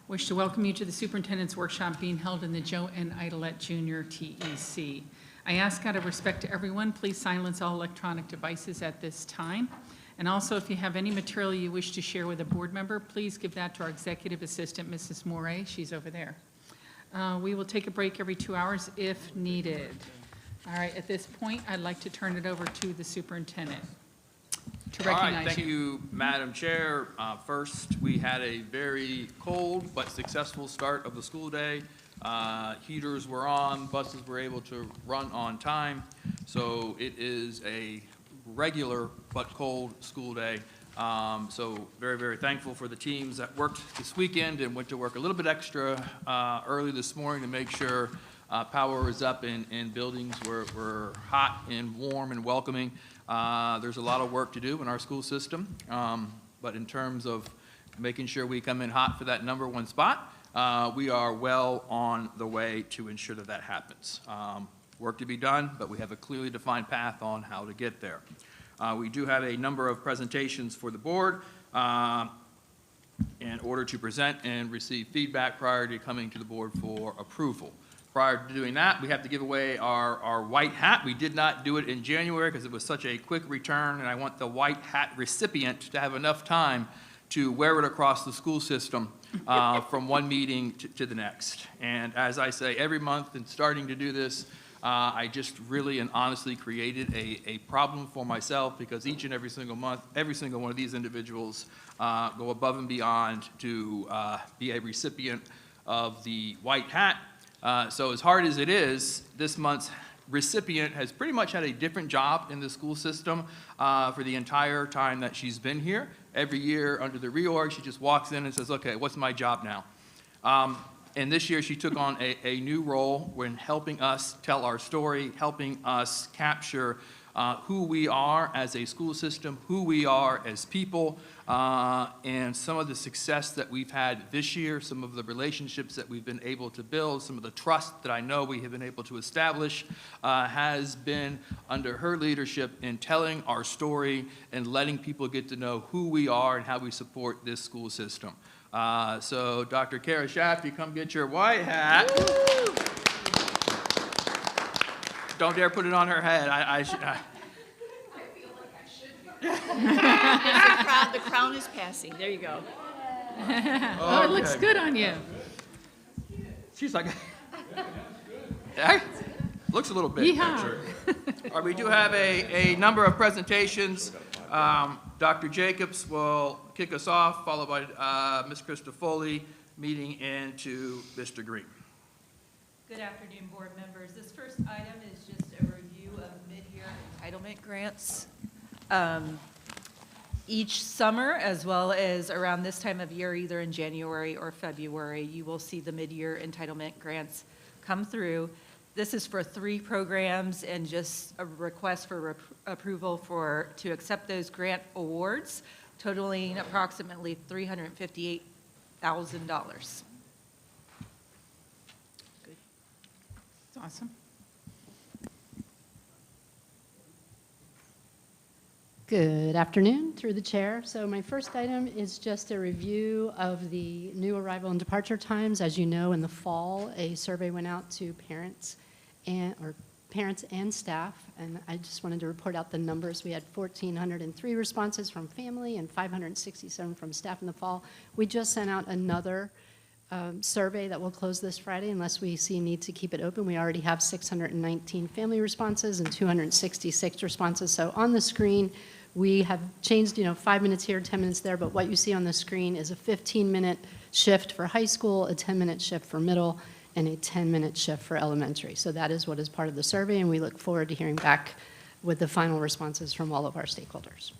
Wish to welcome you to the Superintendent's Workshop being held in the Joe N. Idolette Jr. TEC. I ask out of respect to everyone, please silence all electronic devices at this time. And also, if you have any material you wish to share with a board member, please give that to our Executive Assistant, Mrs. Moray. She's over there. We will take a break every 2 hours if needed. All right, at this point, I'd like to turn it over to the Superintendent to recognize you. All right, thank you, Madam Chair. First, we had a very cold but successful start of the school day. Heaters were on, buses were able to run on time, so it is a regular but cold school day. So very, very thankful for the teams that worked this weekend and went to work a little bit extra early this morning to make sure power was up and buildings were hot and warm and welcoming. There's a lot of work to do in our school system, but in terms of making sure we come in hot for that #1 spot, we are well on the way to ensure that that happens. Work to be done, but we have a clearly defined path on how to get there. We do have a number of presentations for the board in order to present and receive feedback prior to coming to the board for approval. Prior to doing that, we have to give away our white hat. We did not do it in January because it was such a quick return, and I want the white hat recipient to have enough time to wear it across the school system from one meeting to the next. And as I say every month and starting to do this, I just really and honestly created a problem for myself because each and every single month, every single one of these individuals go above and beyond to be a recipient of the white hat. So as hard as it is, this month's recipient has pretty much had a different job in the school system for the entire time that she's been here. Every year under the reorg, she just walks in and says, okay, what's my job now? And this year she took on a new role when helping us tell our story, helping us capture who we are as a school system, who we are as people, and some of the success that we've had this year, some of the relationships that we've been able to build, some of the trust that I know we have been able to establish has been under her leadership in telling our story and letting people get to know who we are and how we support this school system. So Dr. Kara Shaft, you come get your white hat. Woo! Don't dare put it on her head. I feel like I should. The crown is passing. There you go. Oh, it looks good on you. She's like, yeah, looks a little big. Yeehaw. All right, we do have a number of presentations. Dr. Jacobs will kick us off, followed by Ms. Christofoli, meeting into Mr. Green. Good afternoon, board members. This first item is just a review of mid-year entitlement grants. Each summer, as well as around this time of year, either in January or February, you will see the mid-year entitlement grants come through. This is for 3 programs and just a request for approval to accept those grant awards, totaling approximately $358,000. Awesome. Good afternoon, through the chair. So my first item is just a review of the new arrival and departure times. As you know, in the fall, a survey went out to parents and staff, and I just wanted to report out the numbers. We had 1,403 responses from family and 567 from staff in the fall. We just sent out another survey that will close this Friday unless we see need to keep it open. We already have 619 family responses and 266 responses. So on the screen, we have changed, 5 minutes here, 10 minutes there, but what you see on the screen is a 15-minute shift for high school, a 10-minute shift for middle, and a 10-minute shift for elementary. So that is what is part of the survey, and we look forward to hearing back with the final responses from all of our stakeholders.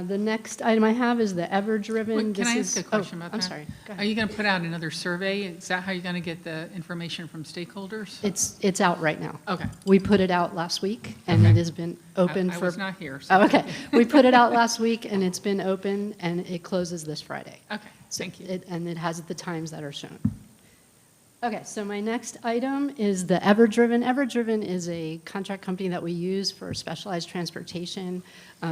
The next item I have is the ever-driven. Wait, can I ask a question about that? I'm sorry. Go ahead. Are you going to put out another survey? Is that how you're going to get the information from stakeholders? It's out right now. Okay. We put it out last week, and Okay. It has been open I for. was not here. So. Oh, okay. We put it out last week, and it's been open, and it closes this Friday. Okay, thank you. And it has the times that are shown. Okay, so my next item is the Everdriven. Everdriven is a contract company that we use for specialized transportation.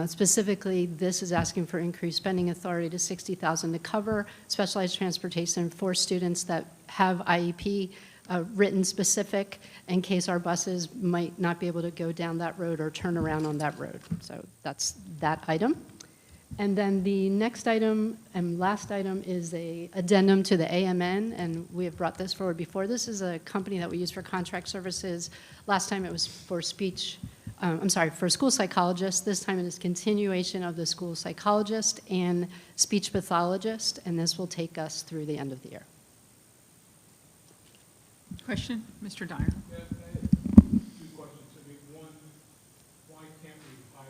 Specifically, this is asking for increased spending authority to $60,000 to cover specialized transportation for students that have IEP written specific in case our buses might not be able to go down that road or turn around on that road. So that's that item. And then the next item and last item is a addendum to the AMN, and we have brought this forward before. This is a company that we use for contract services. Last time it was for for school psychologists. This time it is continuation of the school psychologist and speech pathologist, and this will take us through the end of the year. Question, Mr. Dyer? Yeah, I have two questions. I mean, one, why can't we hire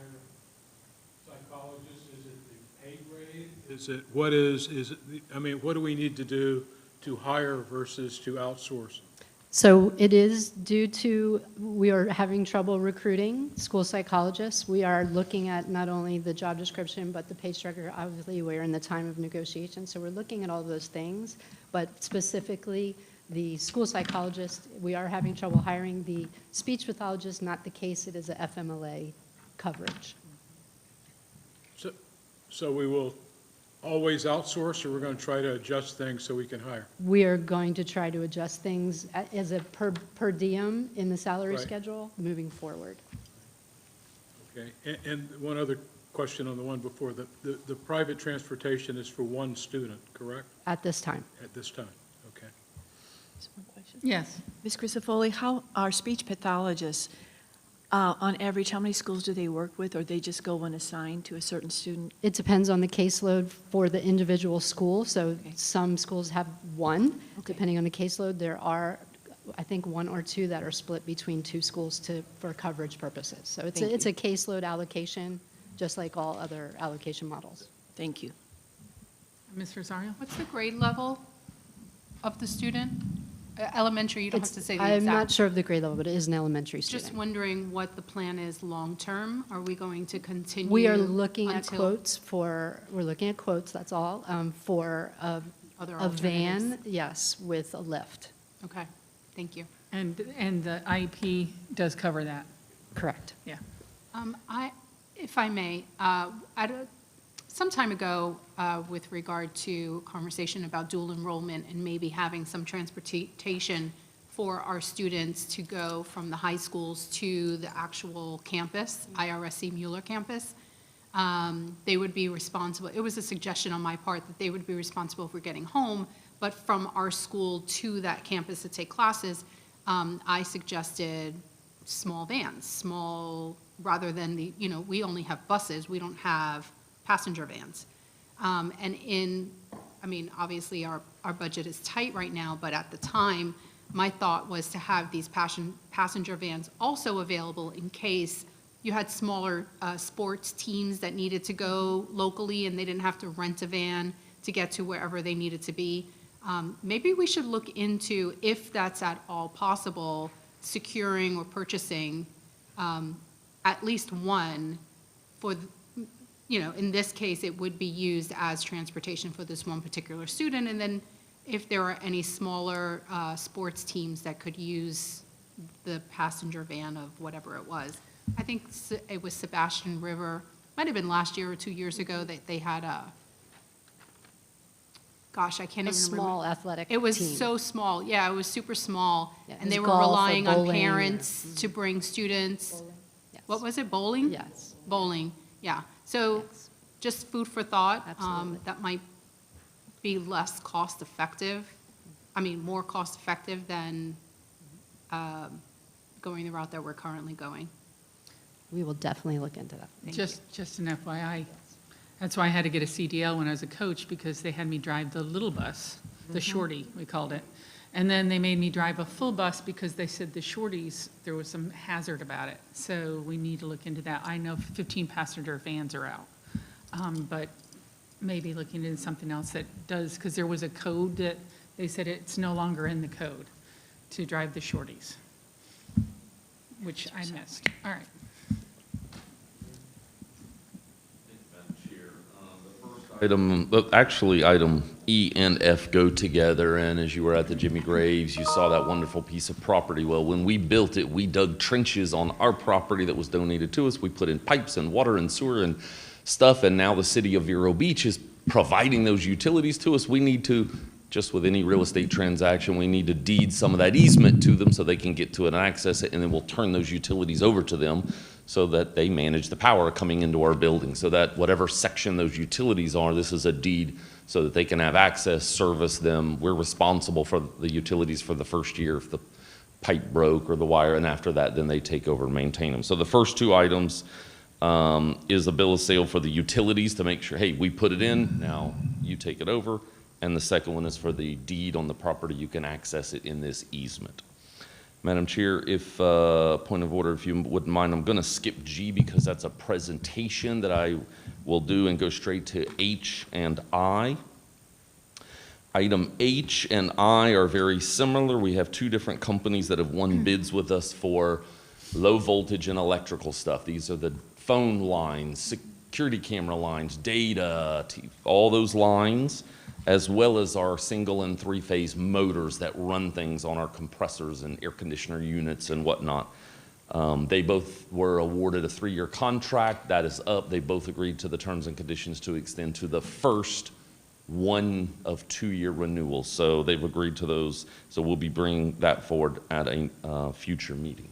psychologists? Is it the pay grade? Is it, what do we need to do to hire versus to outsource? So it is due to, we are having trouble recruiting school psychologists. We are looking at not only the job description, but the pay structure. Obviously, we're in the time of negotiation, so we're looking at all those things. But specifically, the school psychologist, we are having trouble hiring. The speech pathologist, not the case. It is a FMLA coverage. So we will always outsource, or we're going to try to adjust things so we can hire? We are going to try to adjust things as a per diem in the salary Right. schedule moving forward. Okay, and one other question on the one before. The private transportation is for one student, correct, At this time. at this time? Okay. Just one question. Yes. Ms. Crisafulli, how are speech pathologists, on average, how many schools do they work with, or they just go when assigned to a certain student? It depends on the caseload for the individual school. So Okay. some schools have one, Okay. depending on the caseload. There are, I think, one or two that are split between two schools for coverage purposes. So it's Thank it's a you. caseload allocation, just like all other allocation models. Thank you. Ms. Rosario? What's the grade level of the student? Elementary, you don't have to say the I'm not exact. sure of the grade level, but it is an elementary Just student. wondering what the plan is long-term. Are we going to continue? We are looking at until quotes that's all, for Other a van, alternatives? yes, with a lift. Okay, thank you. And the IEP does cover that, Correct. yeah. If I may, some time ago, with regard to conversation about dual enrollment and maybe having some transportation for our students to go from the high schools to the actual campus, IRSC Mueller campus, they would be responsible, it was a suggestion on my part that they would be responsible for getting home, but from our school to that campus to take classes, I suggested small vans, rather than we only have buses, we don't have passenger vans. Obviously, our budget is tight right now, but at the time, my thought was to have these passenger vans also available in case you had smaller sports teams that needed to go locally and they didn't have to rent a van to get to wherever they needed to be. Maybe we should look into, if that's at all possible, securing or purchasing at least one for, in this case, it would be used as transportation for this one particular student. And then if there are any smaller sports teams that could use the passenger van of whatever it was. I think it was Sebastian River, might have been last year or 2 years ago, that they had I can't A even remember. small athletic team. It was so small, yeah, it was super small. Yeah, it And they was were golf or relying on bowling or- parents to bring students. Yes. What was it, bowling? Yes. Bowling, yeah. So Yes. just food for thought. Absolutely. That might be less cost-effective, more cost-effective than going the route that we're currently going. We will definitely look into that. Thank you. Just an FYI, that's why I had to get a CDL when I was a coach, because they had me drive the little bus, the shorty, we called it. And then they made me drive a full bus because they said the shorties, there was some hazard about it. So we need to look into that. I know 15 passenger vans are out. But maybe looking into something else that does, because there was a code that they said it's no longer in the code to drive the shorties, which I missed. All right. Thank you, Madam Chair. The first Item E and F go together, and as you were at the Jimmy Graves, you saw that wonderful piece of property. Well, when we built it, we dug trenches on our property that was donated to us. We put in pipes and water and sewer and stuff, and now the city of Vero Beach is providing those utilities to us. We need to, just with any real estate transaction, we need to deed some of that easement to them so they can get to it and access it, and then we'll turn those utilities over to them so that they manage the power coming into our building. So that whatever section those utilities are, this is a deed so that they can have access, service them. We're responsible for the utilities for the first year if the pipe broke or the wire, and after that, then they take over and maintain them. So the first two items is a bill of sale for the utilities to make sure, hey, we put it in, now you take it over. And the second one is for the deed on the property. You can access it in this easement. Madam Chair, if, point of order, if you wouldn't mind, I'm gonna skip G because that's a presentation that I will do and go straight to H and I. Item H and I are very similar. We have two different companies that have won bids with us for low voltage and electrical stuff. These are the phone lines, security camera lines, data, all those lines, as well as our single and three-phase motors that run things on our compressors and air conditioner units and whatnot. They both were awarded a 3-year contract. That is up. They both agreed to the terms and conditions to extend to the first one of 2-year renewals. So they've agreed to those. So we'll be bringing that forward at a future meeting.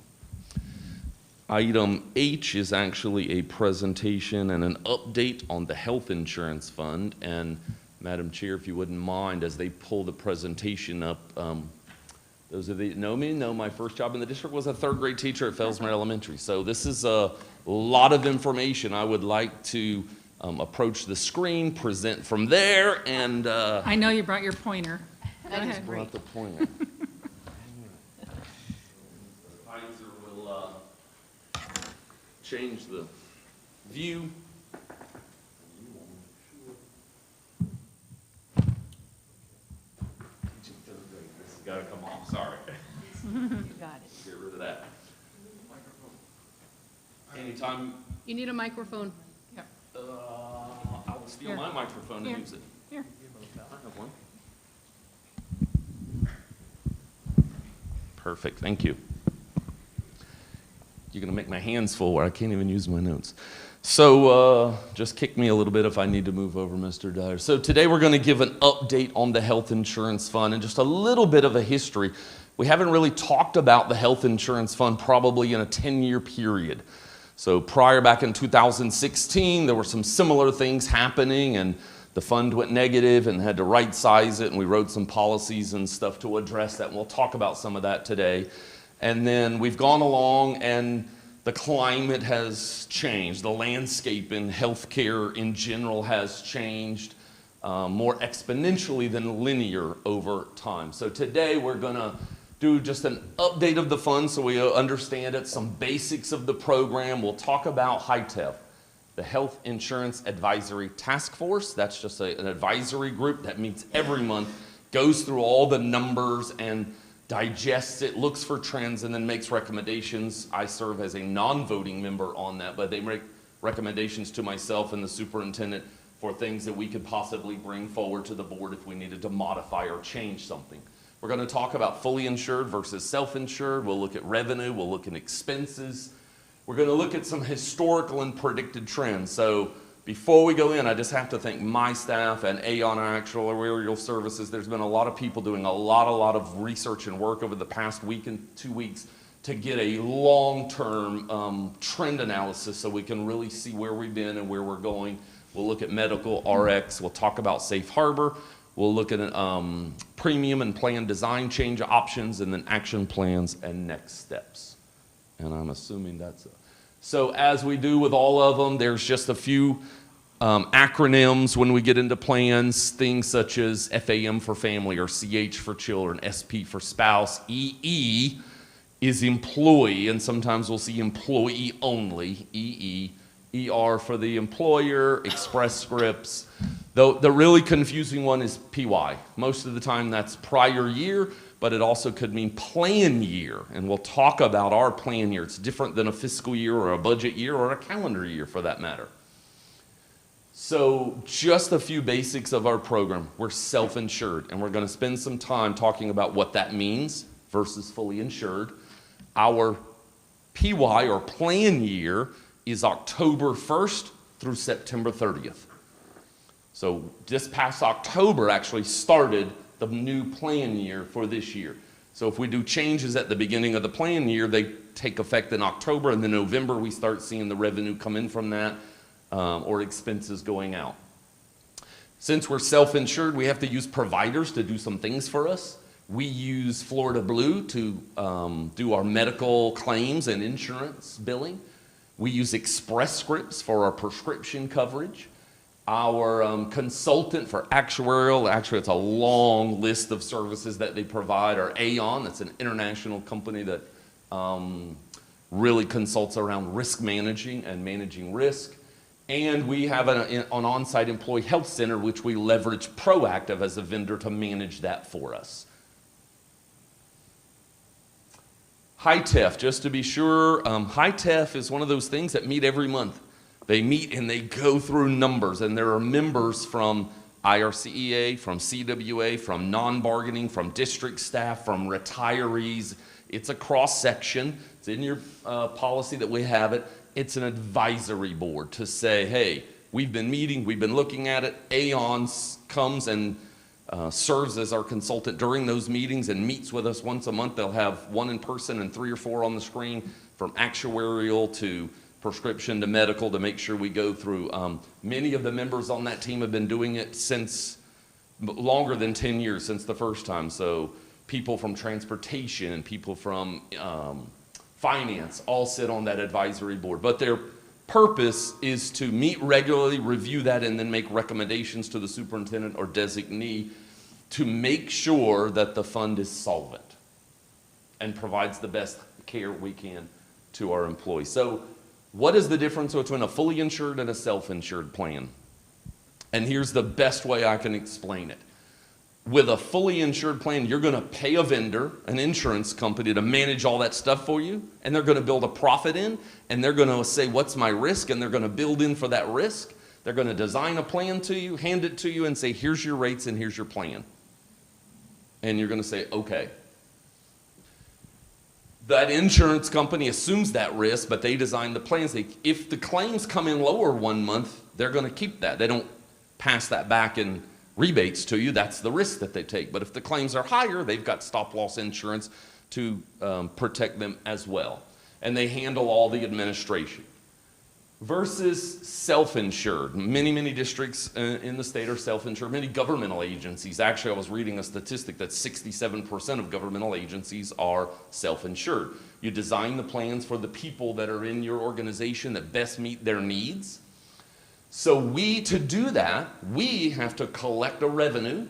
Item H is actually a presentation and an update on the health insurance fund. And Madam Chair, if you wouldn't mind, as they pull the presentation up, those of you that know me know my first job in the district was a 3rd grade teacher at Fellsmere Elementary. So this is a lot of information. I would like to approach the screen, present from there, and I know you brought your pointer. Go That is ahead. great. brought the pointer. Heinzer will change the view. This has got to come off, sorry. You got it. Get rid of that. Anytime, You need a microphone. Yep. I will steal Here. my microphone Here. and use it. Here. I have one. Perfect, thank you. You're gonna make my hands full where I can't even use my notes. So just kick me a little bit if I need to move over, Mr. Dyer. So today we're gonna give an update on the health insurance fund and just a little bit of a history. We haven't really talked about the health insurance fund probably in a 10-year period. So prior, back in 2016, there were some similar things happening and the fund went negative and had to right size it, and we wrote some policies and stuff to address that, and we'll talk about some of that today. And then we've gone along and the climate has changed. The landscape in healthcare in general has changed more exponentially than linear over time. So today we're gonna do just an update of the fund so we understand it, some basics of the program. We'll talk about HITEF, the Health Insurance Advisory Task Force. That's just an advisory group that meets every month, goes through all the numbers and digests it, looks for trends, and then makes recommendations. I serve as a non-voting member on that, but they make recommendations to myself and the superintendent for things that we could possibly bring forward to the board if we needed to modify or change something. We're going to talk about fully insured versus self-insured. We'll look at revenue. We'll look at expenses. We're going to look at some historical and predicted trends. So before we go in, I just have to thank my staff and Aon Actuarial Services. There's been a lot of people doing a lot of research and work over the past week and 2 weeks to get a long-term trend analysis so we can really see where we've been and where we're going. We'll look at medical, RX. We'll talk about safe harbor. We'll look at premium and plan design change options, and then action plans and next steps. And I'm assuming that's it. So as we do with all of them, there's just a few acronyms when we get into plans, things such as FAM for family or CH for children, SP for spouse, EE is employee, and sometimes we'll see employee only, EE, ER for the employer, Express Scripts. The really confusing one is PY. Most of the time that's prior year, but it also could mean plan year, and we'll talk about our plan year. It's different than a fiscal year or a budget year or a calendar year for that matter. So just a few basics of our program. We're self-insured, and we're going to spend some time talking about what that means versus fully insured. Our PY, or plan year, is October 1st through September 30th. So this past October actually started the new plan year for this year. So if we do changes at the beginning of the plan year, they take effect in October, and then November we start seeing the revenue come in from that, or expenses going out. Since we're self-insured, we have to use providers to do some things for us. We use Florida Blue to do our medical claims and insurance billing. We use Express Scripts for our prescription coverage. Our consultant for actuarial, actually it's a long list of services that they provide, are Aon. That's an international company that really consults around risk managing and managing risk. And we have an on-site employee health center, which we leverage Proactive as a vendor to manage that for us. HITEF, just to be sure, HITEF is one of those things that meet every month. They meet and they go through numbers, and there are members from IRCEA, from CWA, from non-bargaining, from district staff, from retirees. It's a cross-section. It's in your policy that we have it. It's an advisory board to say, hey, we've been meeting, we've been looking at it. Aon comes and serves as our consultant during those meetings and meets with us once a month. They'll have one in person and 3 or 4 on the screen, from actuarial to prescription to medical, to make sure we go through. Many of the members on that team have been doing it since longer than 10 years, since the first time. So people from transportation, people from finance all sit on that advisory board. But their purpose is to meet regularly, review that, and then make recommendations to the superintendent or designee to make sure that the fund is solvent and provides the best care we can to our employees. So what is the difference between a fully insured and a self-insured plan? And here's the best way I can explain it. With a fully insured plan, you're going to pay a vendor, an insurance company, to manage all that stuff for you, and they're going to build a profit in, and they're going to say, what's my risk? And they're going to build in for that risk. They're going to design a plan to you, hand it to you, and say, here's your rates and here's your plan. And you're going to say, okay. That insurance company assumes that risk, but they design the plans. If the claims come in lower one month, they're going to keep that. They don't pass that back in rebates to you. That's the risk that they take. But if the claims are higher, they've got stop-loss insurance to protect them as well. And they handle all the administration. Versus self-insured. Many districts in the state are self-insured. Many governmental agencies. Actually, I was reading a statistic that 67% of governmental agencies are self-insured. You design the plans for the people that are in your organization that best meet their needs. So to do that, we have to collect a revenue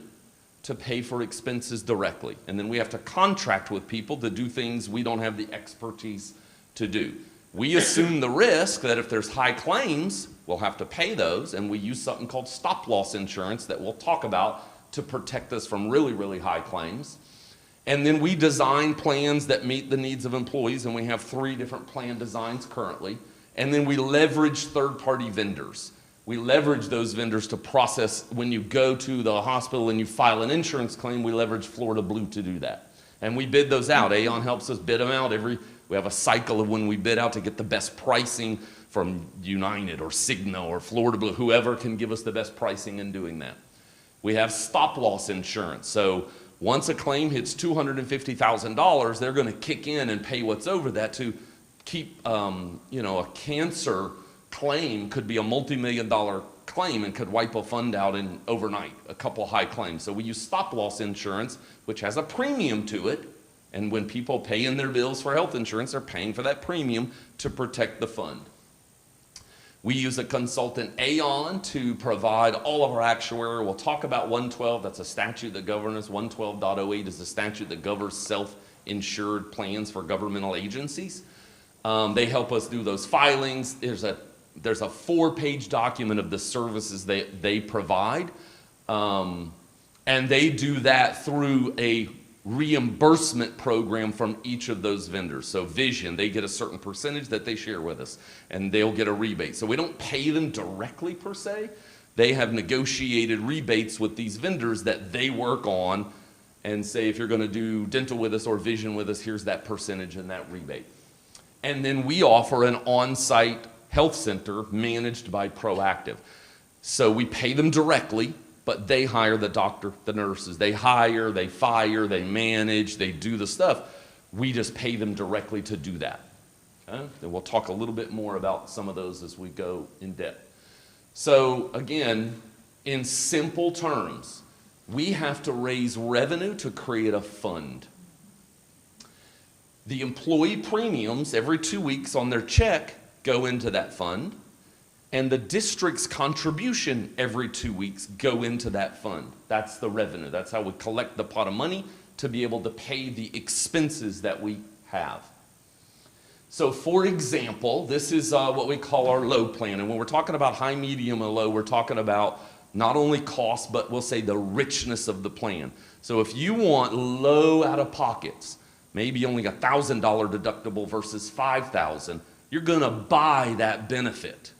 to pay for expenses directly. And then we have to contract with people to do things we don't have the expertise to do. We assume the risk that if there's high claims, we'll have to pay those, and we use something called stop-loss insurance that we'll talk about to protect us from really high claims. And then we design plans that meet the needs of employees, and we have 3 different plan designs currently. And then we leverage third-party vendors. We leverage those vendors to process. When you go to the hospital and you file an insurance claim, we leverage Florida Blue to do that. And we bid those out. Aon helps us bid them out. We have a cycle of when we bid out to get the best pricing from United or Cigna or Florida Blue, whoever can give us the best pricing in doing that. We have stop-loss insurance. So once a claim hits $250,000, they're going to kick in and pay what's over that to keep, a cancer claim could be a multi-million-dollar claim and could wipe a fund out in overnight, a couple high claims. So we use stop-loss insurance, which has a premium to it. And when people pay in their bills for health insurance, they're paying for that premium to protect the fund. We use a consultant, Aon, to provide all of our actuarial. We'll talk about 112. That's a statute that governs us. 112.08 is the statute that governs self-insured plans for governmental agencies. They help us do those filings. There's a 4-page document of the services they provide. And they do that through a reimbursement program from each of those vendors. So Vision, they get a certain percentage that they share with us, and they'll get a rebate. So we don't pay them directly per se. They have negotiated rebates with these vendors that they work on and say, if you're going to do dental with us or vision with us, here's that percentage and that rebate. And then we offer an on-site health center managed by Proactive. So we pay them directly, but they hire the doctor, the nurses. They hire, they fire, they manage, they do the stuff. We just pay them directly to do that. Okay? And we'll talk a little bit more about some of those as we go in depth. So again, in simple terms, we have to raise revenue to create a fund. The employee premiums every 2 weeks on their check go into that fund, and the district's contribution every 2 weeks go into that fund. That's the revenue. That's how we collect the pot of money to be able to pay the expenses that we have. So for example, this is what we call our low plan. And when we're talking about high, medium, and low, we're talking about not only cost, but we'll say the richness of the plan. So if you want low out-of-pockets, maybe only $1,000 deductible versus $5,000, you're gonna buy that benefit.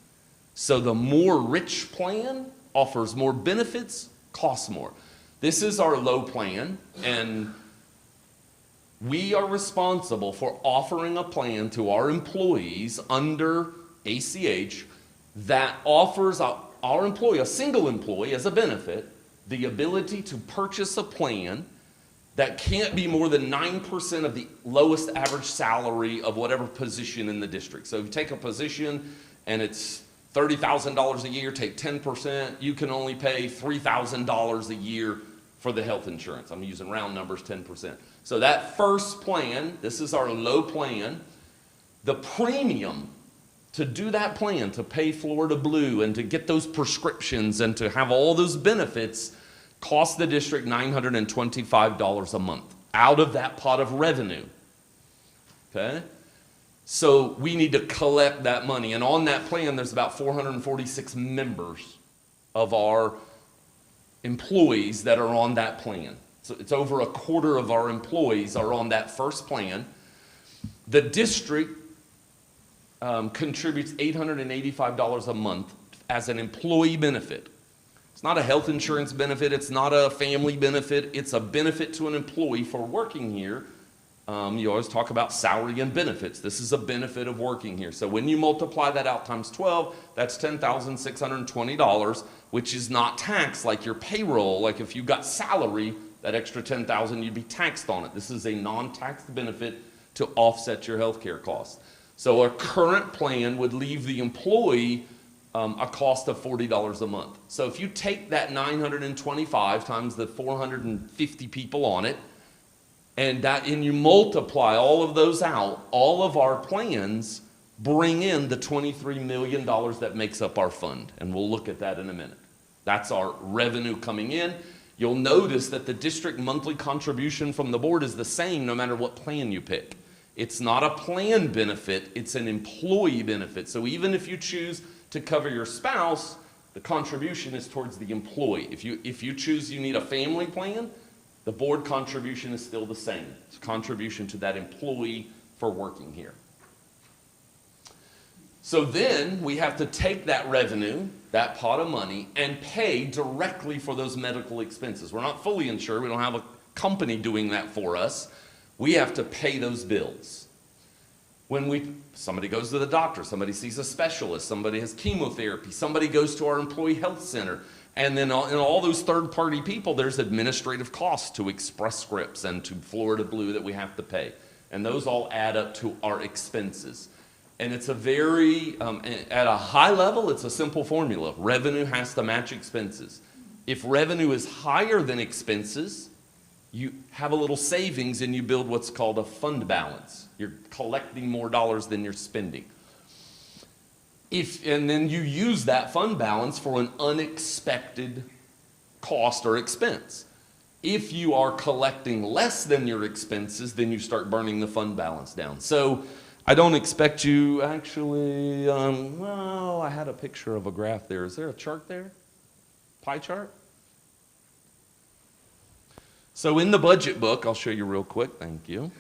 So the more rich plan offers more benefits, costs more. This is our low plan, and we are responsible for offering a plan to our employees under ACH that offers our employee, a single employee as a benefit, the ability to purchase a plan that can't be more than 9% of the lowest average salary of whatever position in the district. So if you take a position and it's $30,000 a year, take 10%, you can only pay $3,000 a year for the health insurance. I'm using round numbers, 10%. So that first plan, this is our low plan, the premium to do that plan, to pay Florida Blue and to get those prescriptions and to have all those benefits, cost the district $925 a month out of that pot of revenue. Okay? So we need to collect that money. And on that plan, there's about 446 members of our employees that are on that plan. So it's over a quarter of our employees are on that first plan. The district contributes $885 a month as an employee benefit. It's not a health insurance benefit. It's not a family benefit. It's a benefit to an employee for working here. You always talk about salary and benefits. This is a benefit of working here. So when you multiply that out times 12, that's $10,620, which is not taxed like your payroll. Like if you got salary, that extra $10,000, you'd be taxed on it. This is a non-taxed benefit to offset your health care costs. So our current plan would leave the employee a cost of $40 a month. So if you take that 925 times the 450 people on it, and you multiply all of those out, all of our plans bring in the $23 million that makes up our fund. And we'll look at that in a minute. That's our revenue coming in. You'll notice that the district monthly contribution from the board is the same no matter what plan you pick. It's not a plan benefit, it's an employee benefit. So even if you choose to cover your spouse, the contribution is towards the employee. If you choose you need a family plan, the board contribution is still the same. It's a contribution to that employee for working here. So then we have to take that revenue, that pot of money, and pay directly for those medical expenses. We're not fully insured. We don't have a company doing that for us. We have to pay those bills. When somebody goes to the doctor, somebody sees a specialist, somebody has chemotherapy, somebody goes to our employee health center, and then in all those third-party people, there's administrative costs to Express Scripts and to Florida Blue that we have to pay. And those all add up to our expenses. And it's a very, at a high level, it's a simple formula. Revenue has to match expenses. If revenue is higher than expenses, you have a little savings and you build what's called a fund balance. You're collecting more dollars than you're spending. And then you use that fund balance for an unexpected cost or expense. If you are collecting less than your expenses, then you start burning the fund balance down. So I don't expect you actually, well, I had a picture of a graph there. Is there a chart there? Pie chart? So in the budget book, I'll show you real quick, thank you.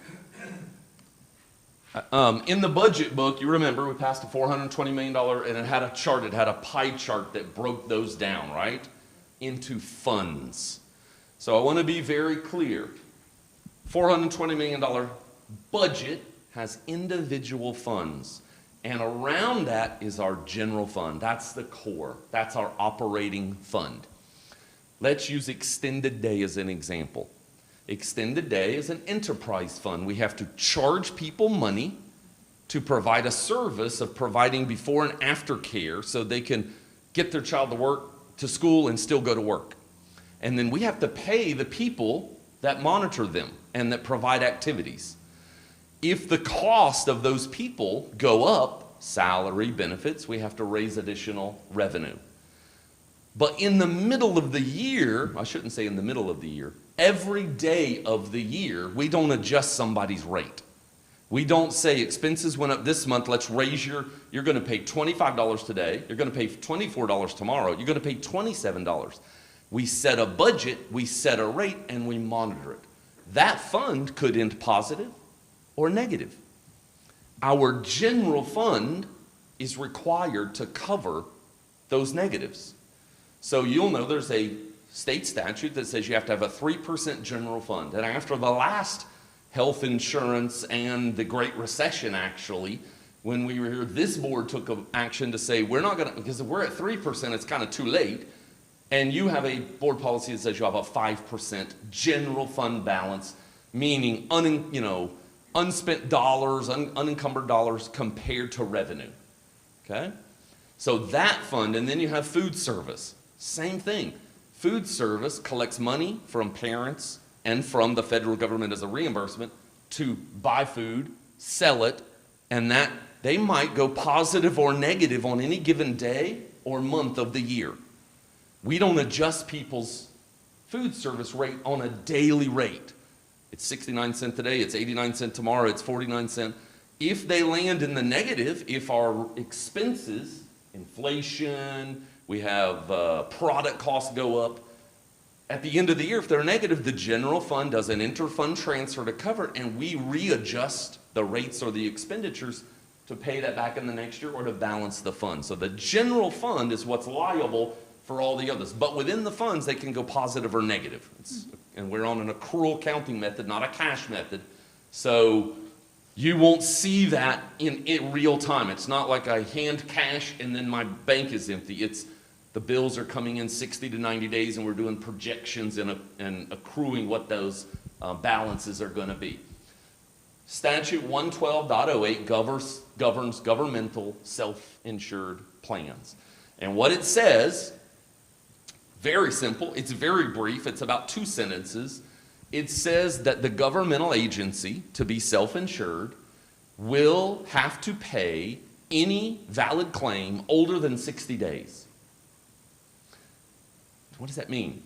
In the budget book, you remember we passed a $420 million, and it had a chart, it had a pie chart that broke those down, right, into funds. So I want to be very clear. $420 million budget has individual funds, and around that is our general fund. That's the core. That's our operating fund. Let's use extended day as an example. Extended day is an enterprise fund. We have to charge people money to provide a service of providing before and after care so they can get their child to school and still go to work. And then we have to pay the people that monitor them and that provide activities. If the cost of those people go up, salary, benefits, we have to raise additional revenue. But in the middle of the year, I shouldn't say in the middle of the year, every day of the year, we don't adjust somebody's rate. We don't say expenses went up this month, let's raise you're going to pay $25 today, you're going to pay $24 tomorrow, you're going to pay $27. We set a budget, we set a rate, and we monitor it. That fund could end positive or negative. Our general fund is required to cover those negatives. So you'll know there's a state statute that says you have to have a 3% general fund. And after the last health insurance and the Great Recession, actually, when we were here, this board took action to say we're not going to, because if we're at 3%, it's kind of too late. And you have a board policy that says you have a 5% general fund balance, meaning unspent dollars, unencumbered dollars compared to revenue. Okay? So that fund, and then you have food service. Same thing. Food service collects money from parents and from the federal government as a reimbursement to buy food, sell it, and that they might go positive or negative on any given day or month of the year. We don't adjust people's food service rate on a daily rate. It's 69 cents today, it's 89 cents tomorrow, it's 49 cents. If they land in the negative, if our expenses, inflation, we have product costs go up, at the end of the year, if they're negative, the general fund does an inter-fund transfer to cover it, and we readjust the rates or the expenditures to pay that back in the next year or to balance the fund. So the general fund is what's liable for all the others. But within the funds, they can go positive or negative. And we're on an accrual counting method, not a cash method. So you won't see that in real time. It's not like I hand cash and then my bank is empty. It's the bills are coming in 60 to 90 days and we're doing projections and accruing what those balances are going to be. Statute 112.08 governs governmental self-insured plans. And what it says, very simple, it's very brief, it's about 2 sentences. It says that the governmental agency, to be self-insured, will have to pay any valid claim older than 60 days. What does that mean?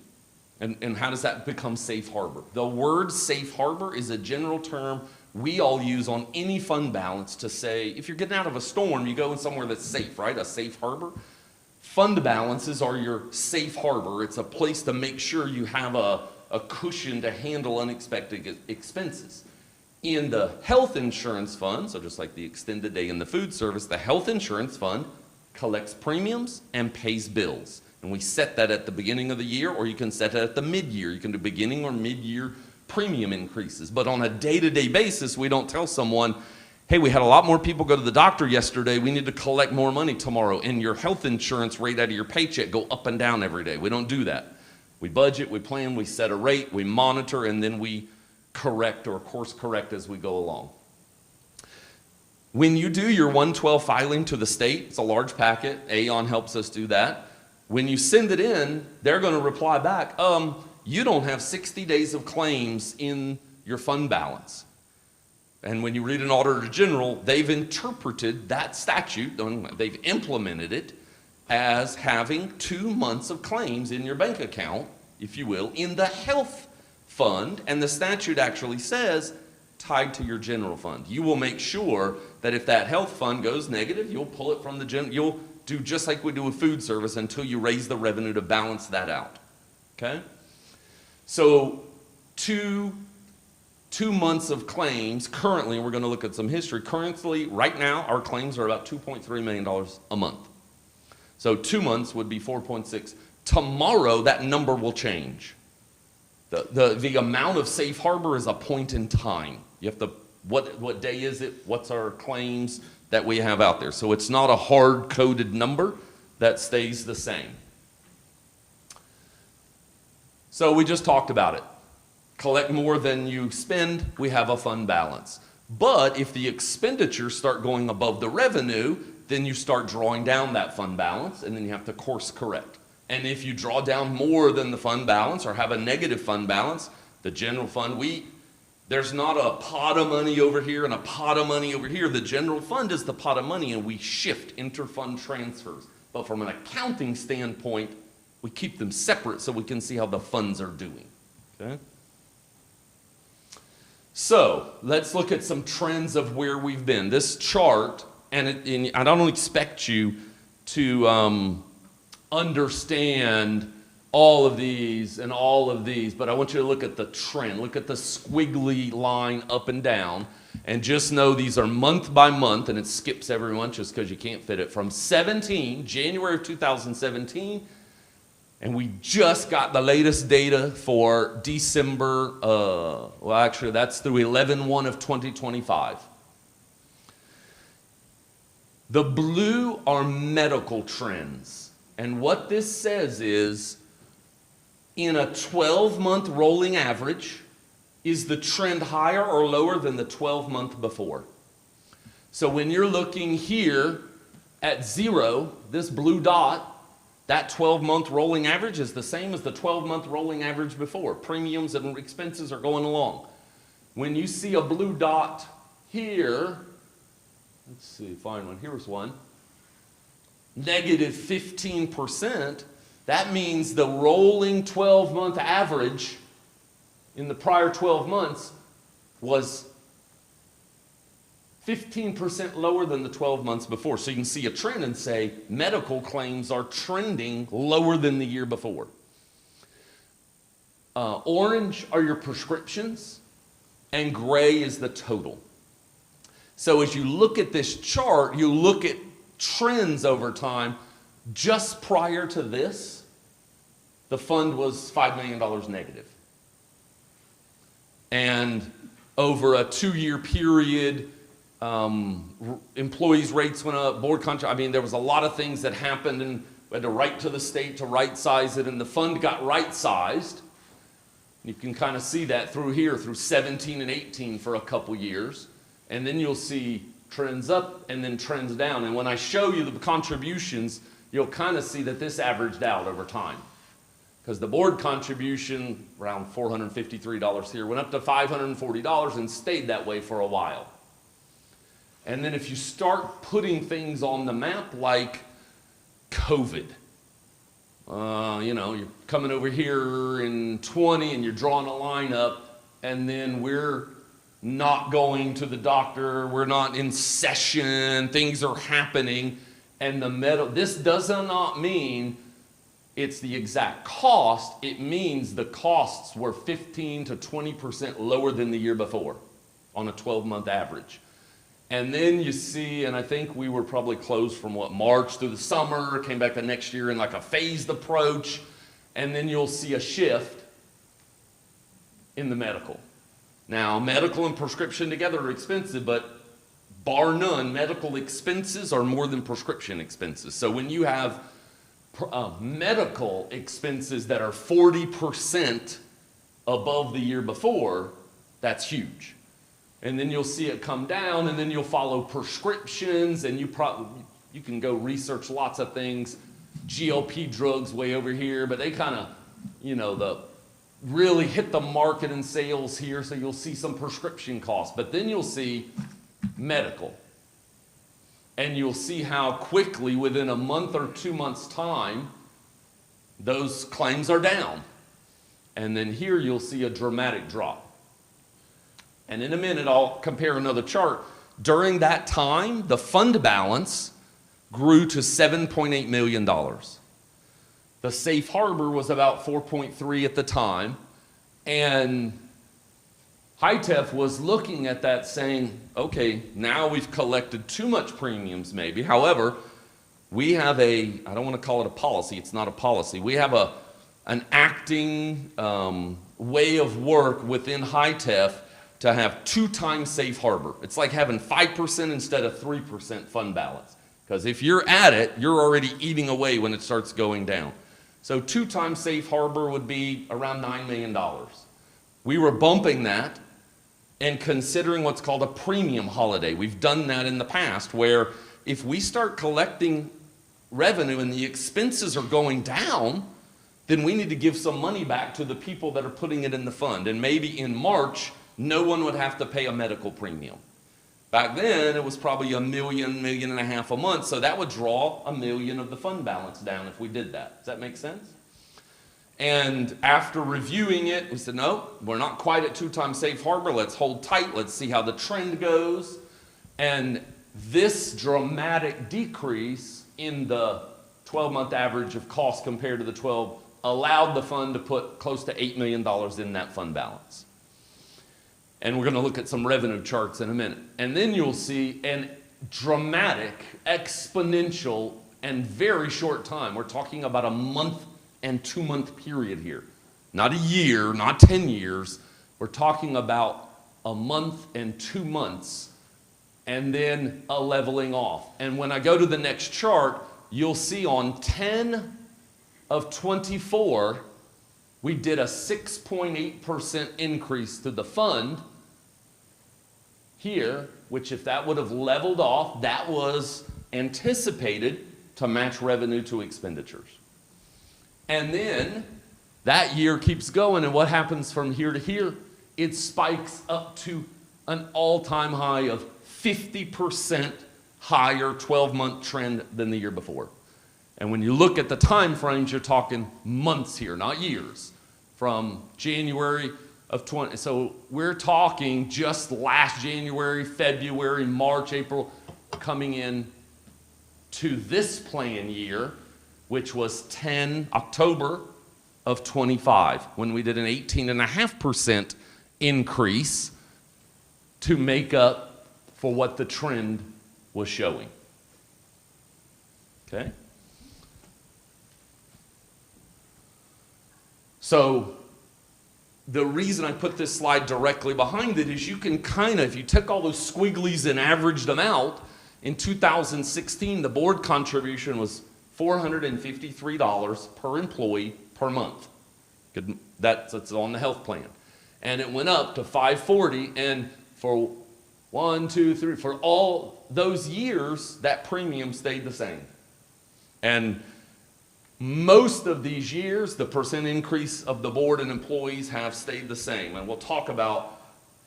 And how does that become safe harbor? The word safe harbor is a general term we all use on any fund balance to say, if you're getting out of a storm, you go in somewhere that's safe, right? A safe harbor. Fund balances are your safe harbor. It's a place to make sure you have a cushion to handle unexpected expenses. In the health insurance fund, so just like the extended day in the food service, the health insurance fund collects premiums and pays bills. And we set that at the beginning of the year, or you can set it at the mid-year. You can do beginning or mid-year premium increases. But on a day-to-day basis, we don't tell someone, hey, we had a lot more people go to the doctor yesterday. We need to collect more money tomorrow. And your health insurance rate out of your paycheck go up and down every day. We don't do that. We budget, we plan, we set a rate, we monitor, and then we correct or course correct as we go along. When you do your 112 filing to the state, it's a large packet. Aon helps us do that. When you send it in, they're going to reply back, you don't have 60 days of claims in your fund balance. And when you read an Auditor General, they've interpreted that statute, they've implemented it as having 2 months of claims in your bank account, if you will, in the health fund, and the statute actually says tied to your general fund. You will make sure that if that health fund goes negative, you'll pull it from the general, you'll do just like we do with food service until you raise the revenue to balance that out, okay? So two months of claims currently, and we're going to look at some history. Currently, right now, our claims are about $2.3 million a month. So 2 months would be 4.6. Tomorrow, that number will change. The amount of safe harbor is a point in time. You have to, what day is it? What's our claims that we have out there? So it's not a hard-coded number that stays the same. So we just talked about it. Collect more than you spend, we have a fund balance. But if the expenditures start going above the revenue, then you start drawing down that fund balance, and then you have to course correct. And if you draw down more than the fund balance or have a negative fund balance, the general fund, there's not a pot of money over here and a pot of money over here. The general fund is the pot of money, and we shift inter-fund transfers. But from an accounting standpoint, we keep them separate so we can see how the funds are doing. Okay? So let's look at some trends of where we've been. This chart, and I don't expect you to understand all of these and all of these, but I want you to look at the trend. Look at the squiggly line up and down, and just know these are month by month, and it skips every month just because you can't fit it. From January of 2017, and we just got the latest data for December, well, actually, that's through 11/1 of 2025. The blue are medical trends. And what this says is, in a 12-month rolling average, is the trend higher or lower than the 12-month before? So when you're looking here at 0, this blue dot, that 12-month rolling average is the same as the 12-month rolling average before. Premiums and expenses are going along. When you see a blue dot here, let's see, find one. Here's one. Negative 15%. That means the rolling 12-month average in the prior 12 months was 15% lower than the 12 months before. So you can see a trend and say medical claims are trending lower than the year before. Orange are your prescriptions, and gray is the total. So as you look at this chart, you look at trends over time. Just prior to this, the fund was $5 million negative. And over a 2-year period, employees' rates went up, board contract, I mean, there was a lot of things that happened, and we had to write to the state to right-size it, and the fund got right-sized. You can kind of see that through here, through 17 and 18 for a couple years. And then you'll see trends up and then trends down. And when I show you the contributions, you'll kind of see that this averaged out over time. Because the board contribution, around $453 here, went up to $540 and stayed that way for a while. And then if you start putting things on the map like COVID, you're coming over here in 20 and you're drawing a line up, and then we're not going to the doctor, we're not in session, things are happening, and this does not mean it's the exact cost. It means the costs were 15 to 20% lower than the year before on a 12-month average. And then you see, and I think we were probably closed from March through the summer, came back the next year in like a phased approach, and then you'll see a shift in the medical. Now, medical and prescription together are expensive, but bar none, medical expenses are more than prescription expenses. So when you have medical expenses that are 40% above the year before, that's huge. And then you'll see it come down, and then you'll follow prescriptions, and you can go research lots of things. GLP drugs way over here, but they kind of, really hit the market and sales here, so you'll see some prescription costs. But then you'll see medical. And you'll see how quickly, within a month or 2 months' time, those claims are down. And then here you'll see a dramatic drop. And in a minute, I'll compare another chart. During that time, the fund balance grew to $7.8 million. The safe harbor was about 4.3 at the time, and HITEF was looking at that saying, okay, now we've collected too much premiums maybe. However, we have I don't want to call it a policy, it's not a policy. We have an acting way of work within HITEF to have 2 times safe harbor. It's like having 5% instead of 3% fund balance. Because if you're at it, you're already eating away when it starts going down. So 2 times safe harbor would be around $9 million. We were bumping that and considering what's called a premium holiday. We've done that in the past where if we start collecting revenue and the expenses are going down, then we need to give some money back to the people that are putting it in the fund. And maybe in March, no one would have to pay a medical premium. Back then, it was probably $1 million, $1.5 million a month, so that would draw $1 million of the fund balance down if we did that. Does that make sense? And after reviewing it, we said, no, we're not quite at 2 times safe harbor. Let's hold tight. Let's see how the trend goes. And this dramatic decrease in the 12-month average of cost compared to the 12 allowed the fund to put close to $8 million in that fund balance. And we're going to look at some revenue charts in a minute. And then you'll see a dramatic, exponential, and very short time. We're talking about a month and 2-month period here. Not a year, not 10 years. We're talking about a month and 2 months, and then a leveling off. And when I go to the next chart, you'll see on 10 of 24, we did a 6.8% increase to the fund here, which if that would have leveled off, that was anticipated to match revenue to expenditures. And then that year keeps going, and what happens from here to here? It spikes up to an all-time high of 50% higher 12-month trend than the year before. And when you look at the time frames, you're talking months here, not years. From January of 20, so we're talking just last January, February, March, April, coming in to this plan year, which was October of 25, when we did an 18.5% increase to make up for what the trend was showing. Okay? So the reason I put this slide directly behind it is you can kind of, if you took all those squigglies and averaged them out, in 2016, the board contribution was $453 per employee per month. That's on the health plan. And it went up to $540, and for 1, 2, 3, for all those years, that premium stayed the same. And most of these years, the percent increase of the board and employees have stayed the same. And we'll talk about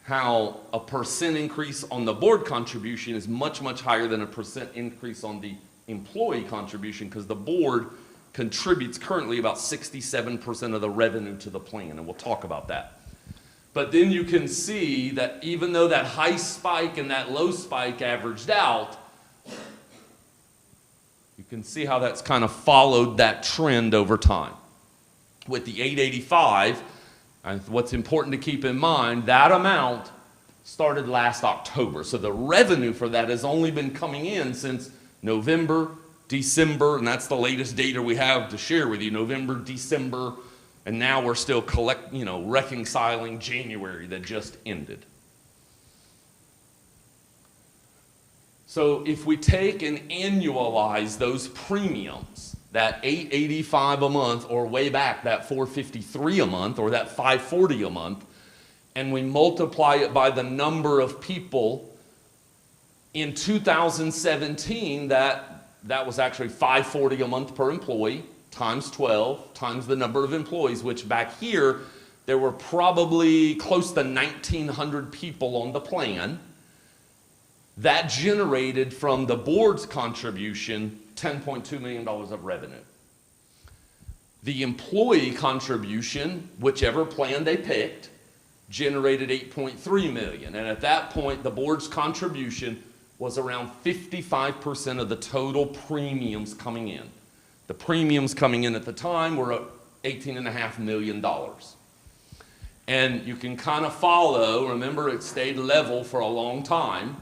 how a percent increase on the board contribution is much, much higher than a percent increase on the employee contribution, because the board contributes currently about 67% of the revenue to the plan, and we'll talk about that. But then you can see that even though that high spike and that low spike averaged out, you can see how that's kind of followed that trend over time. With the 885, and what's important to keep in mind, that amount started last October. So the revenue for that has only been coming in since November, December, and that's the latest data we have to share with you, November, December, and now we're still reconciling January that just ended. So if we take and annualize those premiums, that $885 a month, or way back that $453 a month, or that $540 a month, and we multiply it by the number of people in 2017, that was actually $540 a month per employee, times 12, times the number of employees, which back here, there were probably close to 1,900 people on the plan. That generated from the board's contribution $10.2 million of revenue. The employee contribution, whichever plan they picked, generated $8.3 million. And at that point, the board's contribution was around 55% of the total premiums coming in. The premiums coming in at the time were $18.5 million. And you can kind of follow, remember it stayed level for a long time,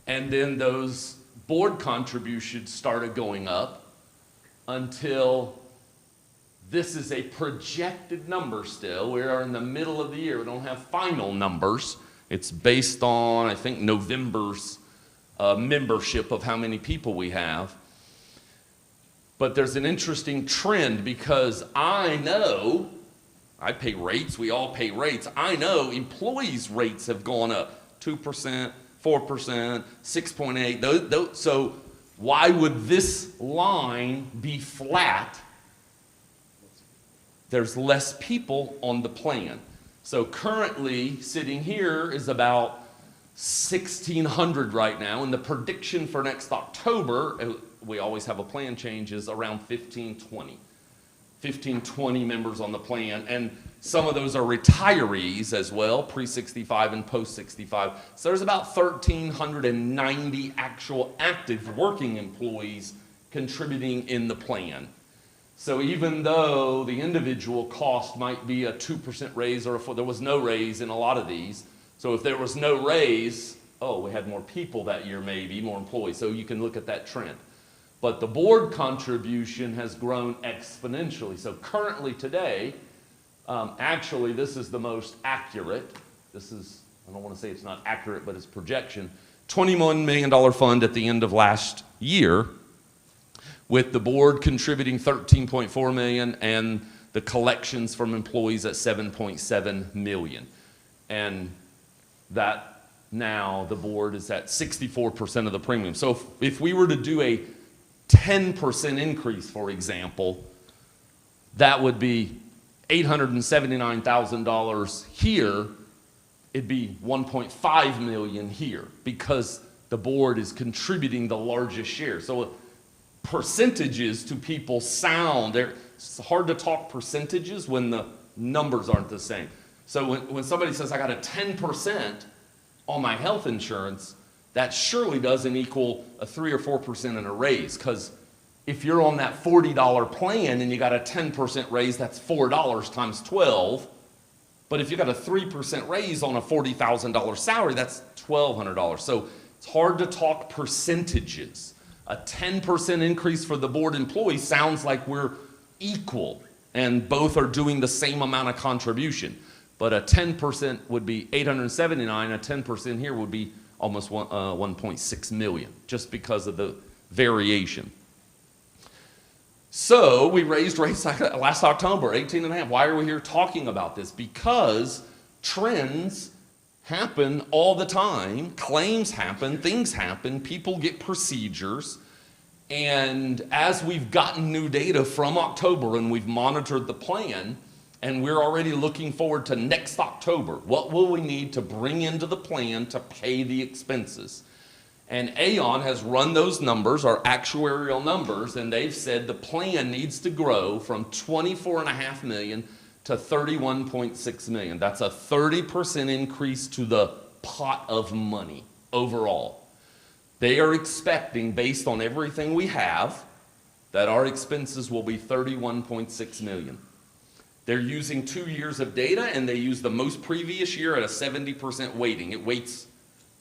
and then those board contributions started going up until this is a projected number still. We are in the middle of the year. We don't have final numbers. It's based on, I think, November's membership of how many people we have. But there's an interesting trend because I know, I pay rates, we all pay rates. I know employees' rates have gone up 2%, 4%, 6.8. So why would this line be flat? There's less people on the plan. So currently, sitting here is about 1,600 right now, and the prediction for next October, we always have a plan change, is around 1,520 members on the plan, and some of those are retirees as well, pre-65 and post-65. So there's about 1,390 actual active working employees contributing in the plan. So even though the individual cost might be a 2% raise, or if there was no raise in a lot of these, so if there was no raise, oh, we had more people that year maybe, more employees, so you can look at that trend. But the board contribution has grown exponentially. So currently today, actually this is the most accurate. This is, I don't want to say it's not accurate, but it's projection. $21 million fund at the end of last year, with the board contributing $13.4 million and the collections from employees at $7.7 million. And that now the board is at 64% of the premium. So if we were to do a 10% increase, for example, that would be $879,000 here. It'd be $1.5 million here because the board is contributing the largest share. So percentages to people sound, it's hard to talk percentages when the numbers aren't the same. So when somebody says I got a 10% on my health insurance, that surely doesn't equal a 3 or 4% in a raise, because if you're on that $40 plan and you got a 10% raise, that's $4 times 12. But if you got a 3% raise on a $40,000 salary, that's $1,200. So it's hard to talk percentages. A 10% increase for the board employees sounds like we're equal and both are doing the same amount of contribution. But a 10% would be $879, a 10% here would be almost 1.6 million, just because of the variation. So we raised rates last October, 18.5. Why are we here talking about this? Because trends happen all the time, claims happen, things happen, people get procedures, and as we've gotten new data from October and we've monitored the plan, and we're already looking forward to next October, what will we need to bring into the plan to pay the expenses? And Aon has run those numbers, our actuarial numbers, and they've said the plan needs to grow from $24.5 million to $31.6 million. That's a 30% increase to the pot of money overall. They are expecting, based on everything we have, that our expenses will be $31.6 million. They're using 2 years of data, and they use the most previous year at a 70% weighting. It weights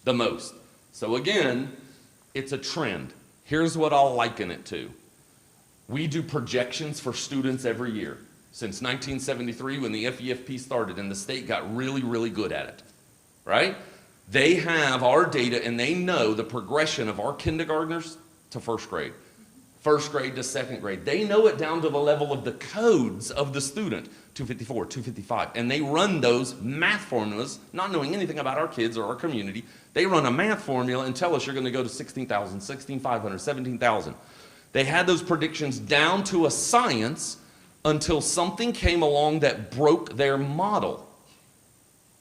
the most. So again, it's a trend. Here's what I'll liken it to. We do projections for students every year. Since 1973, when the FEFP started, and the state got really, really good at it, right? They have our data, and they know the progression of our kindergartners to first grade to second grade. They know it down to the level of the codes of the student, 254, 255, and they run those math formulas, not knowing anything about our kids or our community. They run a math formula and tell us you're going to go to 16,000, 16,500, 17,000. They had those predictions down to a science until something came along that broke their model.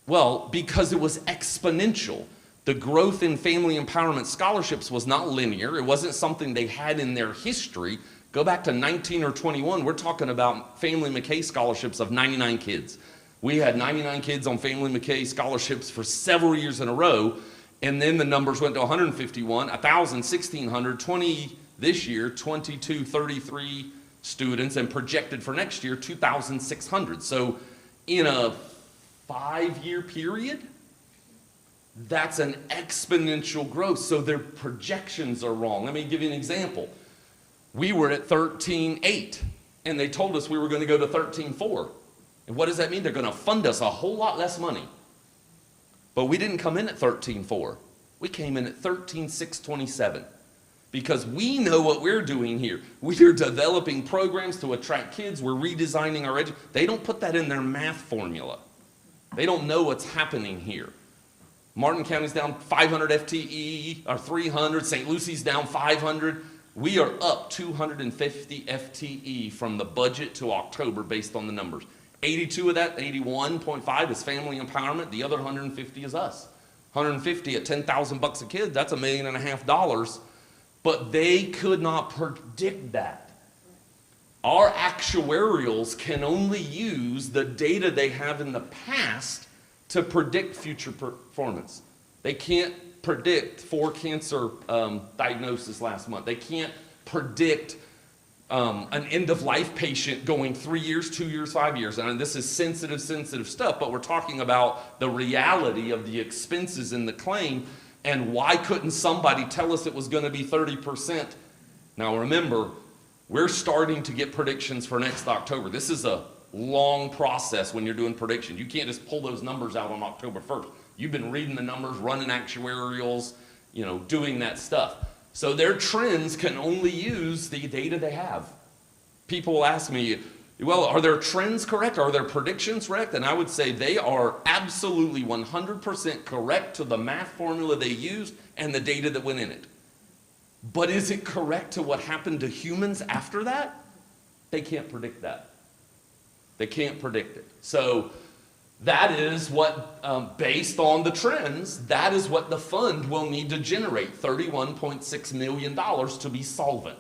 Well, because it was exponential. The growth in family empowerment scholarships was not linear. It wasn't something they had in their history. Go back to 19 or 21, we're talking about Family McKay scholarships of 99 kids. We had 99 kids on Family McKay scholarships for several years in a row, and then the numbers went to 151, 1,000, 1,600, 20 this year, 22, 33 students, and projected for next year, 2,600. So in a 5-year period, that's an exponential growth. So their projections are wrong. Let me give you an example. We were at 13.8, and they told us we were going to go to 13.4. And what does that mean? They're going to fund us a whole lot less money. But we didn't come in at 13.4. We came in at 13.627. Because we know what we're doing here. We're developing programs to attract kids. We're redesigning our education. They don't put that in their math formula. They don't know what's happening here. Martin County's down 500 FTE, or 300. St. Lucy's down 500. We are up 250 FTE from the budget to October based on the numbers. 82 of that, 81.5 is family empowerment. The other 150 is us. 150 at $10,000 a kid, that's $1.5 million. But they could not predict that. Our actuarials can only use the data they have in the past to predict future performance. They can't predict 4 cancer diagnoses last month. They can't predict an end-of-life patient going 3 years, 2 years, 5 years. And this is sensitive stuff, but we're talking about the reality of the expenses in the claim, and why couldn't somebody tell us it was going to be 30%? Now remember, we're starting to get predictions for next October. This is a long process when you're doing predictions. You can't just pull those numbers out on October 1st. You've been reading the numbers, running actuarials, doing that stuff. So their trends can only use the data they have. People will ask me, well, are their trends correct? Are their predictions correct? And I would say they are absolutely 100% correct to the math formula they used and the data that went in it. But is it correct to what happened to humans after that? They can't predict that. They can't predict it. So that is what, based on the trends, that is what the fund will need to generate, $31.6 million to be solvent.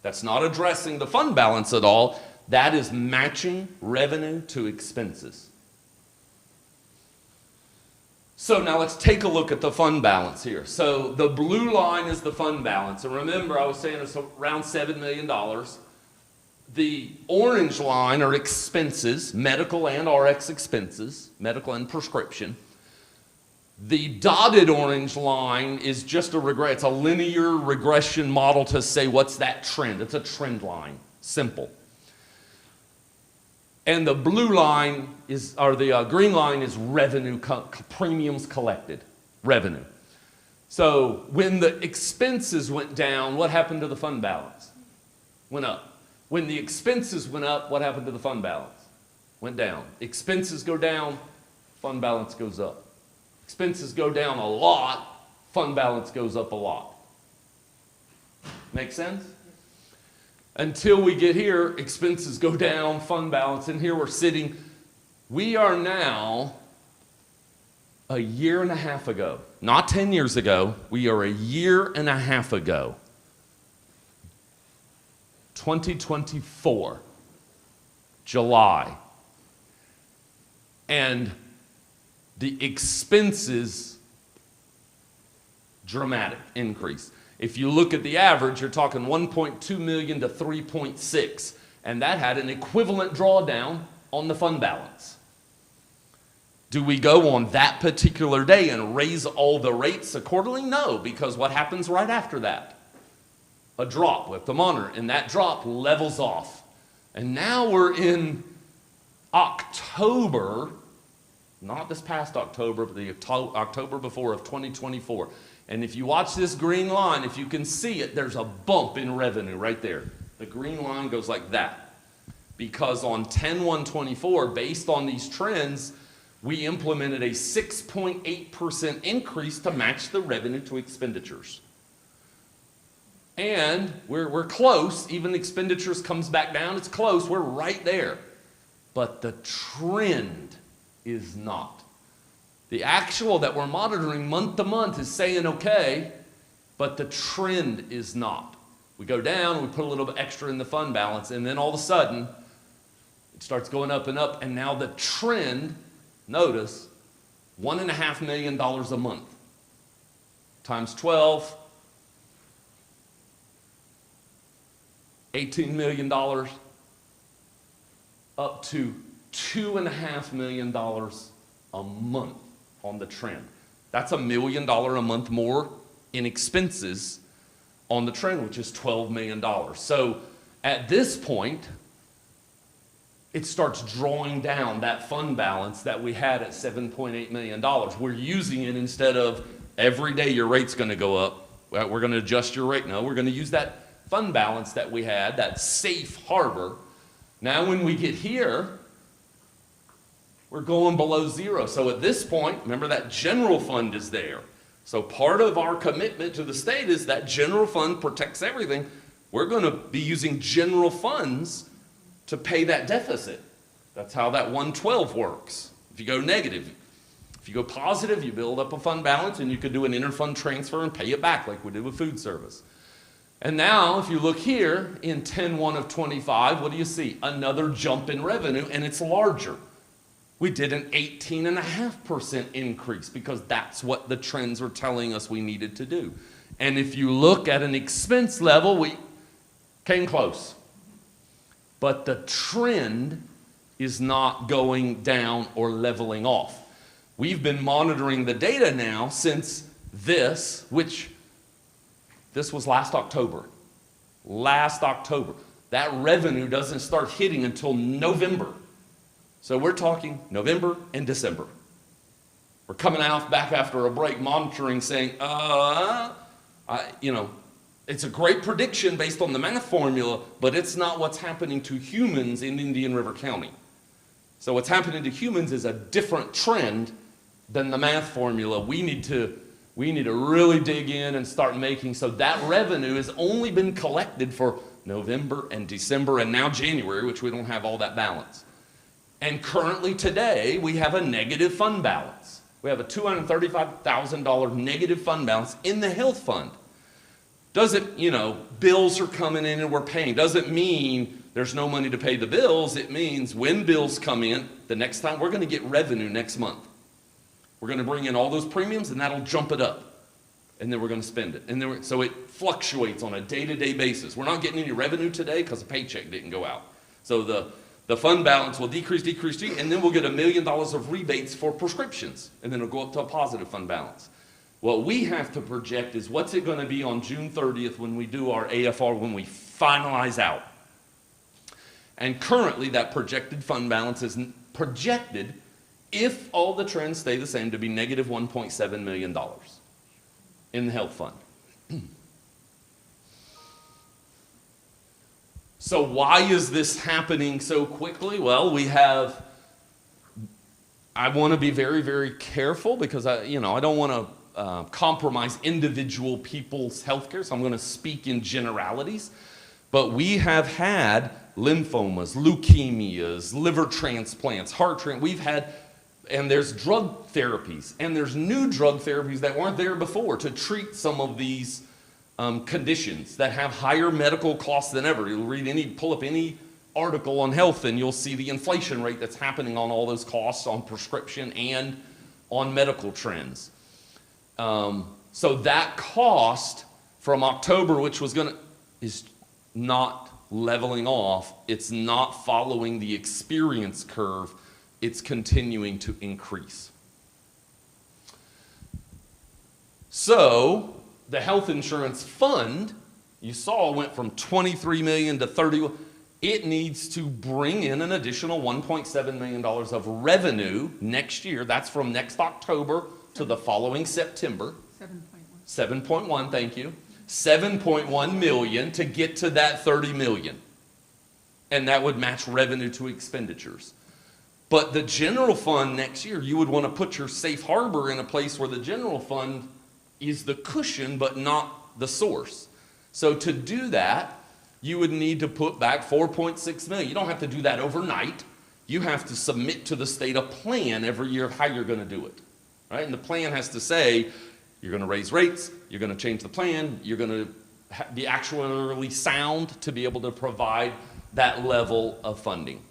That's not addressing the fund balance at all. That is matching revenue to expenses. So now let's take a look at the fund balance here. So the blue line is the fund balance. And remember, I was saying it's around $7 million. The orange line are expenses, medical and RX expenses, medical and prescription. The dotted orange line is just it's a linear regression model to say what's that trend. It's a trend line, simple. And the blue line the green line is revenue, premiums collected, revenue. So when the expenses went down, what happened to the fund balance? Went up. When the expenses went up, what happened to the fund balance? Went down. Expenses go down, fund balance goes up. Expenses go down a lot, fund balance goes up a lot. Make sense? Until we get here, expenses go down, fund balance, and here we're sitting. We are now a year and a half ago, not 10 years ago, we are a year and a half ago. 2024, July. And the expenses, dramatic increase. If you look at the average, you're talking 1.2 million to 3.6, and that had an equivalent drawdown on the fund balance. Do we go on that particular day and raise all the rates accordingly? No, because what happens right after that? A drop with the monitor, and that drop levels off. And now we're in October, not this past October, but the October before of 2024. And if you watch this green line, if you can see it, there's a bump in revenue right there. The green line goes like that. Because on 10/1/24, based on these trends, we implemented a 6.8% increase to match the revenue to expenditures. And we're close. Even expenditures comes back down. It's close. We're right there. But the trend is not. The actual that we're monitoring month to month is saying okay, but the trend is not. We go down, we put a little bit extra in the fund balance, and then all of a sudden, it starts going up, and now the trend, notice, $1.5 million a month times 12, $18 million, up to $2.5 million a month on the trend. That's $1 million a month more in expenses on the trend, which is $12 million. So at this point, it starts drawing down that fund balance that we had at $7.8 million. We're using it instead of every day your rate's going to go up. Well, we're going to adjust your rate. No, we're going to use that fund balance that we had, that safe harbor. Now when we get here, we're going below zero. So at this point, remember that general fund is there. So part of our commitment to the state is that general fund protects everything. We're going to be using general funds to pay that deficit. That's how that 112 works. If you go negative, if you go positive, you build up a fund balance and you could do an interfund transfer and pay it back like we did with food service. And now, if you look here in 10/1 of 25, what do you see? Another jump in revenue, and it's larger. We did an 18.5% increase because that's what the trends are telling us we needed to do. And if you look at an expense level, we came close. But the trend is not going down or leveling off. We've been monitoring the data now since this was last October. Last October. That revenue doesn't start hitting until November. So we're talking November and December. We're coming out back after a break monitoring saying, it's a great prediction based on the math formula, but it's not what's happening to humans in Indian River County. So what's happening to humans is a different trend than the math formula. We need to really dig in and start making, so that revenue has only been collected for November and December and now January, which we don't have all that balance. And currently today, we have a negative fund balance. We have a $235,000 negative fund balance in the health fund. Doesn't, bills are coming in and we're paying. Doesn't mean there's no money to pay the bills. It means when bills come in, the next time we're going to get revenue next month. We're going to bring in all those premiums and that'll jump it up. And then we're going to spend it. And then so it fluctuates on a day-to-day basis. We're not getting any revenue today because a paycheck didn't go out. So the fund balance will decrease, and then we'll get $1 million of rebates for prescriptions. And then it'll go up to a positive fund balance. What we have to project is what's it going to be on June 30th when we do our AFR, when we finalize out. And currently that projected fund balance is projected, if all the trends stay the same, to be negative $1.7 million in the health fund. So why is this happening so quickly? Well, I want to be very, very careful because I don't want to compromise individual people's health care, so I'm going to speak in generalities. But we have had lymphomas, leukemias, liver transplants, heart transplants. And there's drug therapies, and there's new drug therapies that weren't there before to treat some of these conditions that have higher medical costs than ever. You'll pull up any article on health and you'll see the inflation rate that's happening on all those costs on prescription and on medical trends. So that cost from October, which is not leveling off. It's not following the experience curve. It's continuing to increase. So the health insurance fund, you saw, went from 23 million to 30. It needs to bring in an additional $1.7 million of revenue next year. That's from next October to the following September. 7.1. 7.1, thank you. 7.1 million to get to that 30 million. And that would match revenue to expenditures. But the general fund next year, you would want to put your safe harbor in a place where the general fund is the cushion but not the source. So to do that, you would need to put back 4.6 million. You don't have to do that overnight. You have to submit to the state a plan every year of how you're going to do it. Right? And the plan has to say, you're going to raise rates, you're going to change the plan, you're going to be actuarially sound to be able to provide that level of funding.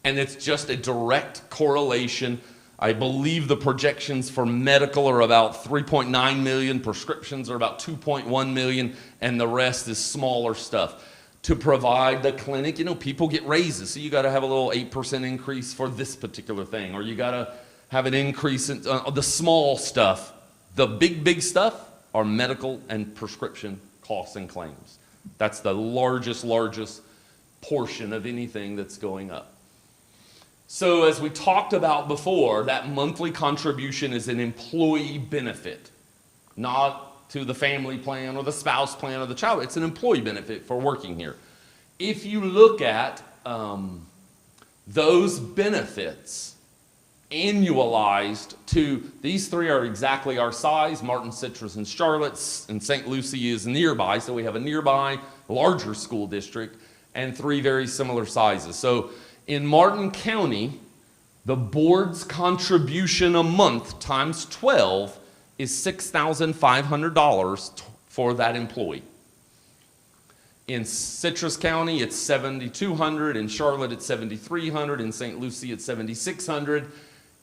And it's just a direct correlation. I believe the projections for medical are about 3.9 million, prescriptions are about 2.1 million, and the rest is smaller stuff. to provide the clinic. You know, people get raises, so you got to have a little 8% increase for this particular thing, or you got to have an increase in the small stuff. The big stuff are medical and prescription costs and claims. That's the largest portion of anything that's going up. So as we talked about before, that monthly contribution is an employee benefit, not to the family plan or the spouse plan or the child. It's an employee benefit for working here. If you look at those benefits annualized to, these three are exactly our size, Martin, Citrus, and Charlotte, and St. Lucie is nearby, so we have a nearby larger school district and three very similar sizes. So in Martin County, the board's contribution a month times 12 is $6,500 for that employee. In Citrus County, it's $7,200. In Charlotte, it's $7,300. In St. Lucie, it's $7,600.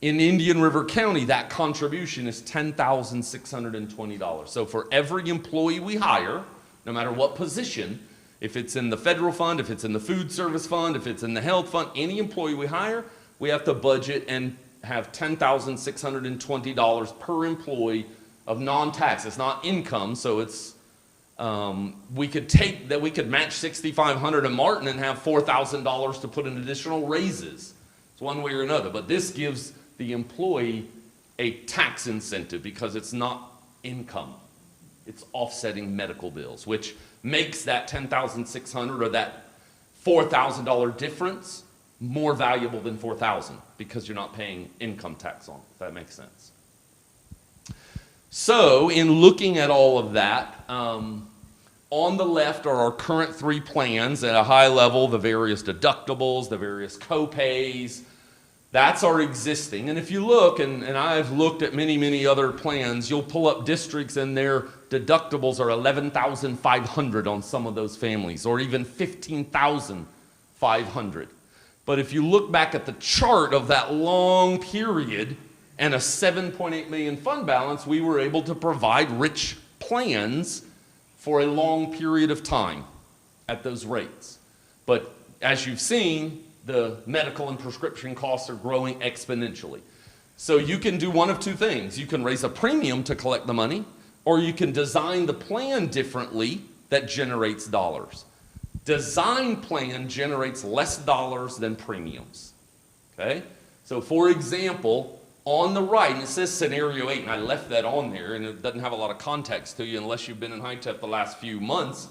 In Indian River County, that contribution is $10,620. So for every employee we hire, no matter what position, if it's in the federal fund, if it's in the food service fund, if it's in the health fund, any employee we hire, we have to budget and have $10,620 per employee of non-tax. It's not income, so it's we could match $6,500 in Martin and have $4,000 to put in additional raises. It's one way or another, but this gives the employee a tax incentive because it's not income. It's offsetting medical bills, which makes that $10,600 or that $4,000 difference more valuable than $4,000 because you're not paying income tax on it, if that makes sense. So in looking at all of that, on the left are our current three plans at a high level, the various deductibles, the various co-pays. That's our existing. And if you look, and I've looked at many other plans, you'll pull up districts and their deductibles are $11,500 on some of those families, or even $15,500. But if you look back at the chart of that long period and a $7.8 million fund balance, we were able to provide rich plans for a long period of time at those rates. But as you've seen, the medical and prescription costs are growing exponentially. So you can do one of two things. You can raise a premium to collect the money, or you can design the plan differently that generates dollars. Design plan generates less dollars than premiums, okay? So for example, on the right, and it says scenario 8, and I left that on there, and it doesn't have a lot of context to you unless you've been in high-tech the last few months,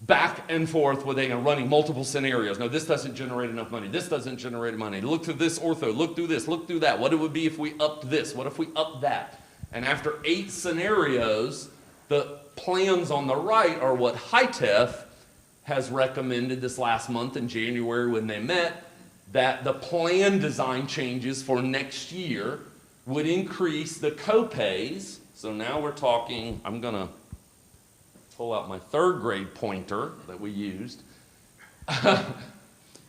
back and forth with running multiple scenarios. No, this doesn't generate enough money. This doesn't generate money. Look through this ortho, look through this, look through that. What it would be if we upped this? What if we upped that? And after 8 scenarios, the plans on the right are what HITEF has recommended this last month in January when they met, that the plan design changes for next year would increase the co-pays. So now we're talking, I'm going to pull out my 3rd grade pointer that we used.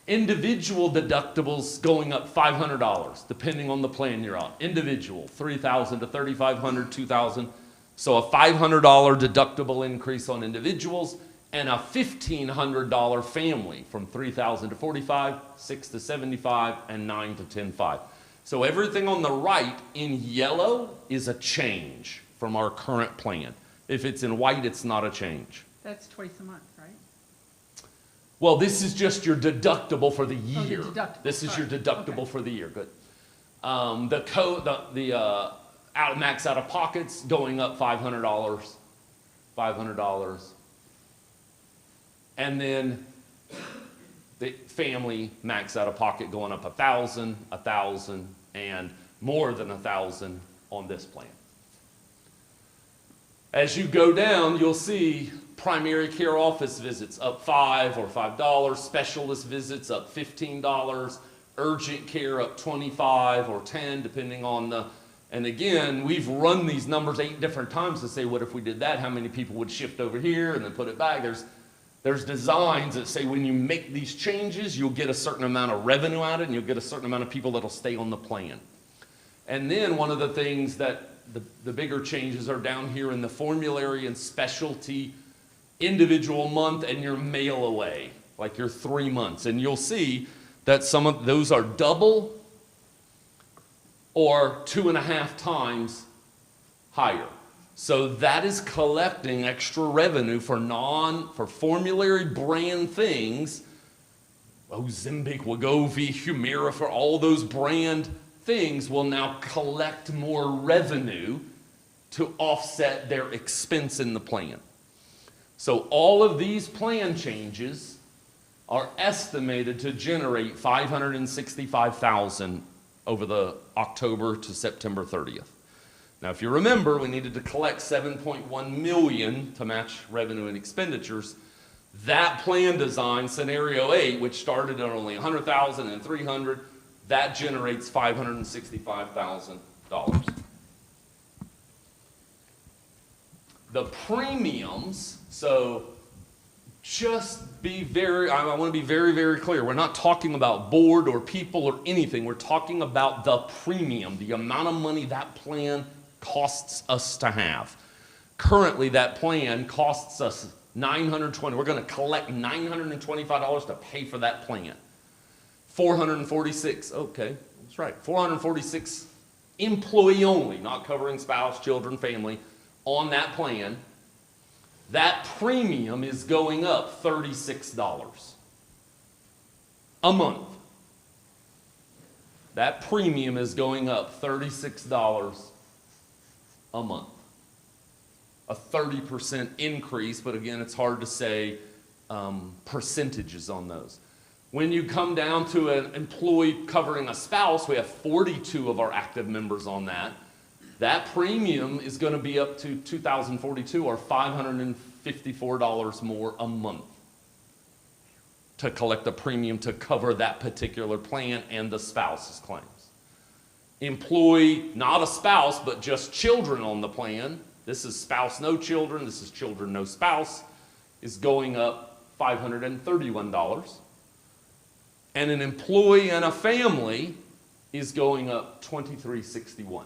Individual deductibles going up $500 depending on the plan you're on. Individual, $3,000 to $3,500, $2,000. So a $500 deductible increase on individuals and a $1,500 family from $3,000 to $45,000, $6,000 to $75,000, and $9,000 to $10,500. So everything on the right in yellow is a change from our current plan. If it's in white, it's not a change. That's twice a month, right? Well, this is just your deductible for the year. Deductible. This is your Sorry. deductible Okay. for the year. Good. Max out of pockets going up $500. And then the family max out of pocket going up $1,000, $1,000, and more than $1,000 on this plan. As you go down, you'll see primary care office visits up $5 or $5, specialist visits up $15, urgent care up $25 or $10, depending on the, and again, we've run these numbers 8 different times to say, what if we did that? How many people would shift over here and then put it back? There's designs that say when you make these changes, you'll get a certain amount of revenue out of it, and you'll get a certain amount of people that'll stay on the plan. And then one of the things that the bigger changes are down here in the formulary and specialty individual month and your mail away, like your 3 months. And you'll see that some of those are double or 2.5 times higher. So that is collecting extra revenue for formulary brand things. Ozempic, Wegovy, Humira, for all those brand things will now collect more revenue to offset their expense in the plan. So all of these plan changes are estimated to generate $565,000 over the October to September 30th. Now, if you remember, we needed to collect $7.1 million to match revenue and expenditures. That plan design, scenario 8, which started at only $100,000 and $300,000, that generates $565,000. The premiums, so just be very, I want to be very, very clear. We're not talking about board or people or anything. We're talking about the premium, the amount of money that plan costs us to have. Currently, that plan costs us $920. We're going to collect $925 to pay for that plan. 446, okay, that's right. 446 employee only, not covering spouse, children, family, on that plan. That premium is going up $36 a month. That premium is going up $36 a month. A 30% increase, but again, it's hard to say percentages on those. When you come down to an employee covering a spouse, we have 42 of our active members on that. That premium is going to be up to $2,042 or $554 more a month to collect a premium to cover that particular plan and the spouse's claims. Employee, not a spouse, but just children on the plan. This is spouse, no children. This is children, no spouse, is going up $531. And an employee and a family is going up $23.61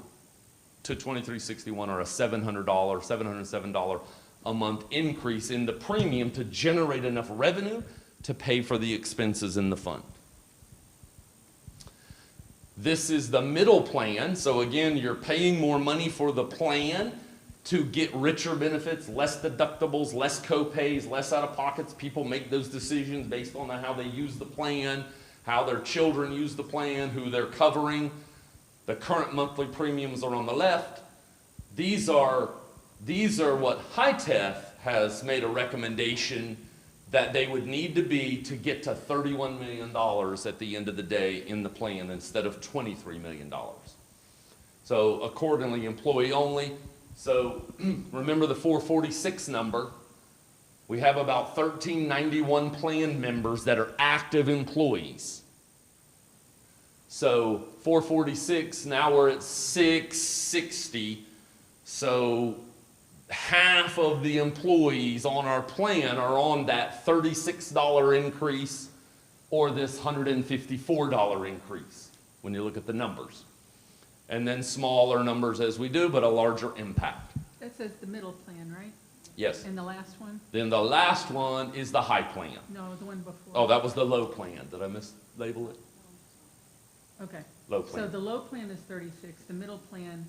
to $23.61 or a $707 a month increase in the premium to generate enough revenue to pay for the expenses in the fund. This is the middle plan. So again, you're paying more money for the plan to get richer benefits, less deductibles, less co-pays, less out-of-pockets. People make those decisions based on how they use the plan, how their children use the plan, who they're covering. The current monthly premiums are on the left. These are what HITEF has made a recommendation that they would need to be to get to $31 million at the end of the day in the plan instead of $23 million. So accordingly, employee only. So remember the 446 number. We have about 1,391 plan members that are active employees. So 446, now we're at 660. So half of the employees on our plan are on that $36 increase or this $154 increase when you look at the numbers. And then smaller numbers as we do, but a larger impact. That says the middle plan, right? Yes. And the last one? Then the last one is the high plan. No, the one before. Oh, that was the low plan. Did I mislabel it? Okay. Low So plan the low plan is 36, the middle plan,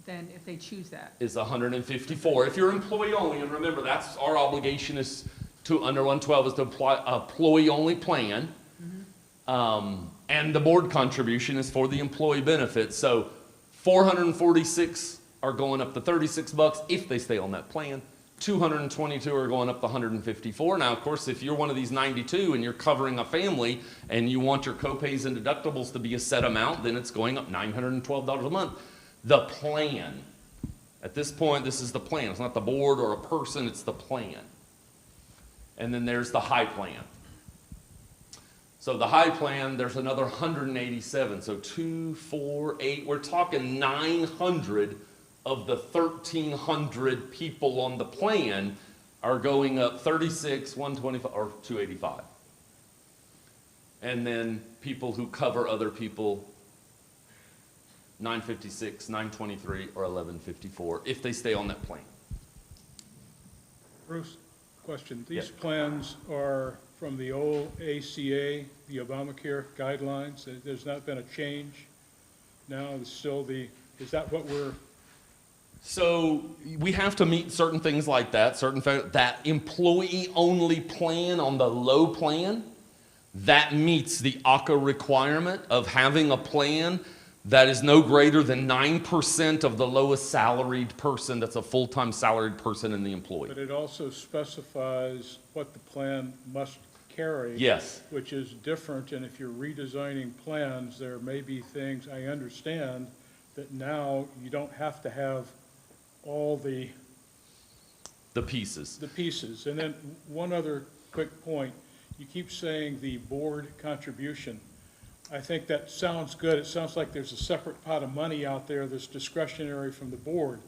then if they choose that. is 154. If you're employee only, and remember that's our obligation is to, under 112, is to apply employee only plan. And the board contribution is for the employee benefits. So 446 are going up to $36 if they stay on that plan. 222 are going up to 154. Now, of course, if you're one of these 92 and you're covering a family and you want your copays and deductibles to be a set amount, then it's going up $912 a month. The plan, at this point, this is the plan. It's not the board or a person, it's the plan. And then there's the high plan. So the high plan, there's another 187. So 2, 4, 8, we're talking 900 of the 1,300 people on the plan are going up 36, 125, or 285. And then people who cover other people, 956, 923, or 1154, if they stay on that plan. Bruce, Question, these Yeah. plans are from the old ACA, the Obamacare guidelines? There's not been a change? Now it's still is that what we're, So we have to meet certain things like that, that employee-only plan on the low plan, that meets the ACA requirement of having a plan that is no greater than 9% of the lowest salaried person that's a full-time salaried person in the employee. but it also specifies what the plan must carry. Yes. Which is different, and if you're redesigning plans, there may be things, I understand, that now you don't have to have all the pieces. pieces. And then one other quick point, you keep saying the board contribution. I think that sounds good. It sounds like there's a separate pot of money out there that's discretionary from the board.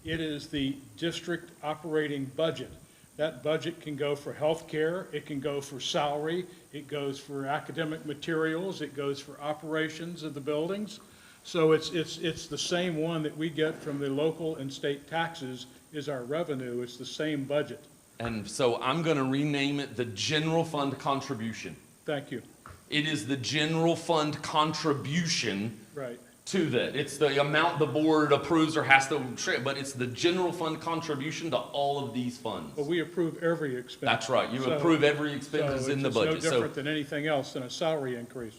It is the district operating budget. That budget can go for health care, it can go for salary, it goes for academic materials, it goes for operations of the buildings. So it's the same one that we get from the local and state taxes is our revenue. It's the same budget. And so I'm going to rename it the general fund contribution. Thank you. It is the general fund contribution Right. to that. It's the amount the board approves or has to, but it's the general fund contribution to all of these funds. But we approve every expense. That's right. You So- approve every expense in the budget. So it's no different than anything else than a salary increase.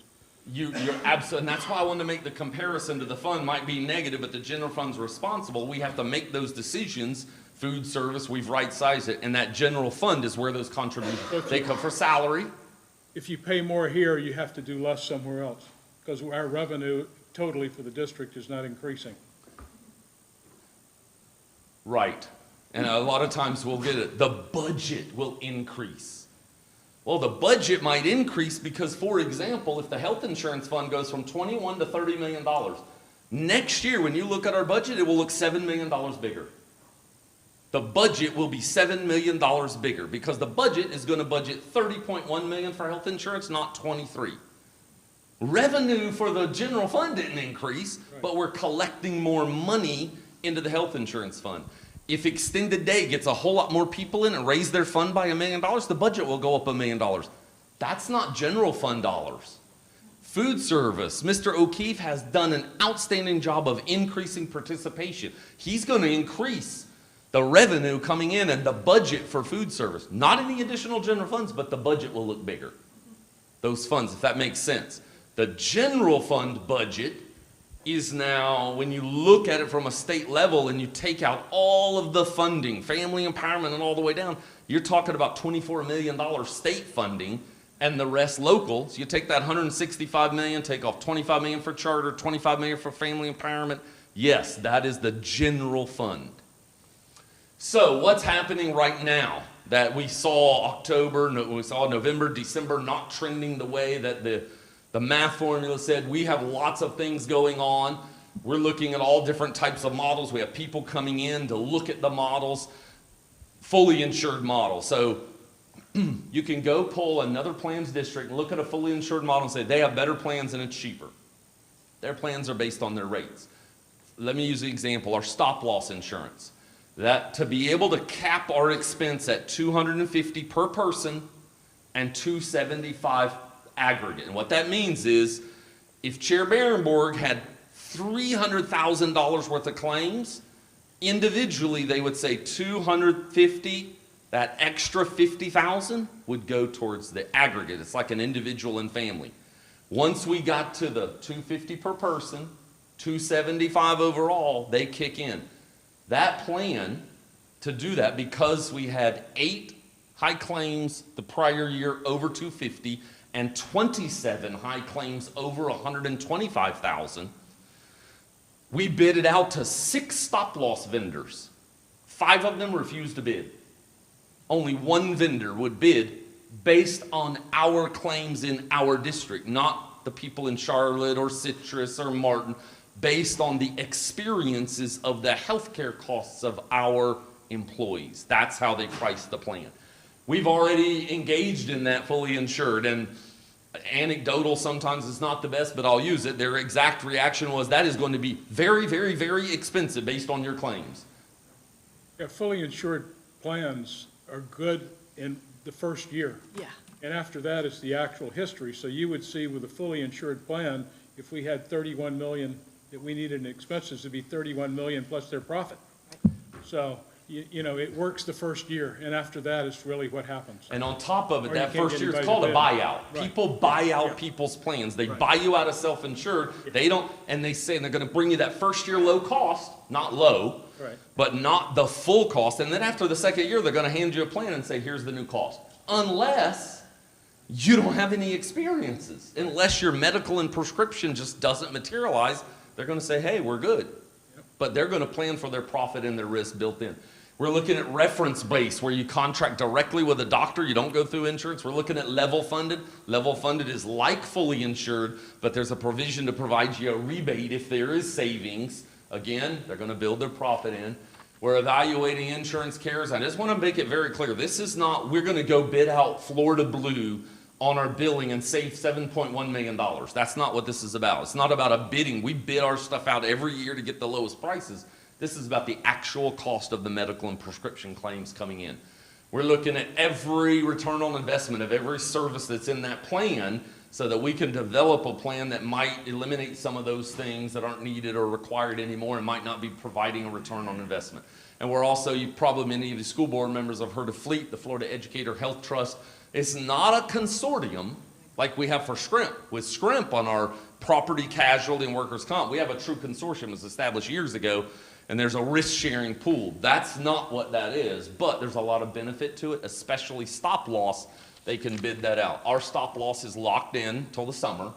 You're absolutely, and that's why I wanted to make the comparison to the fund might be negative, but the general fund's responsible. We have to make those decisions. Food service, we've right-sized it, and that general fund is where those contributions, they come for salary. If you pay more here, you have to do less somewhere else, because our revenue totally for the district is not increasing. Right. And a lot of times we'll get it, the budget will increase. Well, the budget might increase because, for example, if the health insurance fund goes from $21 to $30 million, next year when you look at our budget, it will look $7 million bigger. The budget will be $7 million bigger because the budget is going to budget $30.1 million for health insurance, not 23. Revenue for the general fund didn't increase, but we're collecting more money into the health insurance fund. If extended day gets a whole lot more people in and raise their fund by $1 million, the budget will go up $1 million. That's not general fund dollars. Food service, Mr. O'Keefe has done an outstanding job of increasing participation. He's going to increase the revenue coming in and the budget for food service. Not any additional general funds, but the budget will look bigger. Those funds, if that makes sense. The general fund budget is now, when you look at it from a state level and you take out all of the funding, family empowerment and all the way down, you're talking about $24 million state funding and the rest local. So you take that $165 million, take off $25 million for charter, $25 million for family empowerment. Yes, that is the general fund. So what's happening right now that we saw November, December not trending the way that the math formula said? We have lots of things going on. We're looking at all different types of models. We have people coming in to look at the models, fully insured model. So you can go pull another plans district and look at a fully insured model and say they have better plans and it's cheaper. Their plans are based on their rates. Let me use an example, our stop loss insurance. That to be able to cap our expense at $250 per person and $275 aggregate. And what that means is if Chair Berenborg had $300,000 worth of claims, individually they would say $250, that extra $50,000 would go towards the aggregate. It's like an individual and family. Once we got to the $250 per person, $275 overall, they kick in. That plan to do that, because we had 8 high claims the prior year over $250 and 27 high claims over $125,000, we bid it out to 6 stop loss vendors. 5 of them refused to bid. Only 1 vendor would bid based on our claims in our district, not the people in Charlotte or Citrus or Martin, based on the experiences of the healthcare costs of our employees. That's how they price the plan. We've already engaged in that fully insured, and anecdotal sometimes is not the best, but I'll use it. Their exact reaction was that is going to be very, very, very expensive based on your claims. Yeah, fully insured plans are good in the first year. Yeah. And after that, it's the actual history. So you would see with a fully insured plan, if we had 31 million that we needed in expenses, it'd be 31 million plus their profit. So, you know, it works the first year, and after that, it's really what happens. And on top of it, Or you that can't first get year, it's anybody called to a bid. buyout. Right. People buy out Yeah. people's plans. They Right. buy you out of self-insured. They don't, and they say they're gonna bring you that first year low cost, not low, Right. but not the full cost. And then after the second year, they're gonna hand you a plan and say, here's the new cost. Unless you don't have any experiences. Unless your medical and prescription just doesn't materialize, they're gonna say, hey, we're good. But they're gonna plan for their profit and their risk built in. We're looking at reference base, where you contract directly with a doctor, you don't go through insurance. We're looking at level funded. Level funded is like fully insured, but there's a provision to provide you a rebate if there is savings. Again, they're gonna build their profit in. We're evaluating insurance carriers. I just wanna make it very clear, this is not, we're gonna go bid out Florida Blue on our billing and save $7.1 million. That's not what this is about. It's not about a bidding. We bid our stuff out every year to get the lowest prices. This is about the actual cost of the medical and prescription claims coming in. We're looking at every return on investment of every service that's in that plan so that we can develop a plan that might eliminate some of those things that aren't needed or required anymore and might not be providing a return on investment. And we're also, you probably, many of the school board members have heard of FLEET, the Florida Educator Health Trust. It's not a consortium like we have for SCRIMP. With SCRIMP on our property, casualty, and workers' comp, we have a true consortium that was established years ago, and there's a risk-sharing pool. That's not what that is, but there's a lot of benefit to it, especially stop loss. They can bid that out. Our stop loss is locked in till the summer,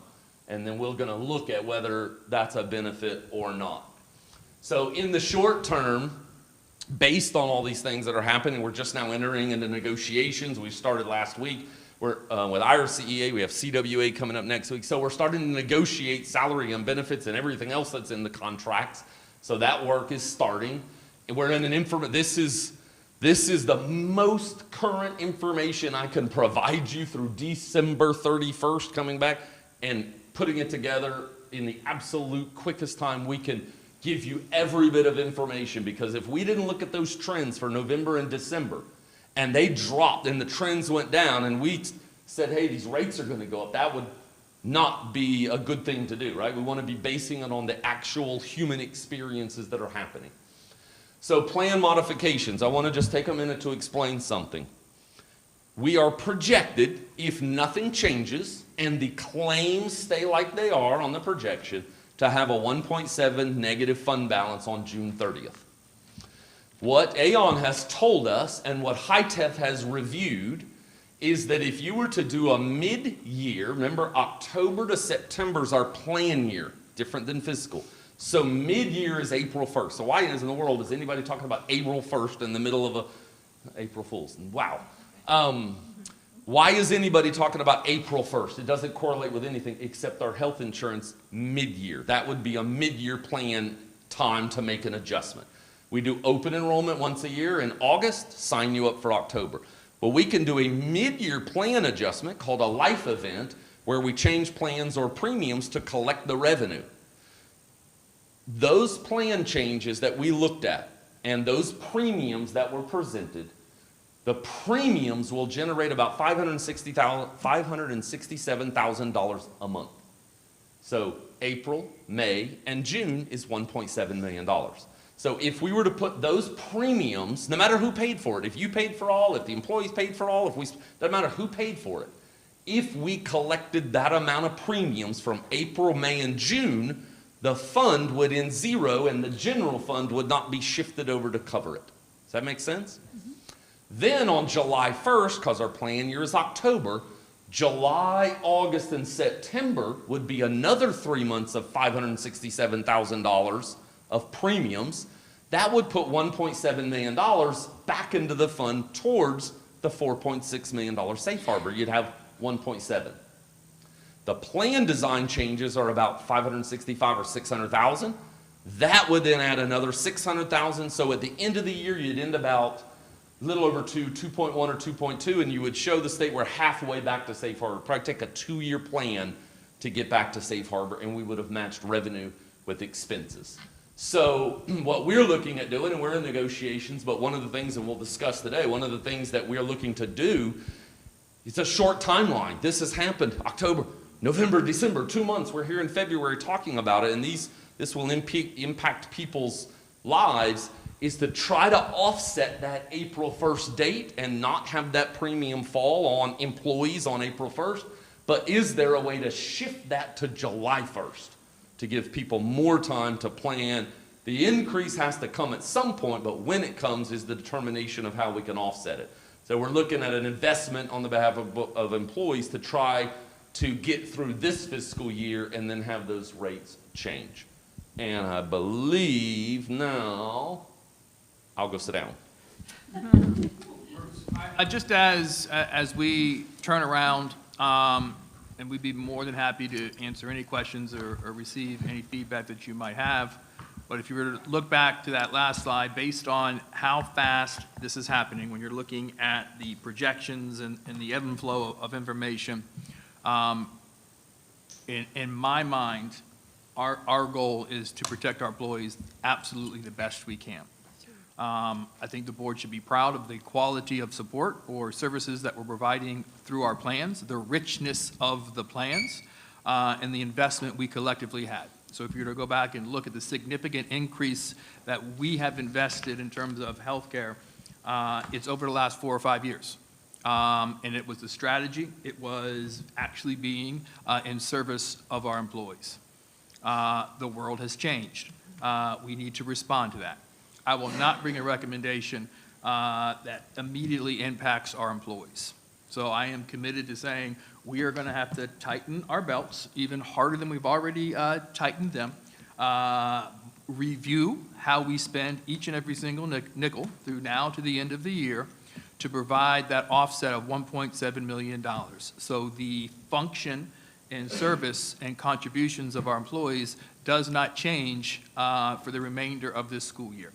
and then we're gonna look at whether that's a benefit or not. So in the short term, based on all these things that are happening, we're just now entering into negotiations. We started last week. We're with IRCEA, we have CWA coming up next week. So we're starting to negotiate salary and benefits and everything else that's in the contracts. So that work is starting. And we're in an this is the most current information I can provide you through December 31st coming back and putting it together in the absolute quickest time we can give you every bit of information, because if we didn't look at those trends for November and December and they dropped and the trends went down and we said, hey, these rates are going to go up, that would not be a good thing to do, right? We want to be basing it on the actual human experiences that are happening. So plan modifications, I want to just take a minute to explain something. We are projected, if nothing changes and the claims stay like they are on the projection, to have a 1.7 negative fund balance on June 30th. What Aon has told us and what HITEF has reviewed is that if you were to do a mid-year, remember October to September is our plan year, different than fiscal. So mid-year is April 1st. So why in the world is anybody talking about April 1st in the middle of a April Fool's? Wow. Why is anybody talking about April 1st? It doesn't correlate with anything except our health insurance mid-year. That would be a mid-year plan time to make an adjustment. We do open enrollment once a year in August, sign you up for October. Well, we can do a mid-year plan adjustment called a life event where we change plans or premiums to collect the revenue. Those plan changes that we looked at and those premiums that were presented, the premiums will generate about $567,000 a month. So April, May, and June is $1.7 million. So if we were to put those premiums, no matter who paid for it, if you paid for all, if the employees paid for all, doesn't matter who paid for it, if we collected that amount of premiums from April, May, and June, the fund would end zero and the general fund would not be shifted over to cover it. Does that make sense? Mm-hmm. Then on July 1st, because our plan year is October, July, August, and September would be another 3 months of $567,000 of premiums. That would put $1.7 million back into the fund towards the $4.6 million safe harbor. You'd have 1.7. The plan design changes are about $565,000 or $600,000. That would then add another $600,000. So at the end of the year, you'd end about a little over 2.1 or 2.2, and you would show the state we're halfway back to safe harbor. Probably take a 2-year plan to get back to safe harbor, and we would have matched revenue with expenses. So what we're looking at doing, and we're in negotiations, but one of the things, and we'll discuss today, one of the things that we're looking to do, it's a short timeline. This has happened October, November, December, 2 months. We're here in February talking about it, and this will impact people's lives, is to try to offset that April 1st date and not have that premium fall on employees on April 1st. But is there a way to shift that to July 1st to give people more time to plan? The increase has to come at some point, but when it comes is the determination of how we can offset it. So we're looking at an investment on the behalf of employees to try to get through this fiscal year and then have those rates change. And I believe now, I'll go sit down. Just as we turn around, and we'd be more than happy to answer any questions or receive any feedback that you might have. But if you were to look back to that last slide, based on how fast this is happening, when you're looking at the projections and the ebb and flow of information, in my mind, our goal is to protect our employees absolutely the best we can. I think the board should be proud of the quality of support or services that we're providing through our plans, the richness of the plans, and the investment we collectively had. So if you were to go back and look at the significant increase that we have invested in terms of healthcare, it's over the last 4 or 5 years. And it was the strategy. It was actually being in service of our employees. The world has changed. We need to respond to that. I will not bring a recommendation that immediately impacts our employees. So I am committed to saying we are going to have to tighten our belts even harder than we've already tightened them, review how we spend each and every single nickel through now to the end of the year to provide that offset of $1.7 million. So the function and service and contributions of our employees does not change for the remainder of this school year.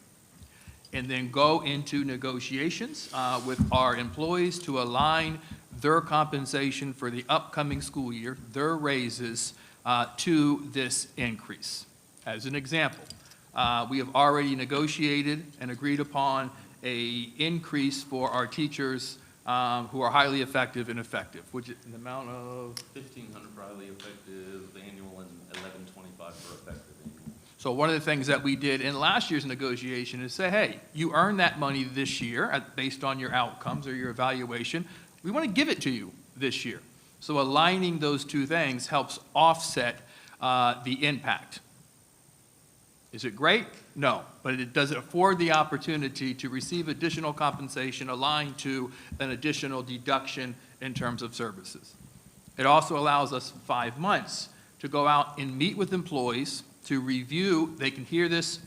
And then go into negotiations with our employees to align their compensation for the upcoming school year, their raises, to this increase. As an example, we have already negotiated and agreed upon an increase for our teachers who are highly effective and effective, which is an amount of $1,500 for highly effective annual and $1,125 for effective annual. So one of the things that we did in last year's negotiation is say, hey, you earned that money this year based on your outcomes or your evaluation. We want to give it to you this year. So aligning those two things helps offset the impact. Is it great? No, but it does afford the opportunity to receive additional compensation aligned to an additional deduction in terms of services. It also allows us 5 months to go out and meet with employees to review. They can hear this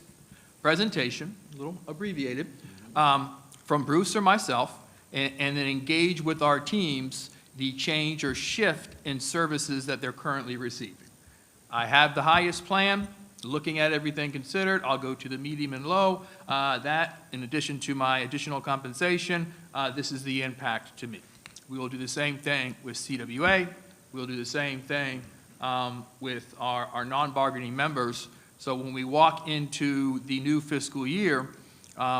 presentation, a little abbreviated, from Bruce or myself, and then engage with our teams the change or shift in services that they're currently receiving. I have the highest plan. Looking at everything considered, I'll go to the medium and low. That, in addition to my additional compensation, this is the impact to me. We will do the same thing with CWA. We'll do the same thing with our non-bargaining members. So when we walk into the new fiscal year,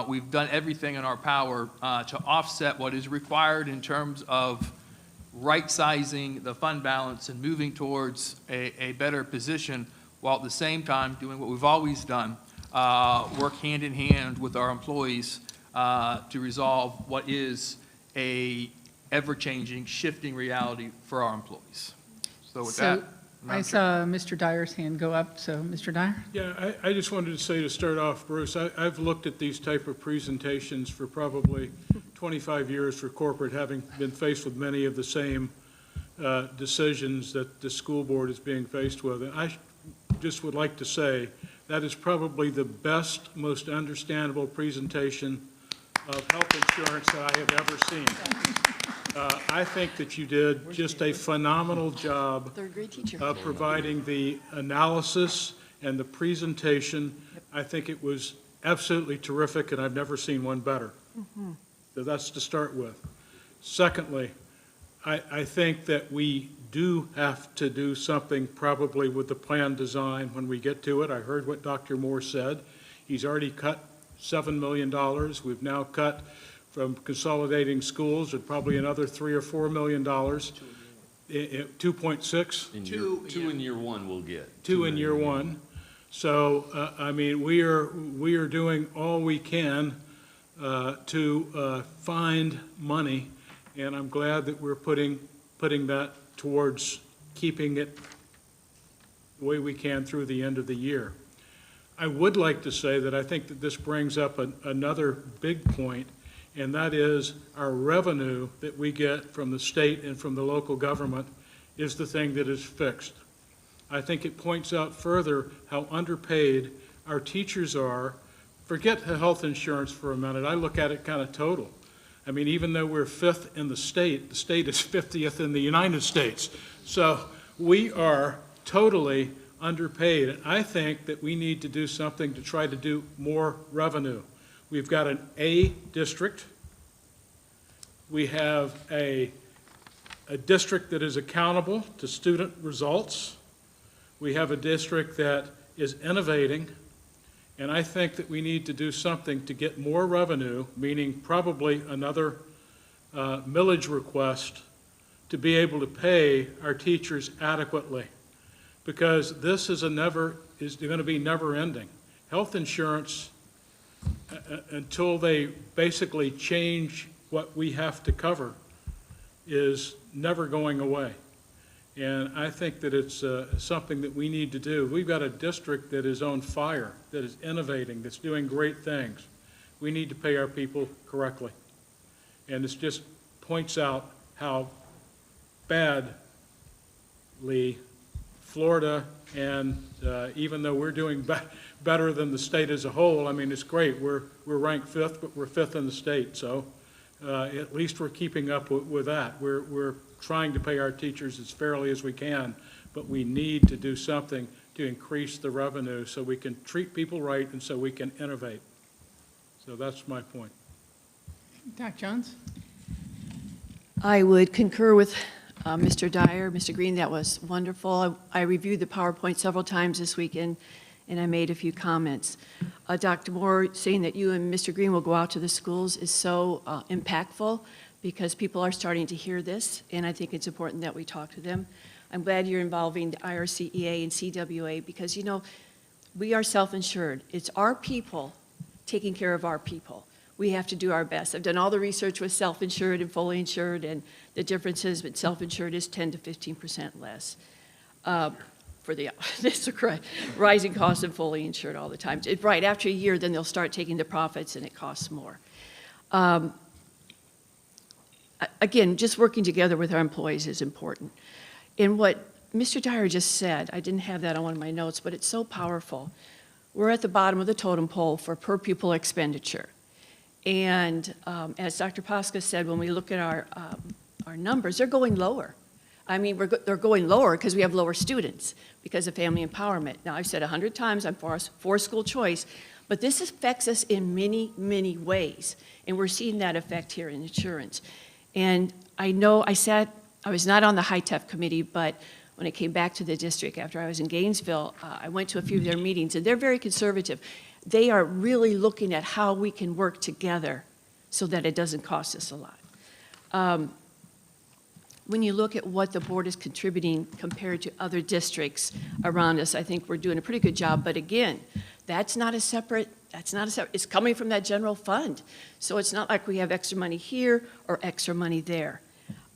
we've done everything in our power to offset what is required in terms of right-sizing the fund balance and moving towards a better position, while at the same time doing what we've always done, work hand in hand with our employees to resolve what is a ever-changing, shifting reality for our employees. So with that, I saw Mr. Dyer's hand go up, so Mr. Dyer? Yeah, I just wanted to say to start off, Bruce, I've looked at these type of presentations for probably 25 years for corporate, having been faced with many of the same decisions that the school board is being faced with. And I just would like to say that is probably the best, most understandable presentation of health insurance that I have ever seen. I think that you did just a phenomenal job of providing the analysis and the presentation. I think it was absolutely terrific, and I've never seen one better. So that's to start with. Secondly, I think that we do have to do something probably with the plan design when we get to it. I heard what Dr. Moore said. He's already cut $7 million. We've now cut from consolidating schools at probably another $3 or $4 million. 2.6? Two in year one we'll get. Two in year one. So, I mean, we are doing all we can to find money, and I'm glad that we're putting that towards keeping it the way we can through the end of the year. I would like to say that I think that this brings up another big point, and that is our revenue that we get from the state and from the local government is the thing that is fixed. I think it points out further how underpaid our teachers are. Forget the health insurance for a minute. I look at it kind of total. I mean, even though we're 5th in the state is 50th in the United States. So we are totally underpaid. And I think that we need to do something to try to do more revenue. We've got an A district. We have a district that is accountable to student results. We have a district that is innovating. And I think that we need to do something to get more revenue, meaning probably another millage request to be able to pay our teachers adequately. Because this is going to be never ending. Health insurance, until they basically change what we have to cover, is never going away. And I think that it's something that we need to do. We've got a district that is on fire, that is innovating, that's doing great things. We need to pay our people correctly. And this just points out how badly Florida, and even though we're doing better than the state as a whole, I mean, it's great. We're ranked 5th, but we're 5th in the state. So at least we're keeping up with that. We're trying to pay our teachers as fairly as we can, but we need to do something to increase the revenue so we can treat people right and so we can innovate. So that's my point. Dr. Jones? I would concur with Mr. Dyer, Mr. Green. That was wonderful. I reviewed the PowerPoint several times this weekend, and I made a few comments. Dr. Moore saying that you and Mr. Green will go out to the schools is so impactful, because people are starting to hear this, and I think it's important that we talk to them. I'm glad you're involving the IRCEA and CWA, because, you know, we are self-insured. It's our people taking care of our people. We have to do our best. I've done all the research with self-insured and fully insured, and the difference is that self-insured is 10 to 15% less for the this rising costs of fully insured all the time. Right, after a year, then they'll start taking the profits, and it costs more. Again, just working together with our employees is important. And what Mr. Dyer just said, I didn't have that on one of my notes, but it's so powerful. We're at the bottom of the totem pole for per pupil expenditure. And as Dr. Posca said, when we look at our numbers, they're going lower. I mean, they're going lower because we have lower students because of family empowerment. Now, I've said 100 times I'm for school choice, but this affects us in many, many ways. And we're seeing that effect here in insurance. And I know I was not on the HITEF committee, but when I came back to the district after I was in Gainesville, I went to a few of their meetings, and they're very conservative. They are really looking at how we can work together so that it doesn't cost us a lot. When you look at what the board is contributing compared to other districts around us, I think we're doing a pretty good job. But again, it's coming from that general fund. So it's not like we have extra money here or extra money there.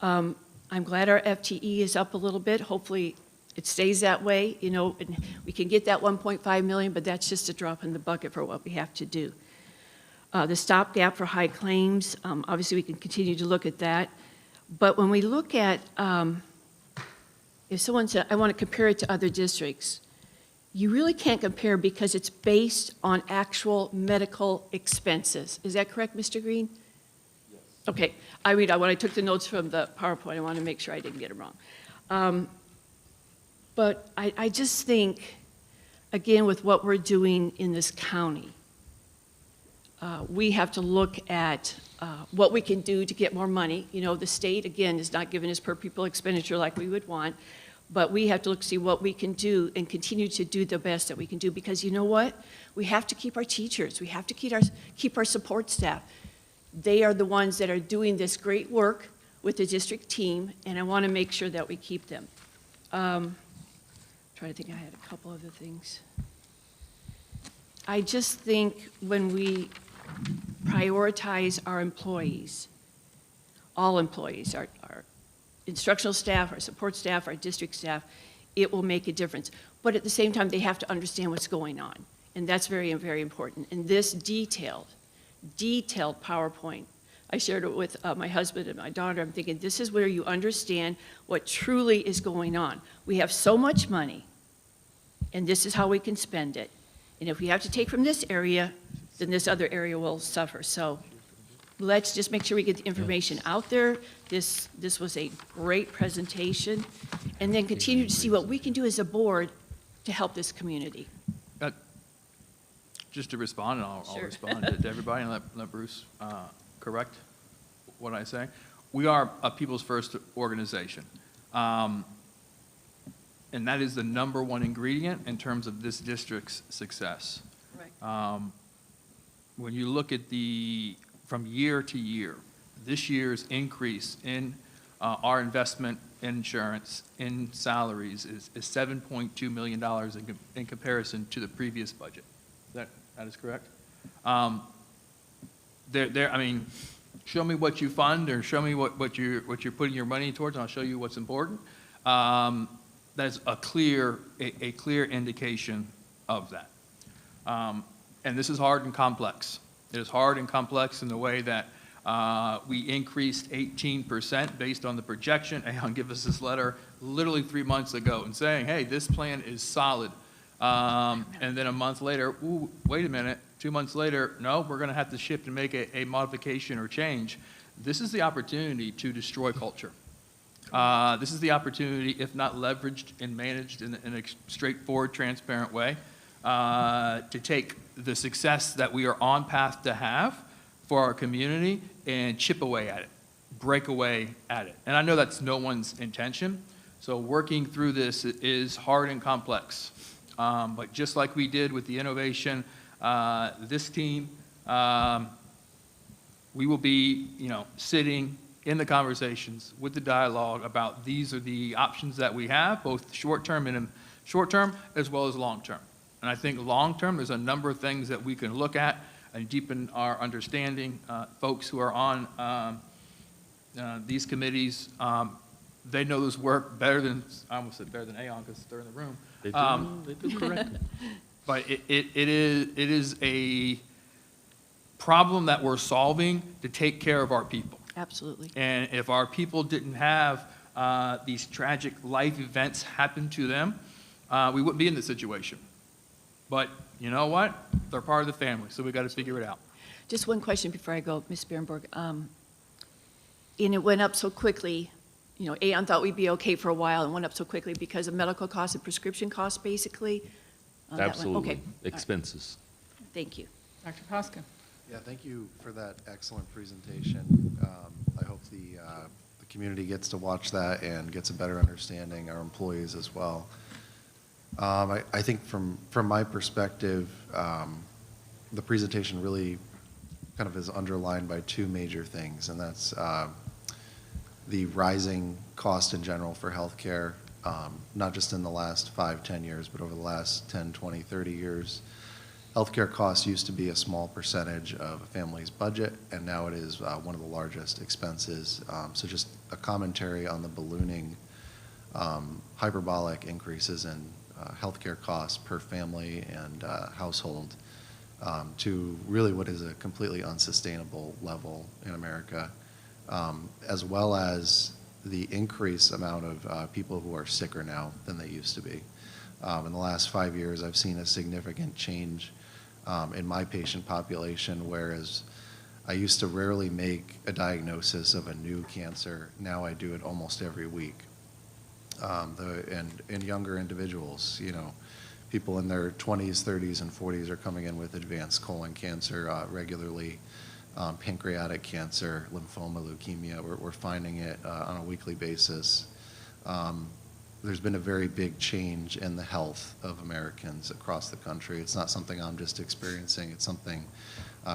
I'm glad our FTE is up a little bit. Hopefully it stays that way, you know, and we can get that 1.5 million, but that's just a drop in the bucket for what we have to do. The stopgap for high claims, obviously we can continue to look at that. But when we look at, if someone said, I want to compare it to other districts, you really can't compare because it's based on actual medical expenses. Is that correct, Mr. Green? Yes. Okay. When I took the notes from the PowerPoint, I want to make sure I didn't get it wrong. But I just think, again, with what we're doing in this county, we have to look at what we can do to get more money. You know, the state, again, is not giving us per pupil expenditure like we would want, but we have to look, see what we can do and continue to do the best that we can do, because you know what? We have to keep our teachers. We have to keep our support staff. They are the ones that are doing this great work with the district team, and I want to make sure that we keep them. Trying to think, I had a couple other things. I just think when we prioritize our employees, all employees, our instructional staff, our support staff, our district staff, it will make a difference. But at the same time, they have to understand what's going on. And that's very, very important. And this detailed PowerPoint, I shared it with my husband and my daughter. I'm thinking, this is where you understand what truly is going on. We have so much money, and this is how we can spend it. And if we have to take from this area, then this other area will suffer. So let's just make sure we get the information out there. This was a great presentation. And then continue to see what we can do as a board to help this community. Just to respond, and I'll Sure. respond to everybody and let Bruce correct what I say. We are a People's First organization. And that is the number one ingredient in terms of this district's success. Right. When you look at from year to year, this year's increase in our investment in insurance, in salaries, is $7.2 million in comparison to the previous budget. That is correct? I mean, show me what you fund, or show me what you're putting your money towards, and I'll show you what's important. That's a clear indication of that. And this is hard and complex. It is hard and complex in the way that we increased 18% based on the projection. Aon gave us this letter literally 3 months ago and saying, hey, this plan is solid. And then a month later, ooh, wait a minute, 2 months later, no, we're going to have to shift and make a modification or change. This is the opportunity to destroy culture. This is the opportunity, if not leveraged and managed in a straightforward, transparent way, to take the success that we are on path to have for our community and chip away at it, break away at it. And I know that's no one's intention, so working through this is hard and complex. But just like we did with the innovation, this team, we will be, sitting in the conversations with the dialogue about these are the options that we have, both short-term as well as long-term. And I think long-term, there's a number of things that we can look at and deepen our understanding. Folks who are on these committees, they know this work better than, I almost said better than Aon because they're in the room. They do correct. But it is a problem that we're solving to take care of our people. Absolutely. And if our people didn't have these tragic life events happen to them, we wouldn't be in this situation. But you know what? They're part of the family, so we got to figure it out. Just one question before I go, Ms. Berenborg. And it went up so quickly. Aon thought we'd be okay for a while, and went up so quickly because of medical costs and prescription costs, basically. Absolutely. Okay. Expenses. Thank you. Dr. Posca. Yeah, thank you for that excellent presentation. I hope the community gets to watch that and gets a better understanding, our employees as well. I think from my perspective, the presentation really kind of is underlined by two major things, and that's the rising cost in general for healthcare, not just in the last 5-10 years, but over the last 10, 20, 30 years. Healthcare costs used to be a small percentage of a family's budget, and now it is one of the largest expenses. So just a commentary on the ballooning, hyperbolic increases in healthcare costs per family and household to really what is a completely unsustainable level in America, as well as the increased amount of people who are sicker now than they used to be. In the last 5 years, I've seen a significant change in my patient population, whereas I used to rarely make a diagnosis of a new cancer. Now I do it almost every week. And younger individuals, People in their 20s, 30s, and 40s are coming in with advanced colon cancer regularly, pancreatic cancer, lymphoma, leukemia. We're finding it on a weekly basis. There's been a very big change in the health of Americans across the country. It's not something I'm just experiencing. It's something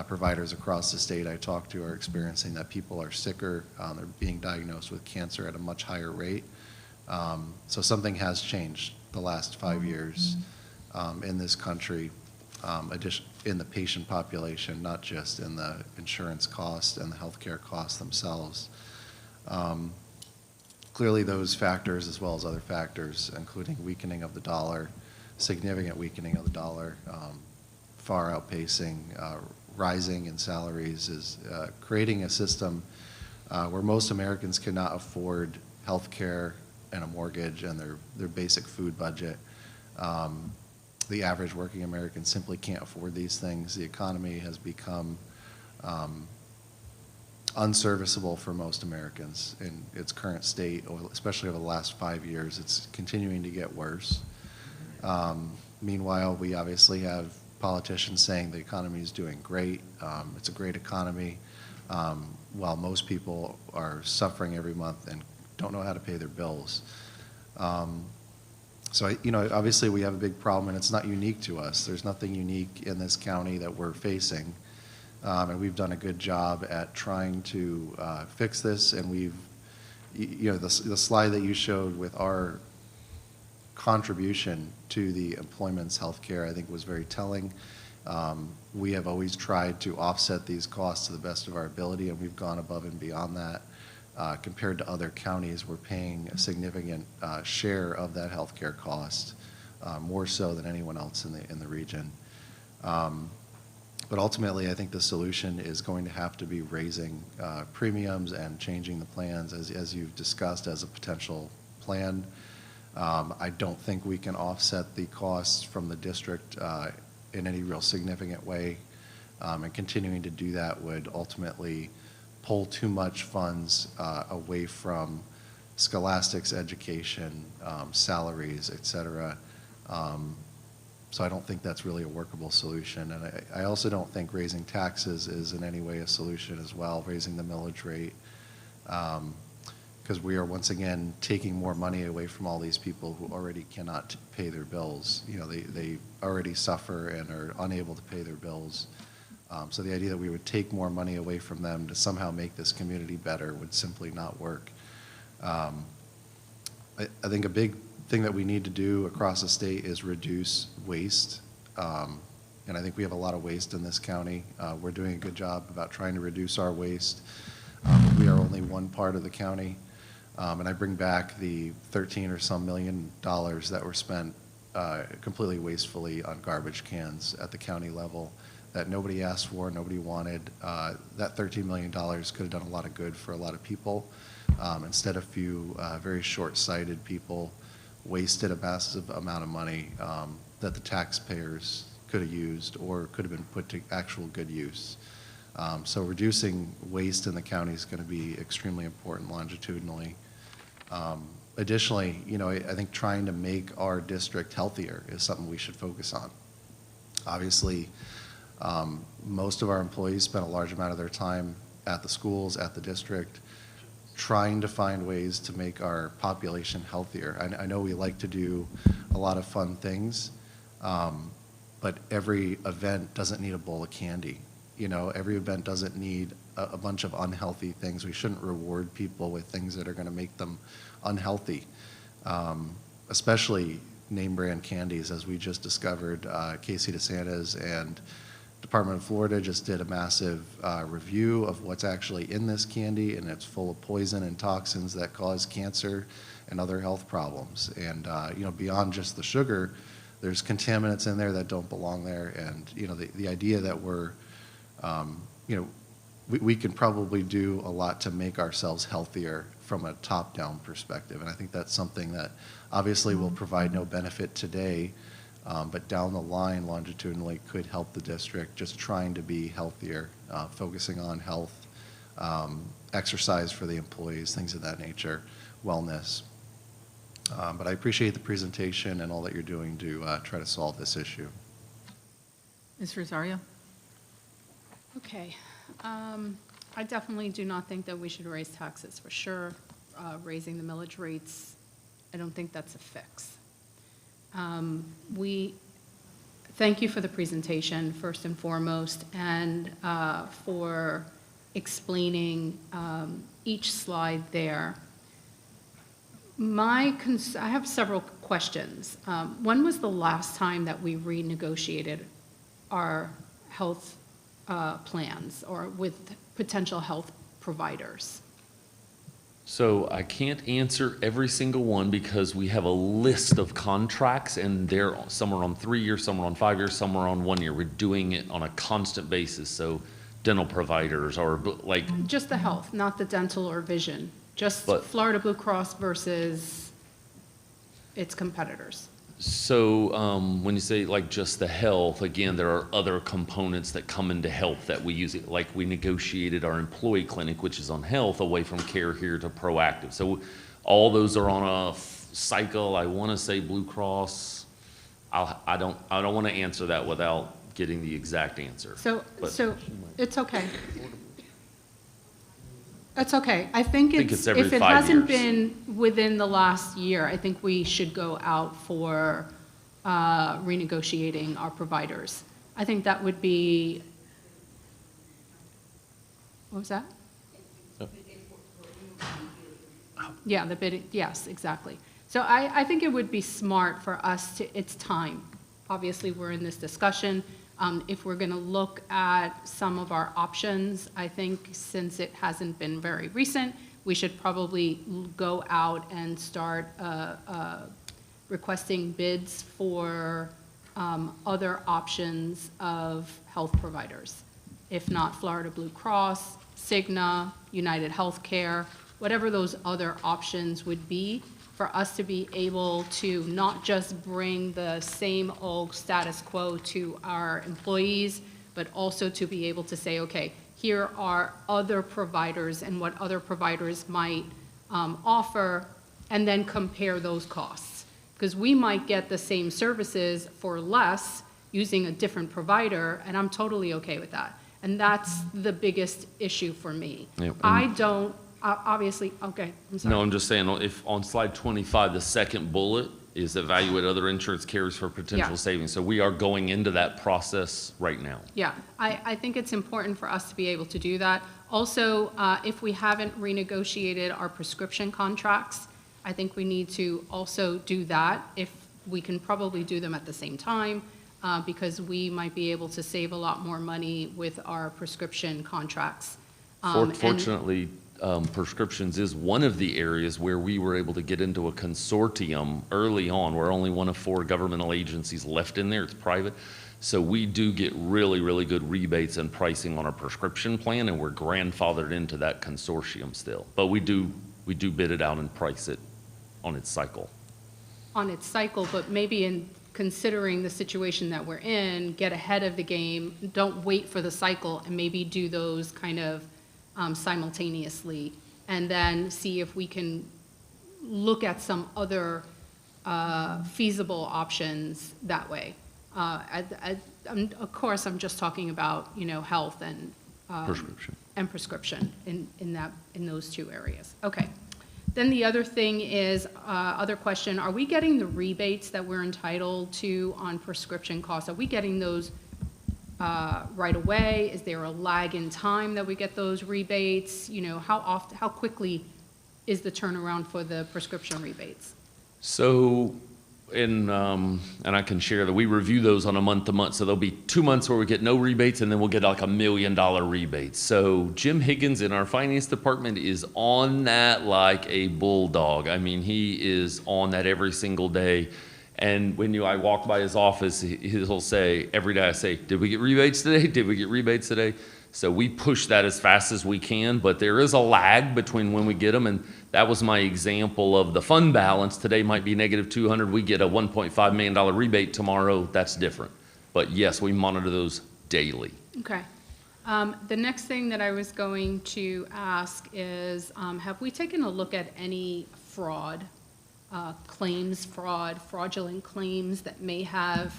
providers across the state I talk to are experiencing, that people are sicker. They're being diagnosed with cancer at a much higher rate. So something has changed the last 5 years in this country, in the patient population, not just in the insurance cost and the healthcare costs themselves. Clearly, those factors, as well as other factors, including weakening of the dollar, significant weakening of the dollar, far outpacing rising in salaries, is creating a system where most Americans cannot afford health care and a mortgage and their basic food budget. The average working American simply can't afford these things. The economy has become unserviceable for most Americans in its current state, especially over the last 5 years. It's continuing to get worse. Meanwhile, we obviously have politicians saying the economy is doing great. It's a great economy, while most people are suffering every month and don't know how to pay their bills. So, obviously we have a big problem, and it's not unique to us. There's nothing unique in this county that we're facing. And we've done a good job at trying to fix this, and the slide that you showed with our contribution to the employment's healthcare, I think, was very telling. We have always tried to offset these costs to the best of our ability, and we've gone above and beyond that. Compared to other counties, we're paying a significant share of that healthcare cost, more so than anyone else in the region. But ultimately, I think the solution is going to have to be raising premiums and changing the plans, as you've discussed, as a potential plan. I don't think we can offset the costs from the district in any real significant way, and continuing to do that would ultimately pull too much funds away from scholastics, education, salaries, et cetera. So I don't think that's really a workable solution. And I also don't think raising taxes is in any way a solution as well, raising the millage rate, because we are once again taking more money away from all these people who already cannot pay their bills. They already suffer and are unable to pay their bills. So the idea that we would take more money away from them to somehow make this community better would simply not work. I think a big thing that we need to do across the state is reduce waste. And I think we have a lot of waste in this county. We're doing a good job about trying to reduce our waste. We are only one part of the county. And I bring back the $13 or some million that were spent completely wastefully on garbage cans at the county level that nobody asked for, nobody wanted. That $13 million could have done a lot of good for a lot of people. Instead, a few very short-sighted people wasted a massive amount of money that the taxpayers could have used or could have been put to actual good use. So reducing waste in the county is going to be extremely important longitudinally. Additionally, I think trying to make our district healthier is something we should focus on. Obviously, most of our employees spend a large amount of their time at the schools, at the district, trying to find ways to make our population healthier. I know we like to do a lot of fun things, but every event doesn't need a bowl of candy. Every event doesn't need a bunch of unhealthy things. We shouldn't reward people with things that are going to make them unhealthy, especially name brand candies, as we just discovered. Casey DeSantis and Department of Florida just did a massive review of what's actually in this candy, and it's full of poison and toxins that cause cancer and other health problems. And beyond just the sugar, there's contaminants in there that don't belong there. And the idea that we can probably do a lot to make ourselves healthier from a top-down perspective. And I think that's something that obviously will provide no benefit today, but down the line longitudinally could help the district just trying to be healthier, focusing on health, exercise for the employees, things of that nature, wellness. But I appreciate the presentation and all that you're doing to try to solve this issue. Ms. Rosario? Okay. I definitely do not think that we should raise taxes, for sure. Raising the millage rates, I don't think that's a fix. We thank you for the presentation, first and foremost, and for explaining each slide there. I have several questions. When was the last time that we renegotiated our health plans or with potential health providers? So I can't answer every single one because we have a list of contracts and some are on 3 years, some are on 5 years, some are on 1 year. We're doing it on a constant basis. So dental providers or like. Just the health, not the dental or vision. Just But- Florida Blue Cross versus its competitors. So when you say like just the health, again, there are other components that come into health that we use it. Like we negotiated our employee clinic, which is on health, away from Care Here to Proactive. So all those are on a cycle. I want to say Blue Cross. I don't want to answer that without getting the exact answer. So But- it's okay. That's okay. I think it's every if it 5 hasn't years. been within the last year, I think we should go out for renegotiating our providers. I think that would be, what was that? Yeah, the bidding, yes, exactly. So I think it would be smart for us to, it's time. Obviously, we're in this discussion. If we're going to look at some of our options, I think since it hasn't been very recent, we should probably go out and start requesting bids for other options of health providers. If not Florida Blue Cross, Cigna, United Healthcare, whatever those other options would be, for us to be able to not just bring the same old status quo to our employees, but also to be able to say, okay, here are other providers and what other providers might offer, and then compare those costs. Because we might get the same services for less using a different provider, and I'm totally okay with that. And that's the biggest issue for me. Yeah, I don't, obviously, okay, I'm sorry. No, I'm just saying, if on slide 25, the second bullet is evaluate other insurance carriers for potential Yeah. savings. So we are going into that process right now. Yeah, I think it's important for us to be able to do that. Also, if we haven't renegotiated our prescription contracts, I think we need to also do that. If we can probably do them at the same time, because we might be able to save a lot more money with our prescription contracts. And- Fortunately, prescriptions is one of the areas where we were able to get into a consortium early on. We're only one of 4 governmental agencies left in there. It's private. So we do get really, really good rebates and pricing on our prescription plan, and we're grandfathered into that consortium still. But we do bid it out and price it on its cycle. on its cycle, but maybe in considering the situation that we're in, get ahead of the game, don't wait for the cycle, and maybe do those kind of simultaneously, and then see if we can look at some other feasible options that way. Of course, I'm just talking about, health and Prescription. and prescription in those 2 areas. Okay. Then the other thing is, other question, are we getting the rebates that we're entitled to on prescription costs? Are we getting those right away? Is there a lag in time that we get those rebates? How quickly is the turnaround for the prescription rebates? So, and I can share that we review those on a month-to-month. So there'll be 2 months where we get no rebates, and then we'll get like $1 million rebate. So Jim Higgins in our finance department is on that like a bulldog. I mean, he is on that every single day. And when I walk by his office, he'll say, every day I say, did we get rebates today? Did we get rebates today? So we push that as fast as we can, but there is a lag between when we get them, and that was my example of the fund balance. Today might be negative 200. We get a $1.5 million rebate tomorrow. That's different. But yes, we monitor those daily. Okay. The next thing that I was going to ask is, have we taken a look at any fraud claims fraud, fraudulent claims that may have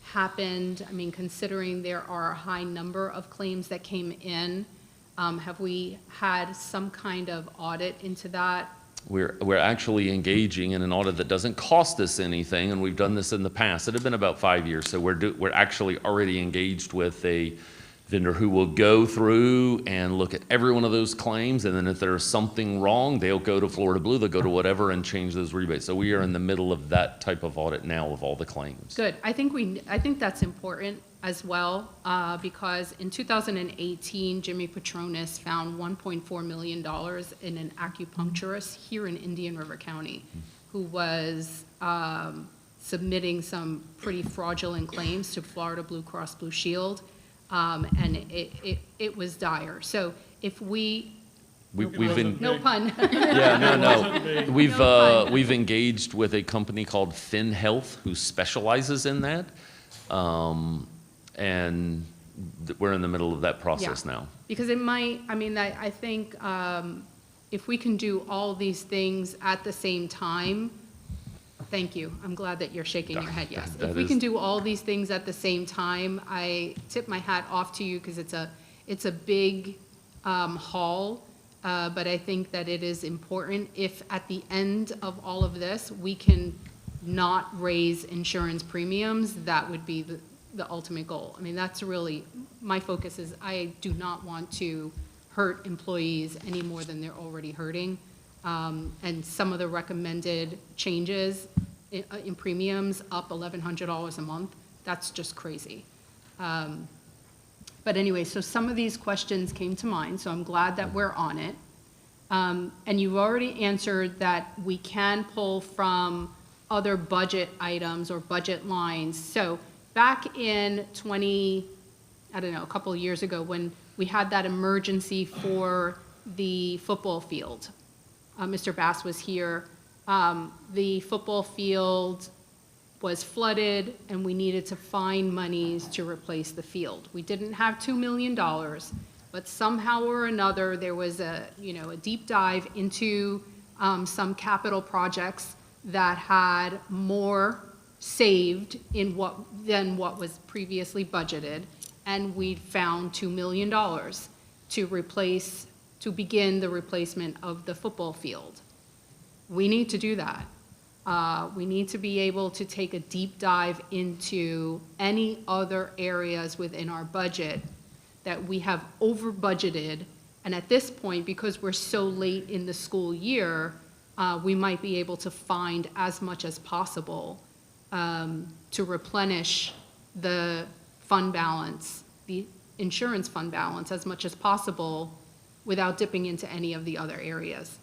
happened? I mean, considering there are a high number of claims that came in, have we had some kind of audit into that? We're actually engaging in an audit that doesn't cost us anything, and we've done this in the past. It had been about 5 years, so we're actually already engaged with a vendor who will go through and look at every one of those claims, and then if there's something wrong, they'll go to Florida Blue, they'll go to whatever and change those rebates. So we are in the middle of that type of audit now of all the claims. Good. I think that's important as well, because in 2018, Jimmy Petronis found $1.4 million in an acupuncturist here in Indian River County who was submitting some pretty fraudulent claims to Florida Blue Cross Blue Shield, and it was dire. So if We've been, no pun. yeah, no. No pun. We've engaged with a company called Fin Health who specializes in that. And we're in the middle of that process now. Because it might, I mean, I think if we can do all these things at the same time, thank you. I'm glad that you're shaking your head, yes. If we can do all these things at the same time, I tip my hat off to you because it's a big haul, but I think that it is important if at the end of all of this, we can not raise insurance premiums, that would be the ultimate goal. I mean, that's really, my focus is I do not want to hurt employees any more than they're already hurting. And some of the recommended changes in premiums, up $1,100 a month, that's just crazy. But anyway, so some of these questions came to mind, so I'm glad that we're on it. And you've already answered that we can pull from other budget items or budget lines. So back in a couple of years ago, when we had that emergency for the football field, Mr. Bass was here. The football field was flooded, and we needed to find monies to replace the field. We didn't have $2 million, but somehow or another, there was a deep dive into some capital projects that had more saved than what was previously budgeted, and we found $2 million to begin the replacement of the football field. We need to do that. We need to be able to take a deep dive into any other areas within our budget that we have over budgeted, and at this point, because we're so late in the school year, we might be able to find as much as possible to replenish the fund balance, the insurance fund balance, as much as possible without dipping into any of the other areas,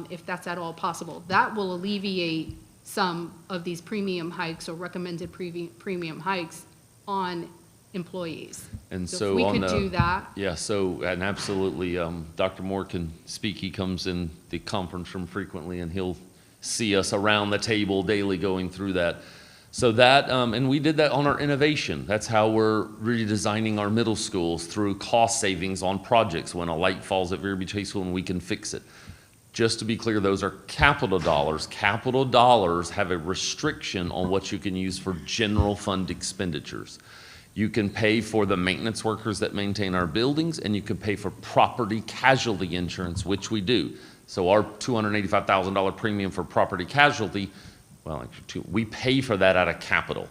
if that's at all possible. That will alleviate some of these premium hikes or recommended premium hikes on employees. And So so if we on could do that. Yeah, so, and absolutely, Dr. Moore can speak. He comes in the conference room frequently, and he'll see us around the table daily going through that. So that, and we did that on our innovation. That's how we're redesigning our middle schools, through cost savings on projects. When a light falls at Vero Beach High School and we can fix it. Just to be clear, those are capital dollars. Capital dollars have a restriction on what you can use for general fund expenditures. You can pay for the maintenance workers that maintain our buildings, and you can pay for property casualty insurance, which we do. So our $285,000 premium for property casualty, well, actually, we pay for that out of capital.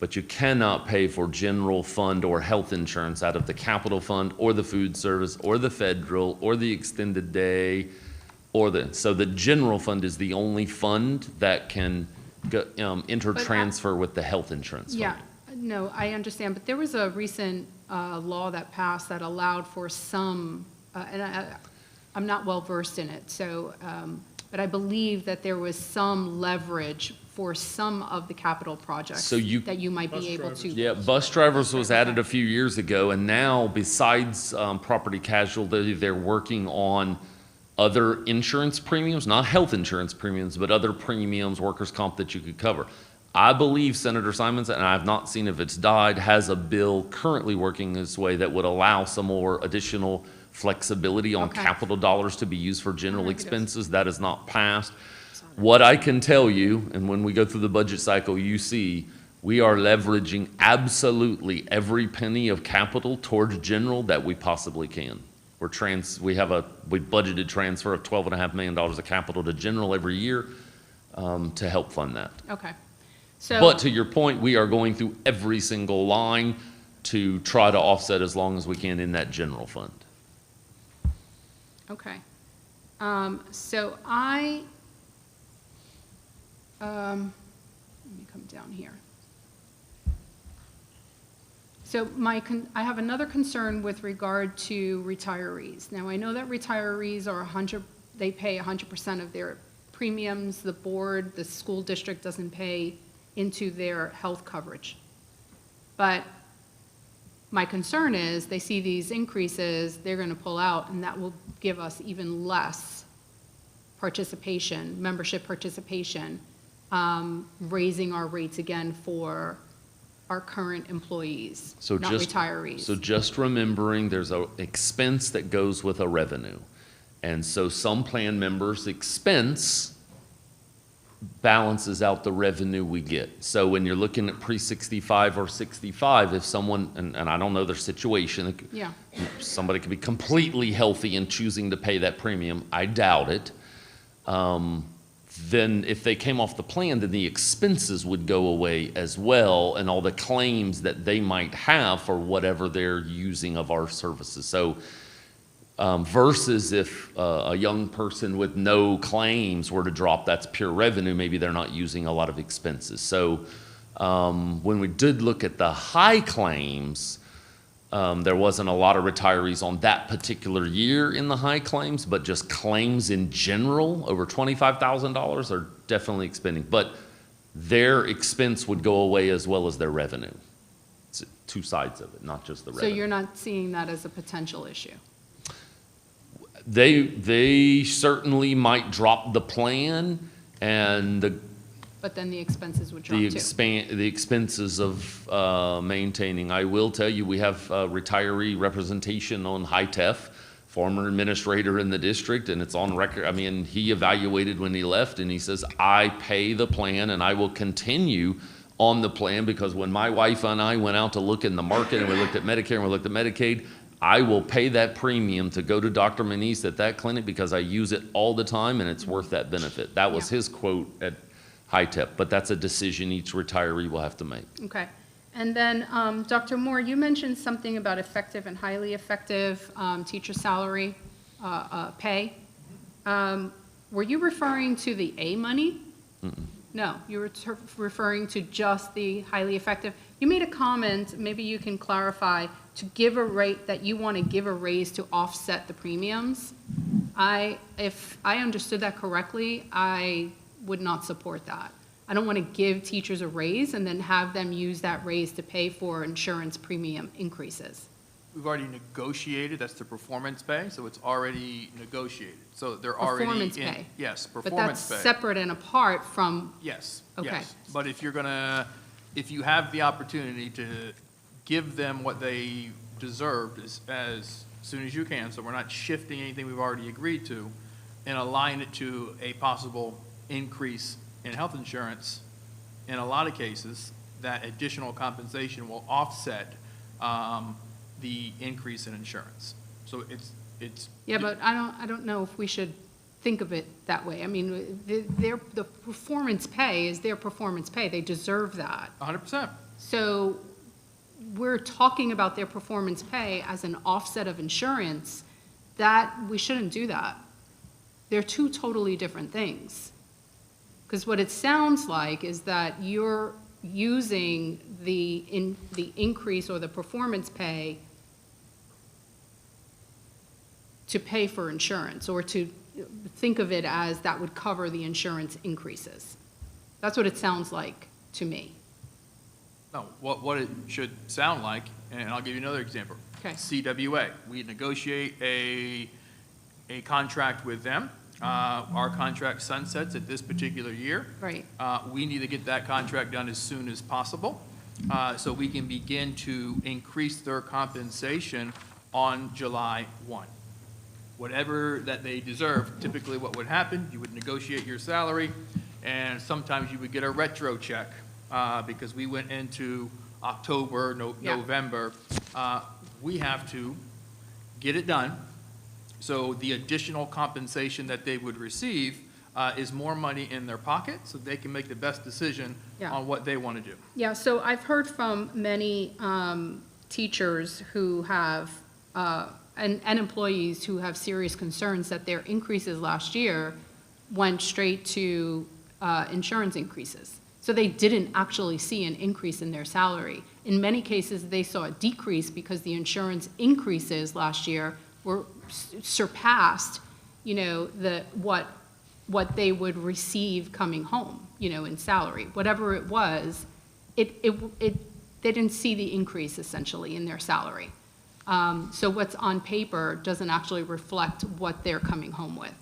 But you cannot pay for general fund or health insurance out of the capital fund or the food service or the federal or the extended day so the general fund is the only fund that can intertransfer with the health insurance fund. Yeah, no, I understand, but there was a recent law that passed that allowed for some, and I'm not well-versed in it, so, but I believe that there was some leverage for some of the capital projects that you might be able to. Yeah, bus drivers was added a few years ago, and now, besides property casualty, they're working on other insurance premiums, not health insurance premiums, but other premiums, workers' comp that you could cover. I believe Senator Simons, and I've not seen if it's died, has a bill currently working this way that would allow some more additional flexibility on Okay. capital dollars to be used for general Maybe it is. expenses. That is not passed. What I can tell you, and when we go through the budget cycle, you see, we are leveraging absolutely every penny of capital towards general that we possibly can. We budgeted transfer of $12.5 million of capital to general every year to help fund that. Okay. So. But to your point, we are going through every single line to try to offset as long as we can in that general fund. Okay. So let me come down here. So I have another concern with regard to retirees. Now, I know that retirees are they pay 100% of their premiums. The board, the school district doesn't pay into their health coverage. But my concern is they see these increases, they're going to pull out, and that will give us even less participation, membership participation, raising our rates again for our current employees, not retirees. So just remembering there's an expense that goes with a revenue. And so some plan members' expense balances out the revenue we get. So when you're looking at pre-65 or 65, if someone, and I don't know their situation, Yeah. somebody could be completely healthy and choosing to pay that premium, I doubt it. Then if they came off the plan, then the expenses would go away as well, and all the claims that they might have for whatever they're using of our services. So versus if a young person with no claims were to drop, that's pure revenue, maybe they're not using a lot of expenses. So when we did look at the high claims, there wasn't a lot of retirees on that particular year in the high claims, but just claims in general over $25,000 are definitely expending. But their expense would go away as well as their revenue. It's two sides of it, not just the So revenue. you're not seeing that as a potential issue? They certainly might drop the plan, and But then the expenses would drop too? the expenses of maintaining. I will tell you, we have retiree representation on HITEF, former administrator in the district, and it's on record. I mean, he evaluated when he left, and he says, I pay the plan, and I will continue on the plan, because when my wife and I went out to look in the market, and we looked at Medicare and we looked at Medicaid, I will pay that premium to go to Dr. Manise at that clinic because I use it all the time, and it's worth that benefit. That was his quote at HITEP, but that's a decision each retiree will have to make. Okay. And then, Dr. Moore, you mentioned something about effective and highly effective teacher salary pay. Were you referring to the A money? No, you were referring to just the highly effective. You made a comment, maybe you can clarify, to give a rate, that you want to give a raise to offset the premiums. If I understood that correctly, I would not support that. I don't want to give teachers a raise and then have them use that raise to pay for insurance premium increases. We've already negotiated, that's the performance pay, so it's already negotiated. So they're already in. Performance pay. Yes, But performance pay. that's separate and apart from, Yes, Okay. yes. But if if you have the opportunity to give them what they deserved as soon as you can, so we're not shifting anything we've already agreed to, and align it to a possible increase in health insurance, in a lot of cases, that additional compensation will offset the increase in insurance. So it's. yeah, but I don't know if we should think of it that way. I mean, the performance pay is their performance pay. They deserve that. 100%. So we're talking about their performance pay as an offset of insurance. That, we shouldn't do that. They're two totally different things. Because what it sounds like is that you're using the increase or the performance pay to pay for insurance, or to think of it as that would cover the insurance increases. That's what it sounds like to me. No, what it should sound like, and I'll give you another example. Okay. CWA, we negotiate a contract with them. Our contract sunsets at this particular year. Right. We need to get that contract done as soon as possible, so we can begin to increase their compensation on July 1. whatever that they deserve. Typically what would happen, you would negotiate your salary, and sometimes you would get a retro check, because we went into October, Yeah. November. We have to get it done. So the additional compensation that they would receive is more money in their pocket, so they can make the best decision Yeah. on what they want to do. Yeah, so I've heard from many teachers who have, and employees who have serious concerns that their increases last year went straight to insurance increases. So they didn't actually see an increase in their salary. In many cases, they saw a decrease because the insurance increases last year were surpassed, what they would receive coming home, in salary. Whatever it was, they didn't see the increase essentially in their salary. So what's on paper doesn't actually reflect what they're coming home with.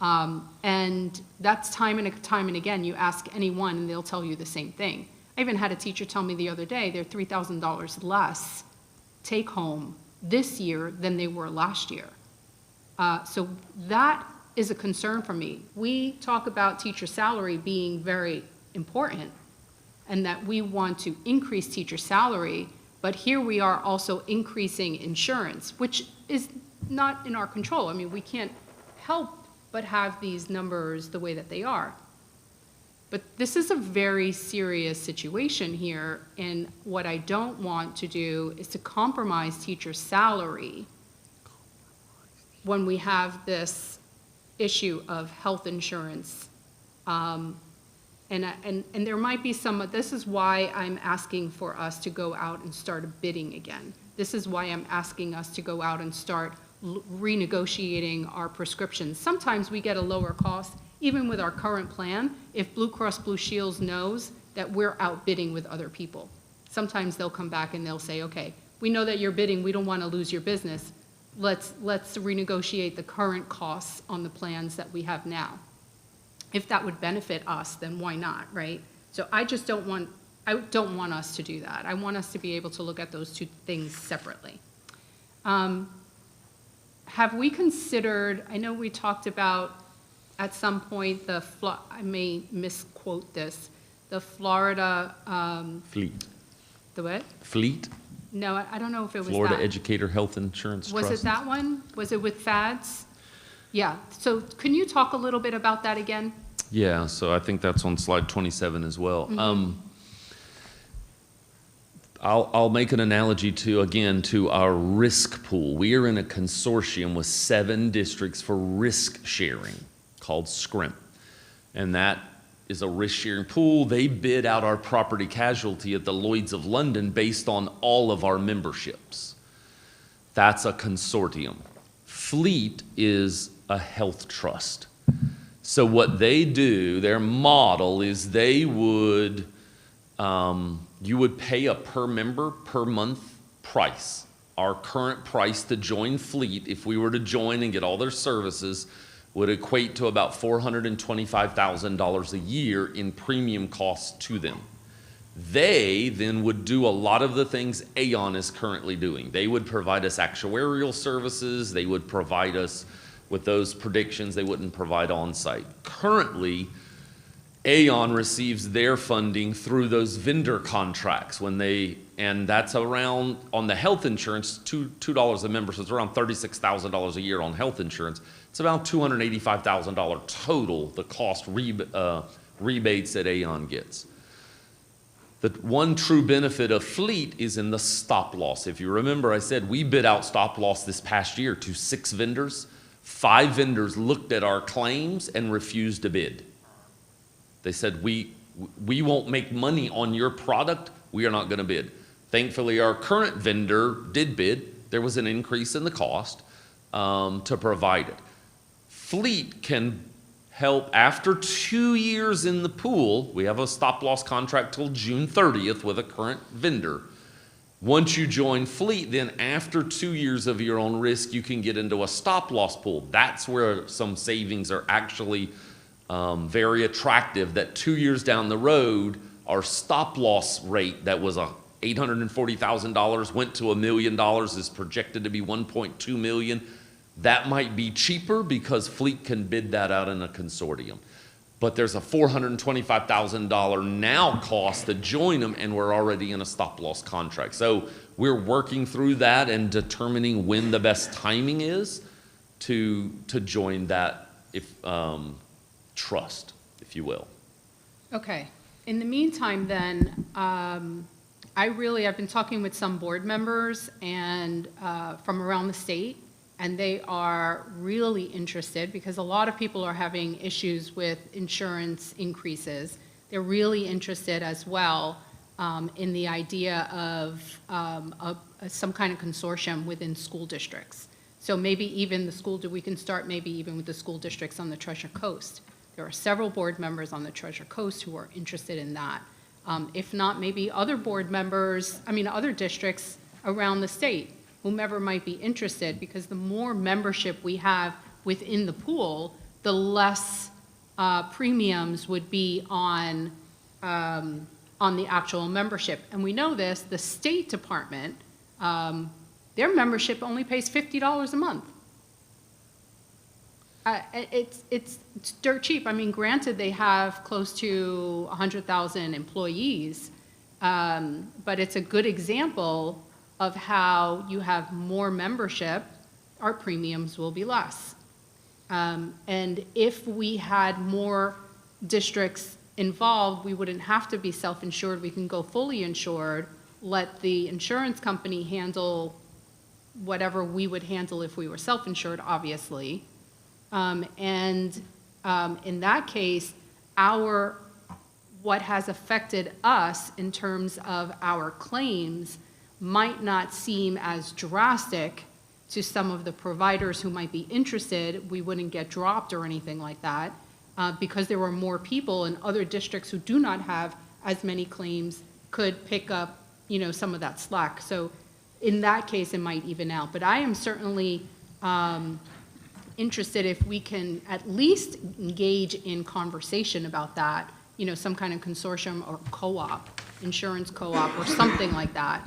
And that's time and again, you ask anyone and they'll tell you the same thing. I even had a teacher tell me the other day they're $3,000 less take home this year than they were last year. So that is a concern for me. We talk about teacher salary being very important and that we want to increase teacher salary, but here we are also increasing insurance, which is not in our control. I mean, we can't help but have these numbers the way that they are. But this is a very serious situation here, and what I don't want to do is to compromise teacher salary when we have this issue of health insurance. And there might be this is why I'm asking for us to go out and start bidding again. This is why I'm asking us to go out and start renegotiating our prescriptions. Sometimes we get a lower cost, even with our current plan, if Blue Cross Blue Shields knows that we're outbidding with other people. Sometimes they'll come back and they'll say, okay, we know that you're bidding, we don't want to lose your business. Let's renegotiate the current costs on the plans that we have now. If that would benefit us, then why not, right? So I don't want us to do that. I want us to be able to look at those two things separately. Have we considered, I know we talked about at some point I may misquote this, the Florida, Fleet. the what? Fleet? No, I don't know if it was that. Florida Educator Health Insurance Trust. Was it that one? Was it with FADS? Yeah, so can you talk a little bit about that again? Yeah, so I think that's on slide 27 as well. I'll make an analogy to our risk pool. We are in a consortium with 7 districts for risk sharing called SCRIM. And that is a risk sharing pool. They bid out our property casualty at the Lloyd's of London based on all of our memberships. That's a consortium. Fleet is a health trust. So what they do, their model is you would pay a per member per month price. Our current price to join Fleet, if we were to join and get all their services, would equate to about $425,000 a year in premium costs to them. They then would do a lot of the things Aon is currently doing. They would provide us actuarial services. They would provide us with those predictions. They wouldn't provide on-site. Currently, Aon receives their funding through those vendor contracts and that's around, on the health insurance, $2 a member, so it's around $36,000 a year on health insurance. It's about $285,000 total, the cost rebates that Aon gets. The one true benefit of Fleet is in the stop loss. If you remember, I said we bid out stop loss this past year to 6 vendors. 5 vendors looked at our claims and refused to bid. They said, we won't make money on your product. We are not going to bid. Thankfully, our current vendor did bid. There was an increase in the cost to provide it. Fleet can help after 2 years in the pool. We have a stop loss contract till June 30th with a current vendor. Once you join Fleet, then after 2 years of your own risk, you can get into a stop loss pool. That's where some savings are actually very attractive, that 2 years down the road, our stop loss rate that was $840,000 went to $1 million, is projected to be $1.2 million. That might be cheaper because Fleet can bid that out in a consortium. But there's a $425,000 now cost to join them, and we're already in a stop-loss contract. So we're working through that and determining when the best timing is to join that trust, if you will. Okay. In the meantime, then, I've been talking with some board members and from around the state, and they are really interested because a lot of people are having issues with insurance increases. They're really interested as well in the idea of some kind of consortium within school districts. So maybe even we can start maybe even with the school districts on the Treasure Coast. There are several board members on the Treasure Coast who are interested in that. If not, maybe other board members, other districts around the state, whomever might be interested, because the more membership we have within the pool, the less premiums would be on the actual membership. And we know this, the State Department, their membership only pays $50 a month. It's dirt cheap. Granted, they have close to 100,000 employees, but it's a good example of how you have more membership, our premiums will be less. And if we had more districts involved, we wouldn't have to be self-insured. We can go fully insured, let the insurance company handle whatever we would handle if we were self-insured, obviously. In that case, what has affected us in terms of our claims might not seem as drastic to some of the providers who might be interested. We wouldn't get dropped or anything like that because there were more people, and other districts who do not have as many claims could pick up, some of that slack. So in that case, it might even out. But I am certainly interested if we can at least engage in conversation about that, some kind of consortium or co-op, insurance co-op or something like that.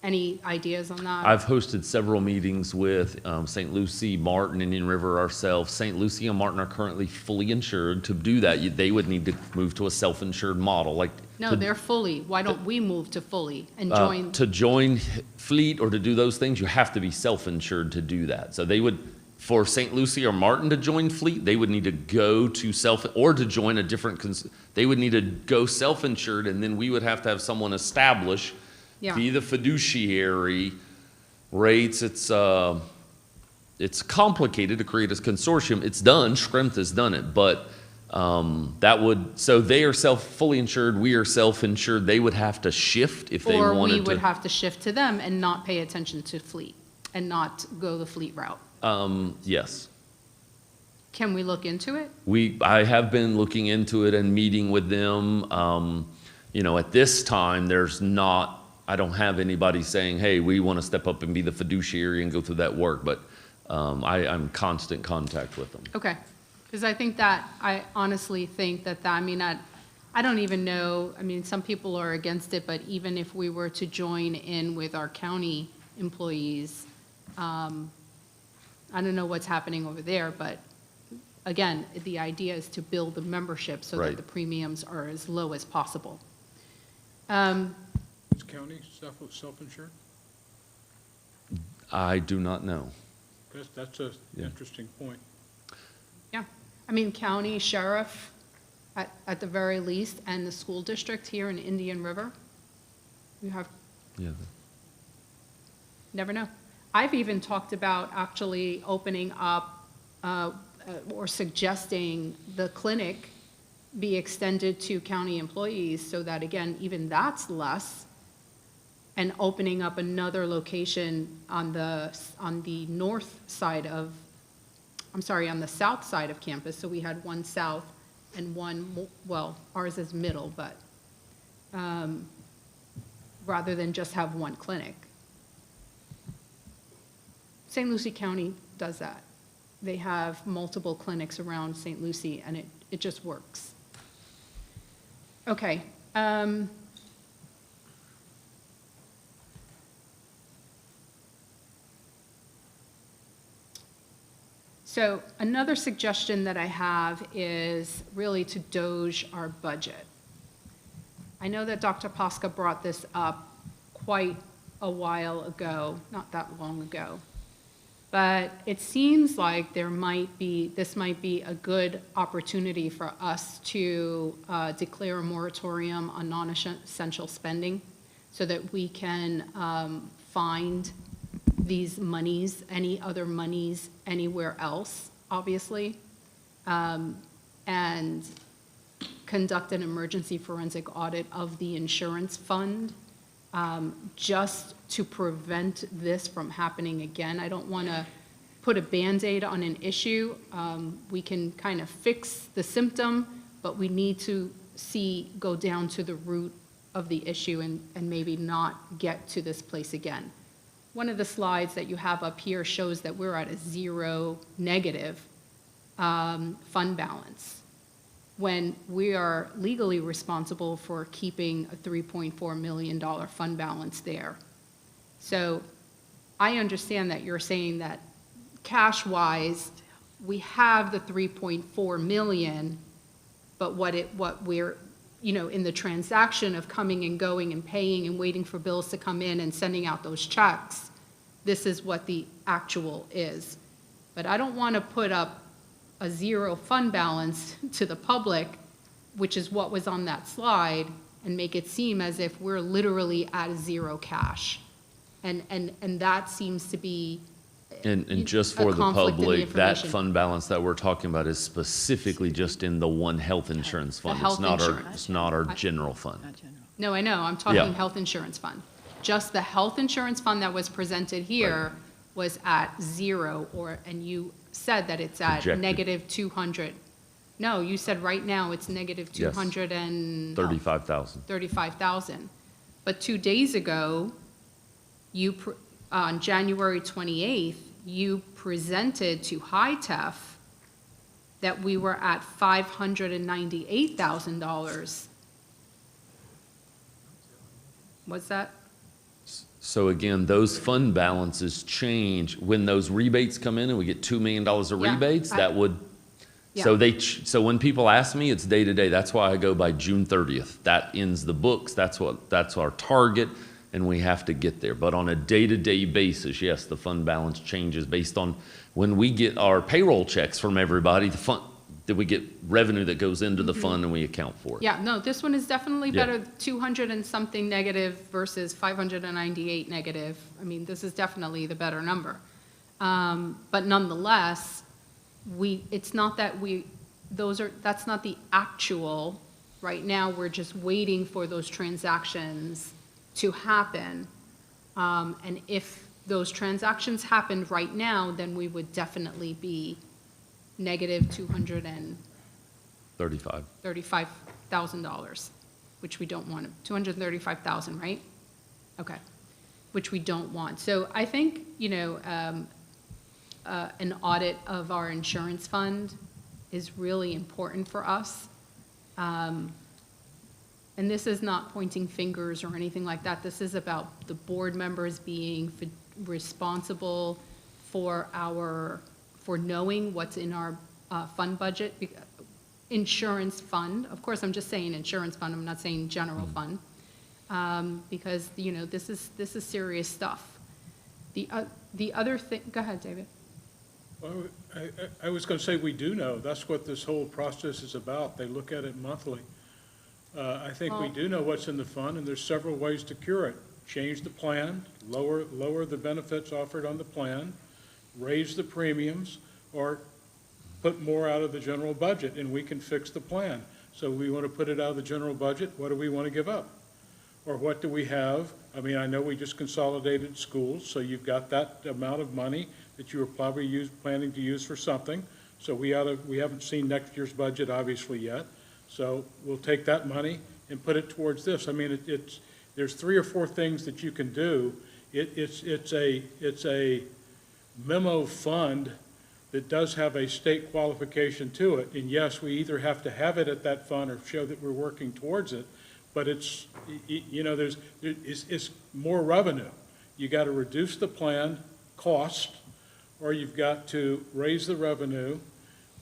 Any ideas on that? I've hosted several meetings with St. Lucie, Martin, Indian River, ourselves. St. Lucie and Martin are currently fully insured. To do that, they would need to move to a self-insured model. No, they're fully. Why don't we move to fully and join? To join Fleet or to do those things, you have to be self-insured to do that. So they would, for St. Lucie or Martin to join Fleet, they would need to go to or to join a different, they would need to go self-insured, and then we would have to have someone establish, be the fiduciary rates. It's complicated to create a consortium. It's done. Shrimp has done it, but so they are fully insured. We are self-insured. They would have to shift if they wanted to. Or we would have to shift to them and not pay attention to Fleet and not go the Fleet route. Yes. Can we look into it? I have been looking into it and meeting with them. At this time, I don't have anybody saying, hey, we want to step up and be the fiduciary and go through that work, but I'm in constant contact with them. Okay, because I honestly think that, I don't even know, some people are against it, but even if we were to join in with our county employees, I don't know what's happening over there, but again, the idea is to build the membership so that the premiums are as low as possible. Is county self-insured? I do not know. That's an interesting point. Yeah, county, sheriff, at the very least, and the school district here in Indian River. You have, never know. I've even talked about actually opening up or suggesting the clinic be extended to county employees so that, again, even that's less, and opening up another location on the north side of, on the south side of campus. So we had one south and one, ours is middle, but rather than just have one clinic. St. Lucie County does that. They have multiple clinics around St. Lucie, and it just works. Okay. So another suggestion that I have is really to doge our budget. I know that Dr. Posca brought this up quite a while ago, not that long ago. But it seems like this might be a good opportunity for us to declare a moratorium on non-essential spending so that we can find these monies, any other monies anywhere else, obviously, and conduct an emergency forensic audit of the insurance fund, just to prevent this from happening again. I don't want to put a Band-Aid on an issue. We can kind of fix the symptom, but we need to go down to the root of the issue and maybe not get to this place again. One of the slides that you have up here shows that we're at a zero negative fund balance, when we are legally responsible for keeping a $3.4 million fund balance there. So I understand that you're saying that cash-wise, we have the 3.4 million, but what we're, in the transaction of coming and going and paying and waiting for bills to come in and sending out those checks, this is what the actual is. But I don't want to put up a zero fund balance to the public, which is what was on that slide, and make it seem as if we're literally at zero cash. And that seems to be And just a for the conflict in the public, that information. fund balance that we're talking about is specifically just in the one health insurance fund. health insurance. It's not our general fund. Not general. No, I know, I'm talking Yeah. health insurance fund. Just the health insurance fund that was presented here was at zero, and you said that it's at Projected. negative 200. No, you said right now it's negative Yes. 35,000. But 2 days ago, on January 28th, you presented to HITEF that we were at $598,000. What's that? So again, those fund balances change. When those rebates come in and we get $2 million of Yeah, rebates, that would, so Yeah. so when people ask me, it's day to day. That's why I go by June 30th. That ends the books. That's our target, and we have to get there. But on a day-to-day basis, yes, the fund balance changes based on when we get our payroll checks from everybody, that we get revenue that goes into the fund and we account for it. Yeah, no, this one is definitely Yeah. better, 200 and something negative versus 598 negative. I mean, this is definitely the better number. But nonetheless, it's not that that's not the actual. Right now, we're just waiting for those transactions to happen. And if those transactions happened right now, then we would definitely be negative $235,000, which we don't want. 235,000, right? Okay, which we don't want. So I think, an audit of our insurance fund is really important for us. And this is not pointing fingers or anything like that. This is about the board members being responsible for knowing what's in our fund budget, insurance fund. Of course, I'm just saying insurance fund, I'm not saying general fund, because, this is serious stuff. The other thing, go ahead, David. Well, I was going to say, we do know. That's what this whole process is about. They look at it monthly. I think we do know what's in the fund, and there's several ways to cure it. Change the plan, lower the benefits offered on the plan, raise the premiums, or put more out of the general budget, and we can fix the plan. So we want to put it out of the general budget, what do we want to give up? Or what do we have? I mean, I know we just consolidated schools, so you've got that amount of money that you were probably planning to use for something. So we haven't seen next year's budget obviously yet. So we'll take that money and put it towards this. I mean, there's 3 or 4 things that you can do. It's a memo fund that does have a state qualification to it. And yes, we either have to have it at that fund or show that we're working towards it. But it's more revenue. You got to reduce the plan cost or you've got to raise the revenue,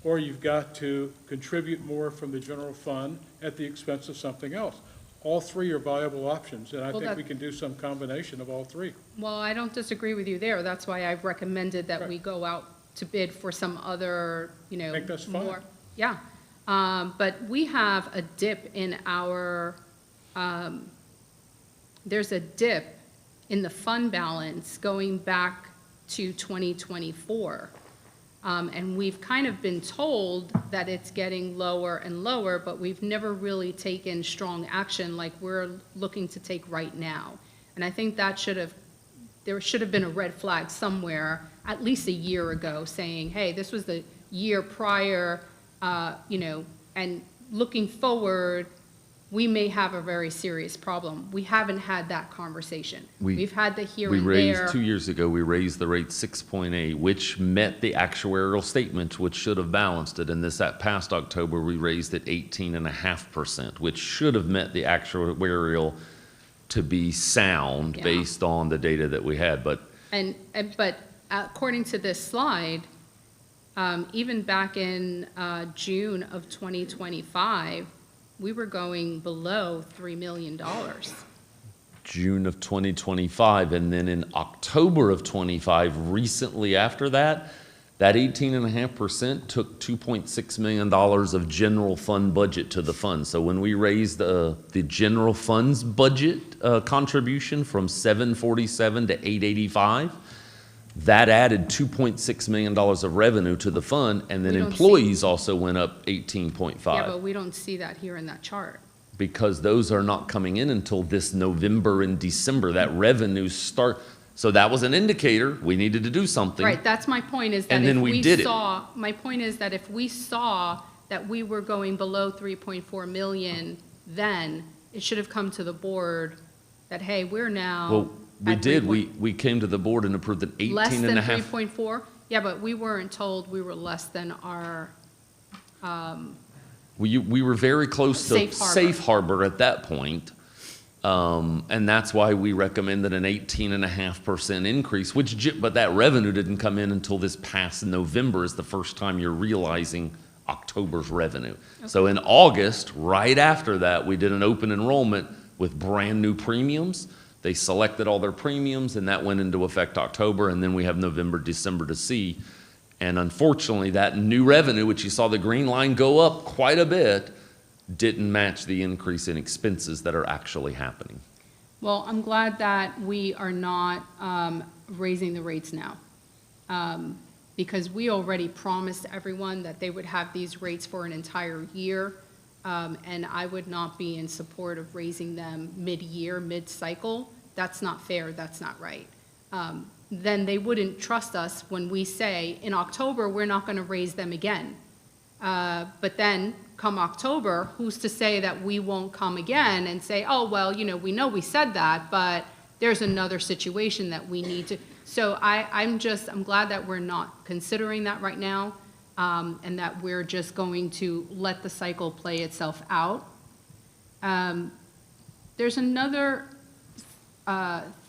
or you've got to contribute more from the general fund at the expense of something else. All three are viable options, and I Well, think that- we can do some combination of all three. Well, I don't disagree with you there. That's why I've recommended that we go out to bid for some other, you know, I think that's fine. more. Yeah. But we have a dip in our, there's a dip in the fund balance going back to 2024. And we've kind of been told that it's getting lower and lower, but we've never really taken strong action like we're looking to take right now. And I think that there should have been a red flag somewhere, at least a year ago, saying, hey, this was the year prior, you know, and looking forward, we may have a very serious problem. We haven't had that conversation. We've had the here We and raised, there. 2 years ago, we raised the rate 6.8, which met the actuarial statement, which should have balanced it. And that past October, we raised it 18.5%, which should have met the actuarial to be sound Yeah. based on the data that we had. But But according to this slide, even back in June of 2025, we were going below $3 million. June of 2025, and then in October of 25, recently after that, that 18.5% took $2.6 million of general fund budget to the fund. So when we raised the general funds budget contribution from 747 to 885, that added $2.6 million of revenue to the fund, and then We don't see- employees also went up 18.5. Yeah, but we don't see that here in that chart. Because those are not coming in until this November and December. That revenue so that was an indicator, we needed to do something. Right, that's my point is that And if then we we did it. saw, my point is that if we saw that we were going below 3.4 million, then it should have come to the board that, hey, we're now. Well, we at did, 3. we came to the board and approved an 18 Less and than a half. 3.4? Yeah, but we weren't told we were less than our, We were very close to Safe harbor. safe harbor at that point. And that's why we recommended an 18.5% increase, but that revenue didn't come in until this past November is the first time you're realizing October's revenue. So in August, right after that, we did an open enrollment with brand-new premiums. They selected all their premiums, and that went into effect October, and then we have November, December to see. And unfortunately, that new revenue, which you saw the green line go up quite a bit, didn't match the increase in expenses that are actually happening. well, I'm glad that we are not raising the rates now. Because we already promised everyone that they would have these rates for an entire year. And I would not be in support of raising them mid-year, mid-cycle. That's not fair, that's not right. Then they wouldn't trust us when we say, in October, we're not gonna raise them again. But then, come October, who's to say that we won't come again and say, oh, well, you know we said that, but there's another situation that we need to. So I'm glad that we're not considering that right now, and that we're just going to let the cycle play itself out. There's another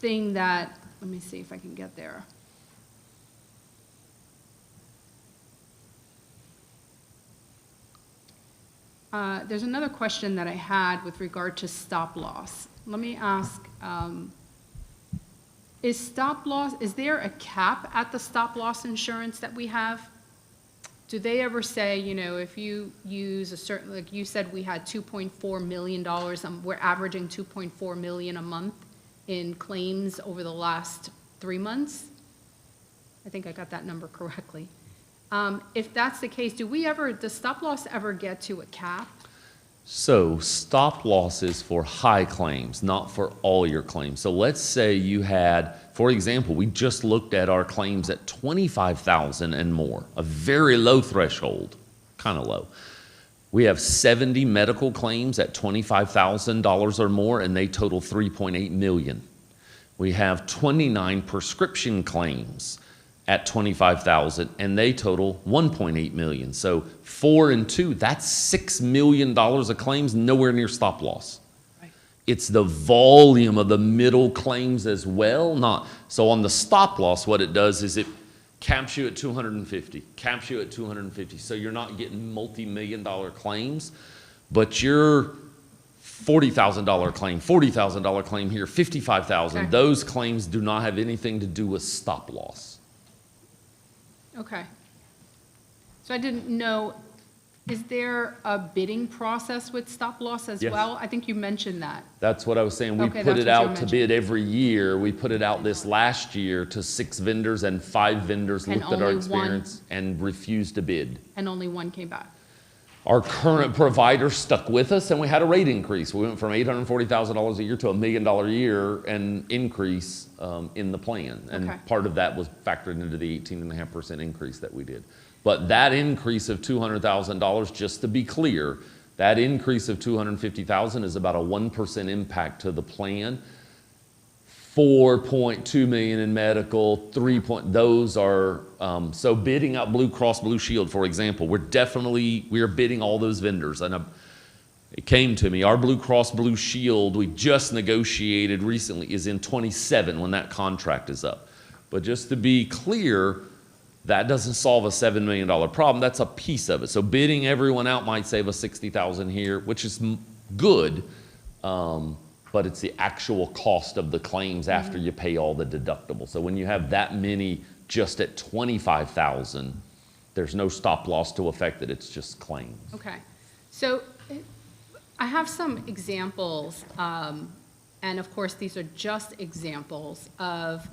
thing that, let me see if I can get there. There's another question that I had with regard to stop loss. Let me ask, is there a cap at the stop loss insurance that we have? Do they ever say, you know, if you use a certain, like you said, we had $2.4 million, we're averaging $2.4 million a month in claims over the last 3 months? I think I got that number correctly. If that's the case, does stop loss ever get to a cap? So stop loss is for high claims, not for all your claims. So let's say you had, for example, we just looked at our claims at 25,000 and more, a very low threshold, kind of low. We have 70 medical claims at $25,000 or more, and they total 3.8 million. We have 29 prescription claims at 25,000, and they total 1.8 million. So 4 and 2, that's $6 million of claims, nowhere near stop loss. Right. It's the volume of the middle claims as well, not. So on the stop loss, what it does is it caps you at 250, caps you at 250. So you're not getting multi-million-dollar claims, but you're $40,000 claim, $40,000 claim here, $55,000. Okay. Those claims do not have anything to do with stop loss. Okay. So I didn't know, is there a bidding process with stop loss as Yes. well? I think you mentioned that. That's what I was saying. We Okay, put that's it what you out to mentioned. bid every year. We put it out this last year to 6 vendors, and 5 vendors And looked at our only one- experience and refused to bid. And only one came back. Our current provider stuck with us, and we had a rate increase. We went from $840,000 a year to $1 million a year and increase in the plan. And Okay. part of that was factored into the 18.5% increase that we did. But that increase of $200,000, just to be clear, that increase of $250,000 is about a 1% impact to the plan. 4.2 million in medical, those are, so bidding out Blue Cross Blue Shield, for example, we are bidding all those vendors. And it came to me, our Blue Cross Blue Shield, we just negotiated recently, is in 27 when that contract is up. But just to be clear, that doesn't solve a $7 million problem. That's a piece of it. So bidding everyone out might save us $60,000 here, which is good. But it's the actual cost of the claims after you pay all the deductibles. So when you have that many just at 25,000, there's no stop loss to affect it, it's just claims. Okay. So I have some examples, and of course, these are just examples of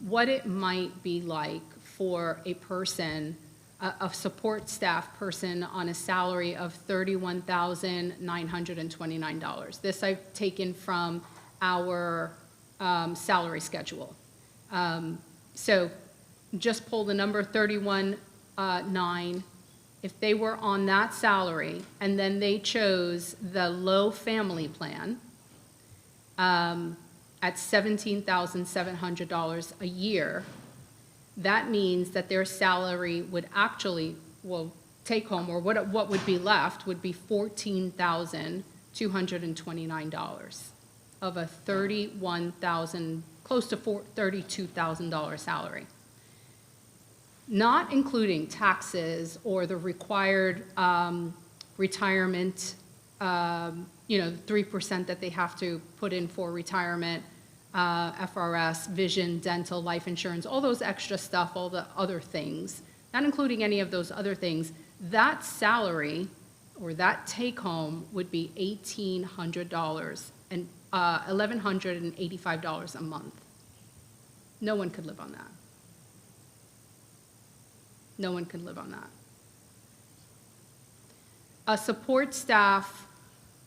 what it might be like for a person, a support staff person on a salary of $31,929. This I've taken from our salary schedule. So just pull the number 31,900. If they were on that salary and then they chose the low family plan at $17,700 a year, that means that their salary would actually, take home, or what would be left would be $14,229 of a $31,000, close to $32,000 salary. Not including taxes or the required retirement, 3% that they have to put in for retirement, FRS, vision, dental, life insurance, all those extra stuff, all the other things, not including any of those other things, that salary or that take-home would be $1,800 and $1,185 a month. No one could live on that. No one can live on that. A support staff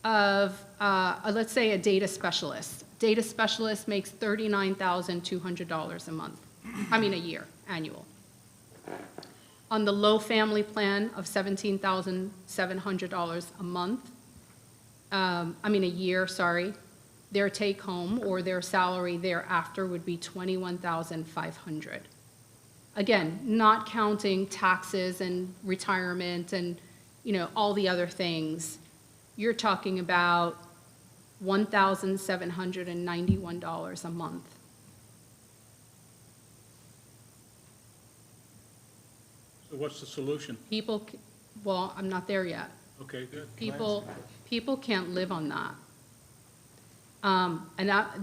of, let's say, a data specialist. Data specialist makes $39,200 a month, a year, annual. On the low family plan of $17,700 a month, a year, sorry, their take home or their salary thereafter would be $21,500. Again, not counting taxes and retirement and, all the other things. You're talking about $1,791 a month. So what's the solution? I'm not there yet. Okay, good. People can't live on that.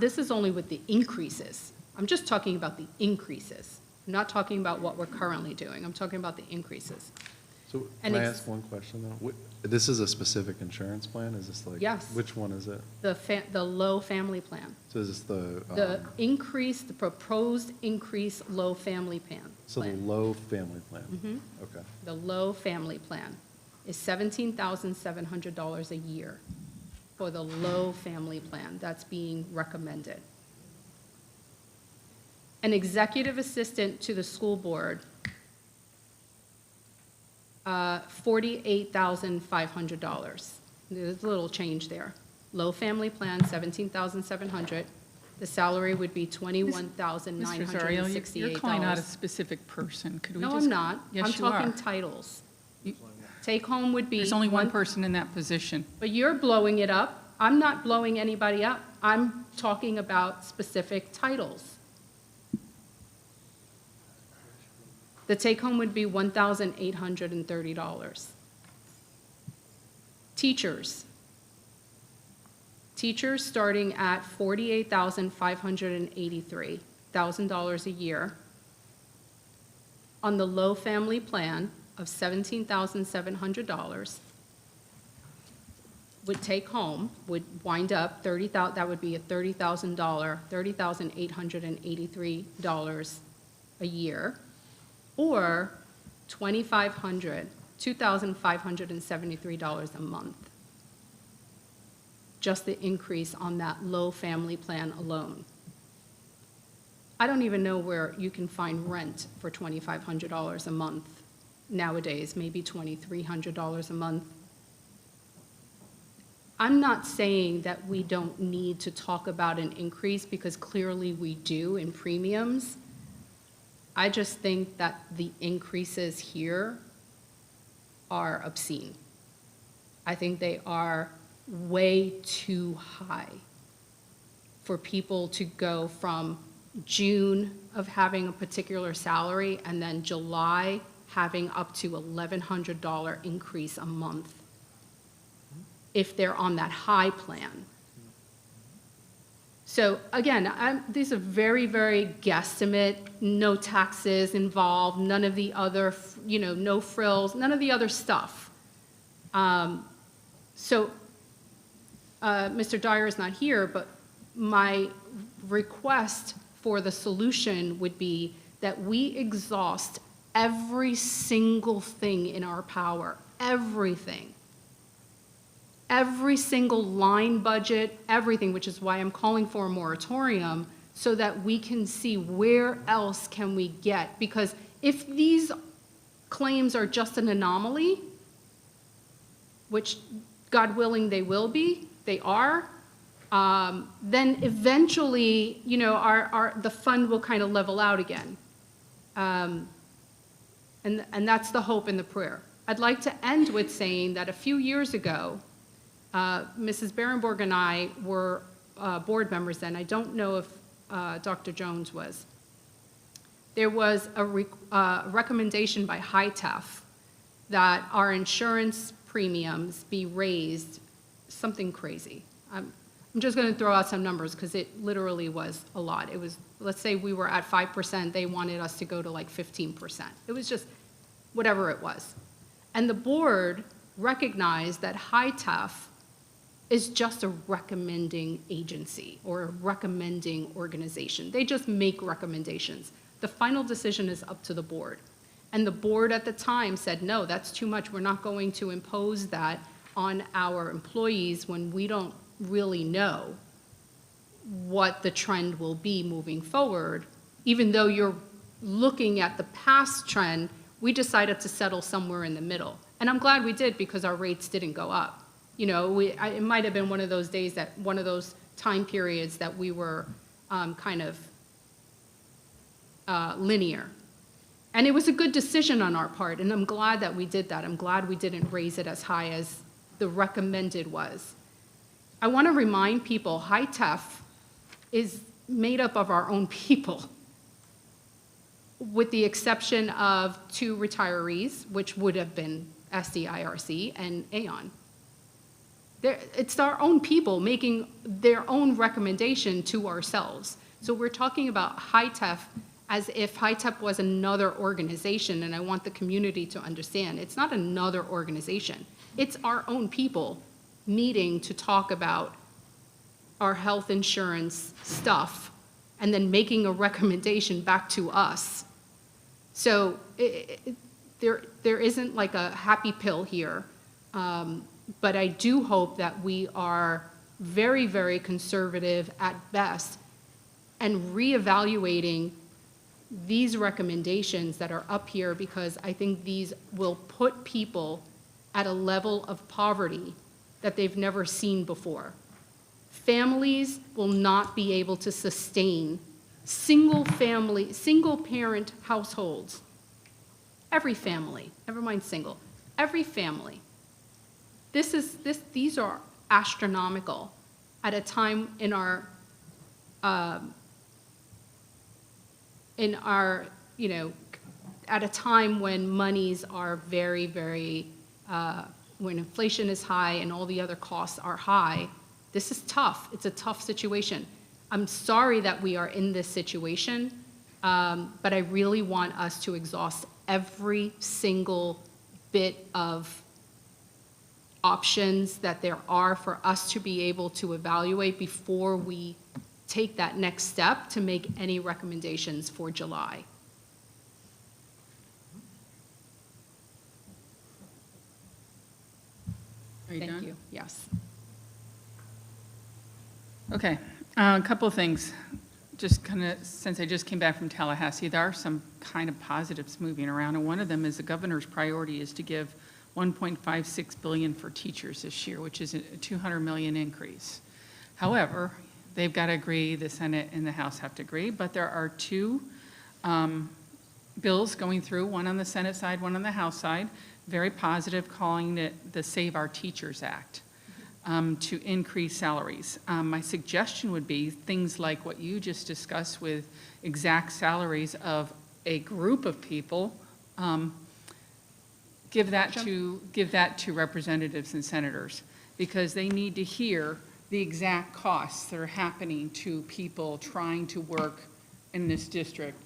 This is only with the increases. I'm just talking about the increases. I'm not talking about what we're currently doing. I'm talking about the increases. So And can I it's- ask one question though? This is a specific insurance plan? Is this like? Yes. Which one is it? The low family plan. So is this the proposed increase low family plan. so the low family plan? Mhm. Okay. The low family plan is $17,700 a year for the low family plan that's being recommended. An executive assistant to the school board, $48,500. There's a little change there. Low family plan, $17,700. The salary would be Mr. Zario, you're calling out a $21,968. specific person. Could we No, just? I'm not. Yes, I'm you are. talking titles. Take home would be. There's only one person in that position. But you're blowing it up. I'm not blowing anybody up. I'm talking about specific titles. The take-home would be $1,830. Teachers. Teachers starting at $48,583 a year on the low family plan of $17,700 would take home, would wind up that would be a $30,883 a year, or $2,573 a month. Just the increase on that low family plan alone. I don't even know where you can find rent for $2,500 a month nowadays, maybe $2,300 a month. I'm not saying that we don't need to talk about an increase, because clearly we do in premiums. I just think that the increases here are obscene. I think they are way too high for people to go from June of having a particular salary and then July having up to $1,100 increase a month if they're on that high plan. So again, these are very, very guesstimate, no taxes involved, none of the other, no frills, none of the other stuff. So Mr. Dyer is not here, but my request for the solution would be that we exhaust every single thing in our power, everything. Every single line budget, everything, which is why I'm calling for a moratorium, so that we can see where else can we get. Because if these claims are just an anomaly, which God willing they will be, they are, then eventually, the fund will kind of level out again. And that's the hope and the prayer. I'd like to end with saying that a few years ago, Mrs. Berenborg and I were board members then. I don't know if Dr. Jones was. There was a recommendation by HITEF that our insurance premiums be raised something crazy. I'm just going to throw out some numbers because it literally was a lot. It was, let's say we were at 5%, they wanted us to go to like 15%. It was just whatever it was. And the board recognized that HITEF is just a recommending agency or a recommending organization. They just make recommendations. The final decision is up to the board. And the board at the time said, no, that's too much. We're not going to impose that on our employees when we don't really know what the trend will be moving forward. Even though you're looking at the past trend, we decided to settle somewhere in the middle. And I'm glad we did, because our rates didn't go up. It might have been one of those days, one of those time periods that we were kind of linear. And it was a good decision on our part, and I'm glad that we did that. I'm glad we didn't raise it as high as the recommended was. I want to remind people, HITEF is made up of our own people, with the exception of 2 retirees, which would have been SDIRC and Aon. It's our own people making their own recommendation to ourselves. So we're talking about HITEF as if HITEF was another organization, and I want the community to understand, it's not another organization. It's our own people meeting to talk about our health insurance stuff and then making a recommendation back to us. So there isn't like a happy pill here. But I do hope that we are very, very conservative at best and reevaluating these recommendations that are up here, because I think these will put people at a level of poverty that they've never seen before. Families will not be able to sustain single parent households. Every family, never mind single, every family. These are astronomical at a time in our at a time when monies are very, very, when inflation is high and all the other costs are high, this is tough. It's a tough situation. I'm sorry that we are in this situation, but I really want us to exhaust every single bit of options that there are for us to be able to evaluate before we take that next step to make any recommendations for July. Are you done? Thank you. Yes. Okay, a couple of things. Just kind of, since I just came back from Tallahassee, there are some kind of positives moving around, and one of them is the governor's priority is to give $1.56 billion for teachers this year, which is a $200 million increase. However, they've got to agree, the Senate and the House have to agree, but there are two bills going through, one on the Senate side, one on the House side, very positive, calling it the Save Our Teachers Act. To increase salaries. My suggestion would be things like what you just discussed with exact salaries of a group of people. Give that to representatives and senators, because they need to hear the exact costs that are happening to people trying to work in this district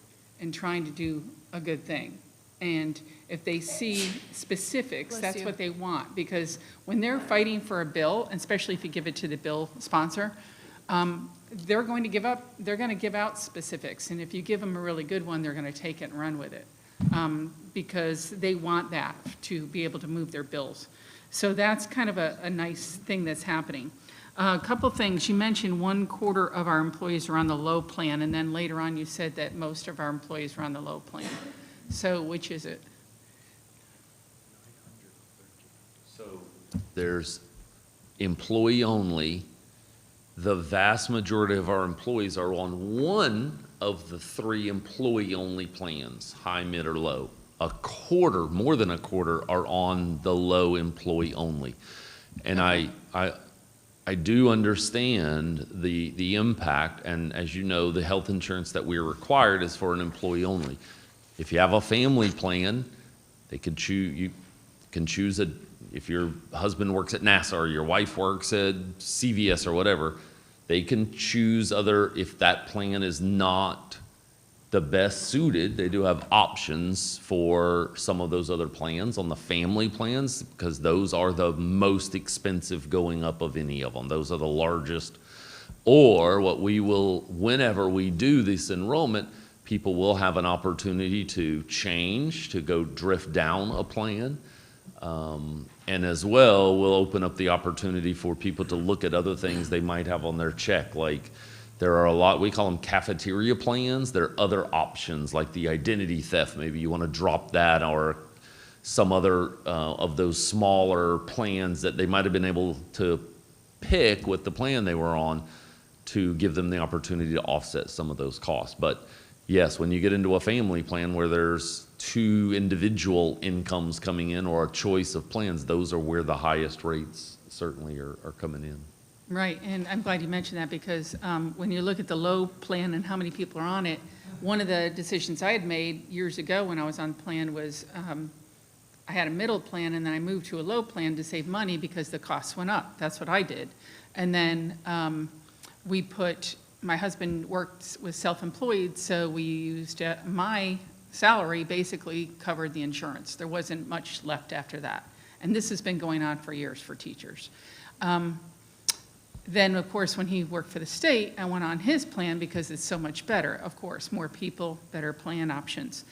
and trying to do a good thing. And if they see specifics, that's what they want, because when they're fighting for a bill, especially if you give it to the bill sponsor, they're going to give out specifics, and if you give them a really good one, they're going to take it and run with it, because they want that to be able to move their bills. So that's kind of a nice thing that's happening. A couple things. You mentioned 1/4 of our employees are on the low plan, and then later on you said that most of our employees are on the low plan. So which is it? So there's employee only. The vast majority of our employees are on one of the 3 employee only plans, high, mid, or low. A quarter, more than a quarter, are on the low employee only. And I do understand the impact, and as you know, the health insurance that we're required is for an employee only. If you have a family plan, they could choose, you can choose if your husband works at NASA or your wife works at CVS or whatever, they can choose if that plan is not the best suited, they do have options for some of those other plans on the family plans, because those are the most expensive going up of any of them. Those are the largest. Or what we will, whenever we do this enrollment, people will have an opportunity to change, to go drift down a plan. And as well, we'll open up the opportunity for people to look at other things they might have on their check. Like there are a lot, we call them cafeteria plans. There are other options like the identity theft. Maybe you want to drop that, or some other of those smaller plans that they might have been able to pick with the plan they were on to give them the opportunity to offset some of those costs. But yes, when you get into a family plan where there's 2 individual incomes coming in or a choice of plans, those are where the highest rates certainly are coming in. Right, and I'm glad you mentioned that, because when you look at the low plan and how many people are on it, one of the decisions I had made years ago when I was on plan was I had a middle plan and then I moved to a low plan to save money because the costs went up. That's what I did. And then my husband was self-employed, so we used my salary basically covered the insurance. There wasn't much left after that. And this has been going on for years for teachers. Then, of course, when he worked for the state, I went on his plan because it's so much better. Of course, more people, better plan options.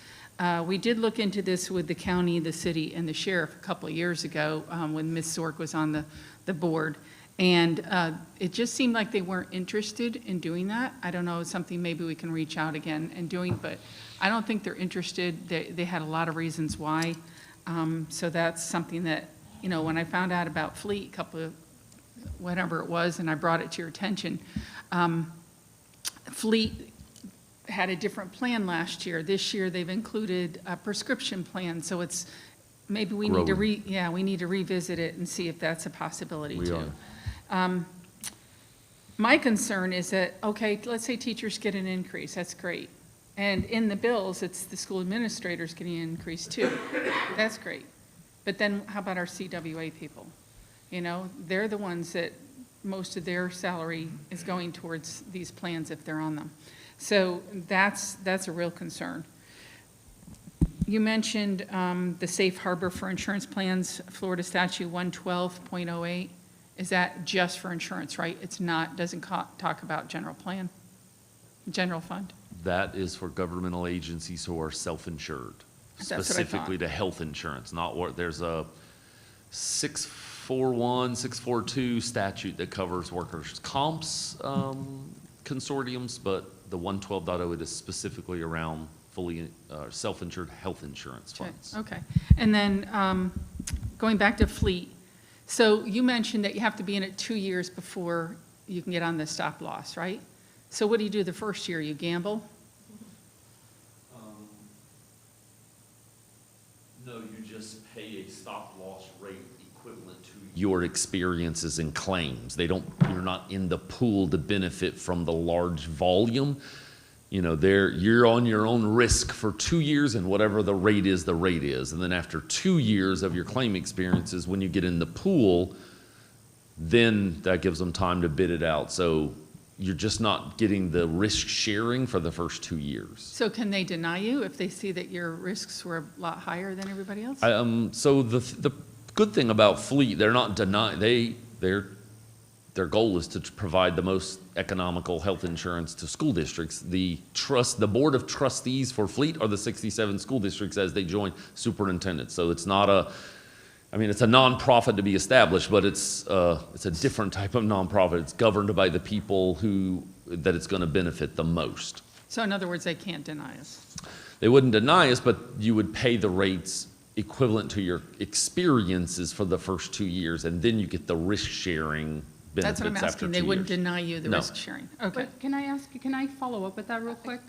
We did look into this with the county, the city, and the sheriff a couple of years ago when Ms. Zork was on the board. And it just seemed like they weren't interested in doing that. I don't know, something maybe we can reach out again and doing, but I don't think they're interested. They had a lot of reasons why. So that's something that, when I found out about Fleet whatever it was, and I brought it to your attention, Fleet had a different plan last year. This year, they've included a prescription plan, so it's, maybe we need to we need to revisit it and see if that's a possibility too. My concern is that, okay, let's say teachers get an increase, that's great. And in the bills, it's the school administrators getting an increase too. That's great. But then how about our CWA people? You know, they're the ones that most of their salary is going towards these plans if they're on them. So that's a real concern. You mentioned the safe harbor for insurance plans, Florida statute 112.08. Is that just for insurance, right? It's not, doesn't talk about general plan, general fund? That is for governmental agencies who are self-insured, That's what I thought. specifically to health insurance, not what, there's a 641, 642 statute that covers workers' comps consortiums, but the 112.0, it is specifically around fully self-insured health insurance funds. Okay. And then going back to fleet, so you mentioned that you have to be in it 2 years before you can get on the stop loss, right? So what do you do the first year? You gamble? No, you just pay a stop loss rate equivalent to your experiences and claims. You're not in the pool to benefit from the large volume. You know, you're on your own risk for 2 years, and whatever the rate is, the rate is. And then after 2 years of your claim experiences, when you get in the pool, then that gives them time to bid it out. So you're just not getting the risk sharing for the first 2 years. So can they deny you if they see that your risks were a lot higher than everybody else? So the good thing about fleet, they're not denying, their goal is to provide the most economical health insurance to school districts. The board of trustees for fleet are the 67 school districts as they join superintendents. So it's not it's a nonprofit to be established, but it's a different type of nonprofit. It's governed by the people that it's going to benefit the most. So in other words, they can't deny us. They wouldn't deny us, but you would pay the rates equivalent to your experiences for the first 2 years, and then you get the risk sharing benefits That's what I'm after asking. 2 They wouldn't years. deny you the No. risk sharing. Okay. But can I follow up with that real quick?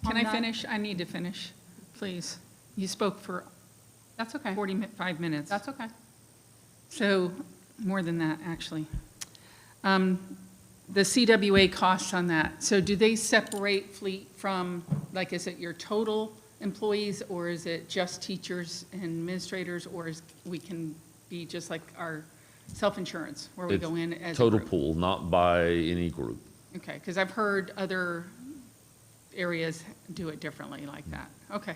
Can on I that? finish? I need to finish, please. You spoke for That's okay. 45 minutes. That's okay. So, more than that, actually. The CWA costs on that, so do they separate fleet from, like, is it your total employees, or is it just teachers and administrators, or we can be just like our self-insurance, where we It's go in as a total group? pool, not by any group. Okay, because I've heard other areas do it differently like that. Okay,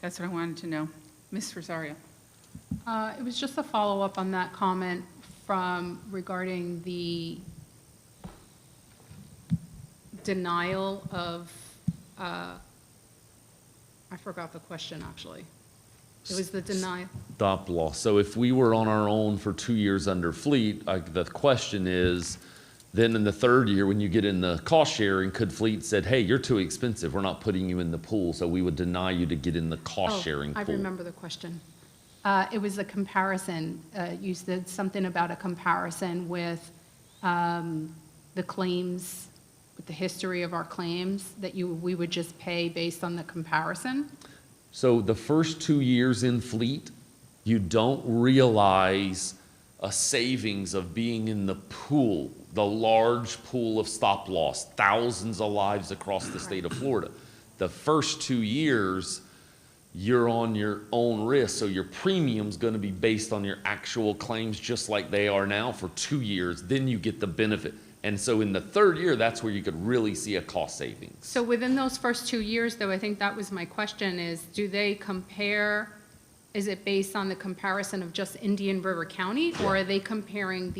that's what I wanted to know. Ms. Rosario? It was just a follow-up on that comment regarding the denial of, I forgot the question, actually. It was the denial. Stop loss. So if we were on our own for 2 years under fleet, the question is, then in the third year, when you get in the cost sharing, could fleet said, hey, you're too expensive, we're not putting you in the pool, so we would deny you to get in the cost sharing pool? I remember the question. It was a comparison. You said something about a comparison with the claims, with the history of our claims, that we would just pay based on the comparison. So the first 2 years in fleet, you don't realize a savings of being in the pool, the large pool of stop loss, thousands of lives across the state of Florida. The first 2 years, you're on your own risk, so your premium's going to be based on your actual claims just like they are now for 2 years. Then you get the benefit. And so in the third year, that's where you could really see a cost savings. So within those first 2 years, though, I think that was my question, is do they compare, is it based on the comparison of just Indian River County, or are they comparing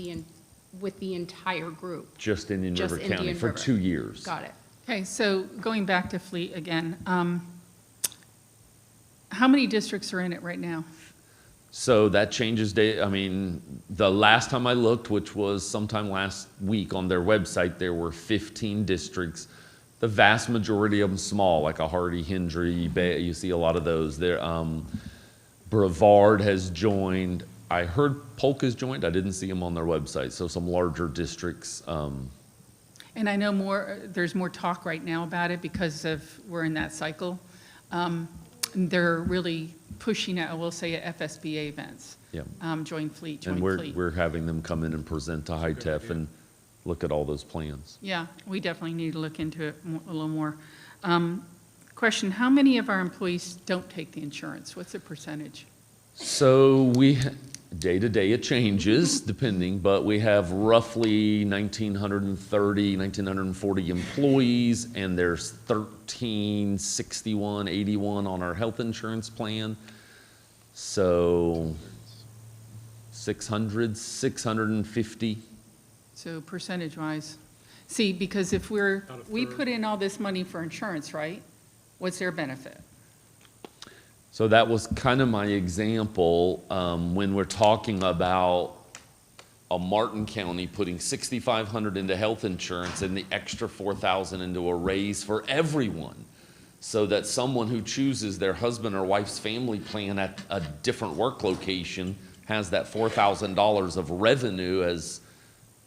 with the entire group? Just Indian Just River County Indian for River. 2 years. Got it. Okay, so going back to fleet again, how many districts are in it right now? So that changes day. I mean, the last time I looked, which was sometime last week on their website, there were 15 districts. The vast majority of them small, like a Hardy, Hendry, you see a lot of those. There, Brevard has joined. I heard Polk has joined. I didn't see them on their website. So some larger districts. And I know there's more talk right now about it because we're in that cycle. They're really pushing it, I will say, at FSBA events. Yeah. Join fleet, And join fleet. we're having them come in and present to HITEF and look at all those plans. Yeah, we definitely need to look into it a little more. Question, how many of our employees don't take the insurance? What's the percentage? So day to day it changes depending, but we have roughly 1,940 employees, and there's 81 on our health insurance plan. So 650. So percentage-wise, see, because if we put in all this money for insurance, right? What's their benefit? So that was kind of my example, when we're talking about a Martin County putting $6,500 into health insurance and the extra $4,000 into a raise for everyone, so that someone who chooses their husband or wife's family plan at a different work location has that $4,000 of revenue as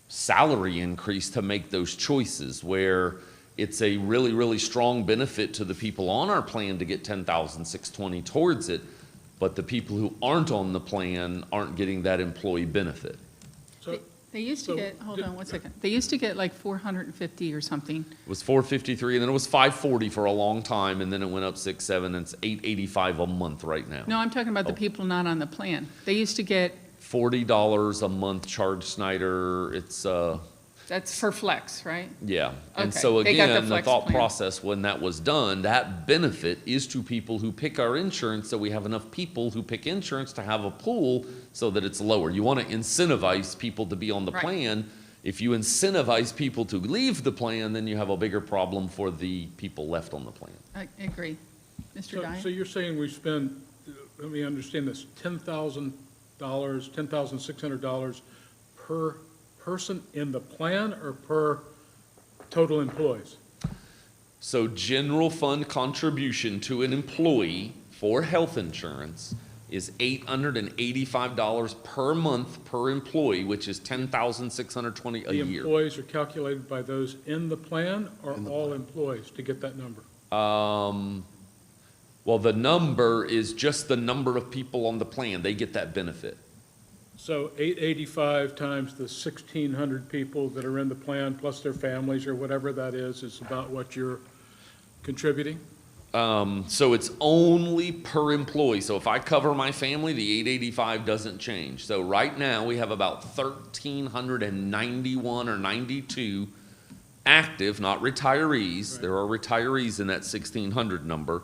salary increase to make those choices, where it's a really, really strong benefit to the people on our plan to get $10,620 towards it, but the people who aren't on the plan aren't getting that employee benefit. So, They used to get, hold on one second, they used to get like 450 or something. It was $453, and then it was $540 for a long time, and then it went up $6, $7, and it's $885 a month right now. No, I'm talking about the Oh. people not on the plan. They used to get, $40 a month, charge Snyder, it's, that's for flex, right? yeah. And Okay, so they got the again, the flex thought plan. process when that was done, that benefit is to people who pick our insurance, so we have enough people who pick insurance to have a pool so that it's lower. You want to incentivize people to be on the Right. plan. If you incentivize people to leave the plan, then you have a bigger problem for the people left on the plan. I agree. Mr. so Dyer? you're saying we spend, let me understand this, $10,600 per person in the plan or per total employees? So general fund contribution to an employee for health insurance is $885 per month per employee, which is $10,620 a The year. employees are calculated by those in the plan or all employees to get that number? Well, the number is just the number of people on the plan. They get that benefit. So 885 times the 1,600 people that are in the plan, plus their families or whatever that is about what you're contributing? So it's only per employee. So if I cover my family, the 885 doesn't change. So right now, we have about 1,391 or 92 active, not retirees. Right. There are retirees in that 1,600 number.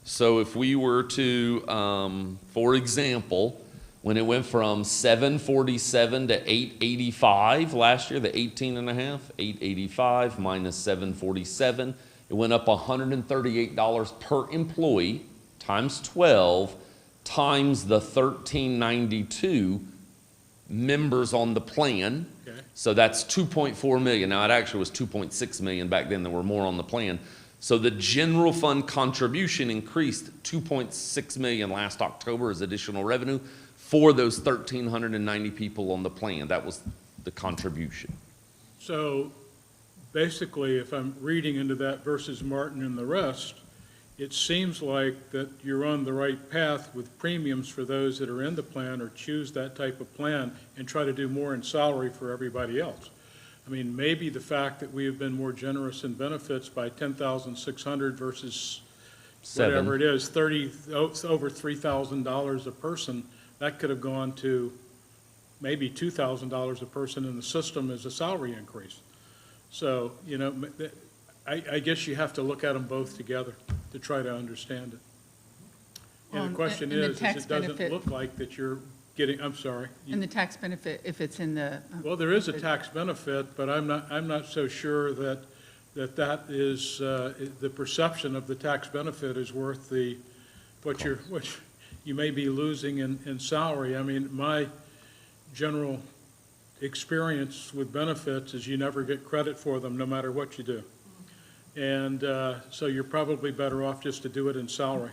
So if we were to, for example, when it went from 747 to 885 last year, the 18 and a half, 885 minus 747, it went up $138 per employee times 12 times the 1,392 members on the plan. Okay. So that's 2.4 million. Now, it actually was 2.6 million back then. There were more on the plan. So the general fund contribution increased 2.6 million last October as additional revenue for those 1,390 people on the plan. That was the contribution. So basically, if I'm reading into that versus Martin and the rest, it seems like that you're on the right path with premiums for those that are in the plan or choose that type of plan and try to do more in salary for everybody else. I mean, maybe the fact that we have been more generous in benefits by 10,600 versus whatever it is, over $3,000 a person, that could have gone to maybe $2,000 a person in the system as a salary increase. So, I guess you have to look at them both together to try to understand it. Well, And the question and the is tax it doesn't benefit- look like that you're getting, I'm sorry. And the tax benefit, if it's in the. Well, there is a tax benefit, but I'm not so sure that is, the perception of the tax benefit is worth what you may be losing in salary. I mean, my general experience with benefits is you never get credit for them, no matter what you do. And so you're probably better off just to do it in salary,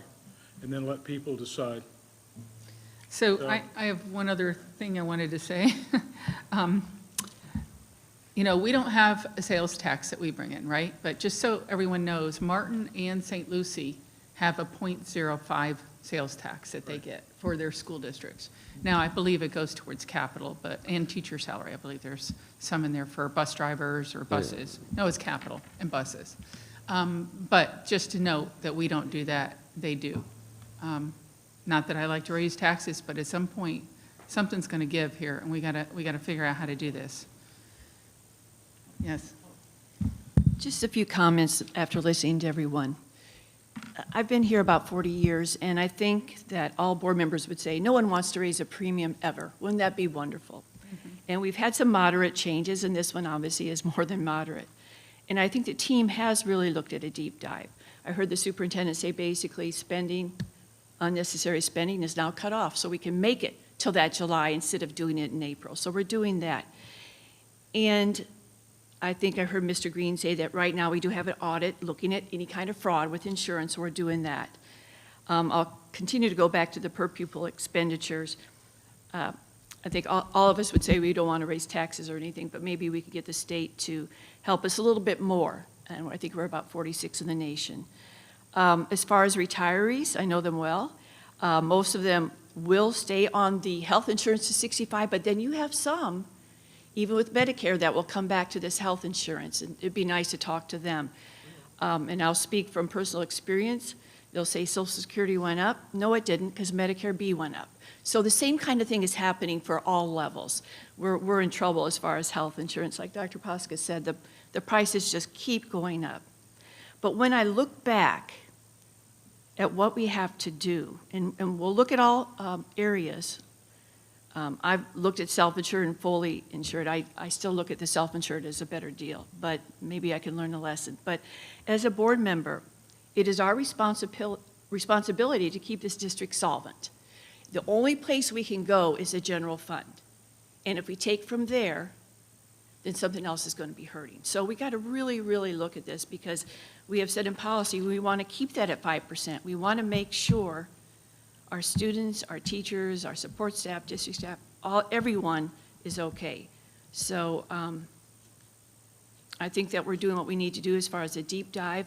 and then let people decide. So So- I have one other thing I wanted to say. We don't have a sales tax that we bring in, right? But just so everyone knows, Martin and St. Lucie have a .05 sales tax that they get for their school districts. Now, I believe it goes towards capital, and teacher salary. I believe there's some in there for bus drivers or buses. No, it's capital and buses. But just to note that we don't do that, they do. Not that I like to raise taxes, but at some point, something's going to give here, and we gotta figure out how to do this. Yes. Just a few comments after listening to everyone. I've been here about 40 years, and I think that all board members would say, no one wants to raise a premium ever. Wouldn't that be wonderful? And we've had some moderate changes, and this one obviously is more than moderate. And I think the team has really looked at a deep dive. I heard the superintendent say basically unnecessary spending is now cut off, so we can make it till that July instead of doing it in April. So we're doing that. And I think I heard Mr. Green say that right now we do have an audit looking at any kind of fraud with insurance, so we're doing that. I'll continue to go back to the per pupil expenditures. I think all of us would say we don't want to raise taxes or anything, but maybe we could get the state to help us a little bit more. And I think we're about 46 in the nation. As far as retirees, I know them well. Most of them will stay on the health insurance to 65, but then you have some, even with Medicare, that will come back to this health insurance, and it'd be nice to talk to them. And I'll speak from personal experience. They'll say Social Security went up. No, it didn't, because Medicare B went up. So the same kind of thing is happening for all levels. We're in trouble as far as health insurance. Like Dr. Posca said, the prices just keep going up. But when I look back at what we have to do, and we'll look at all areas. I've looked at self-insured and fully insured. I still look at the self-insured as a better deal, but maybe I can learn a lesson. But as a board member, it is our responsibility to keep this district solvent. The only place we can go is a general fund. And if we take from there, then something else is going to be hurting. So we got to really, really look at this, because we have said in policy we want to keep that at 5%. We want to make sure our students, our teachers, our support staff, district staff, everyone is okay. So I think that we're doing what we need to do as far as a deep dive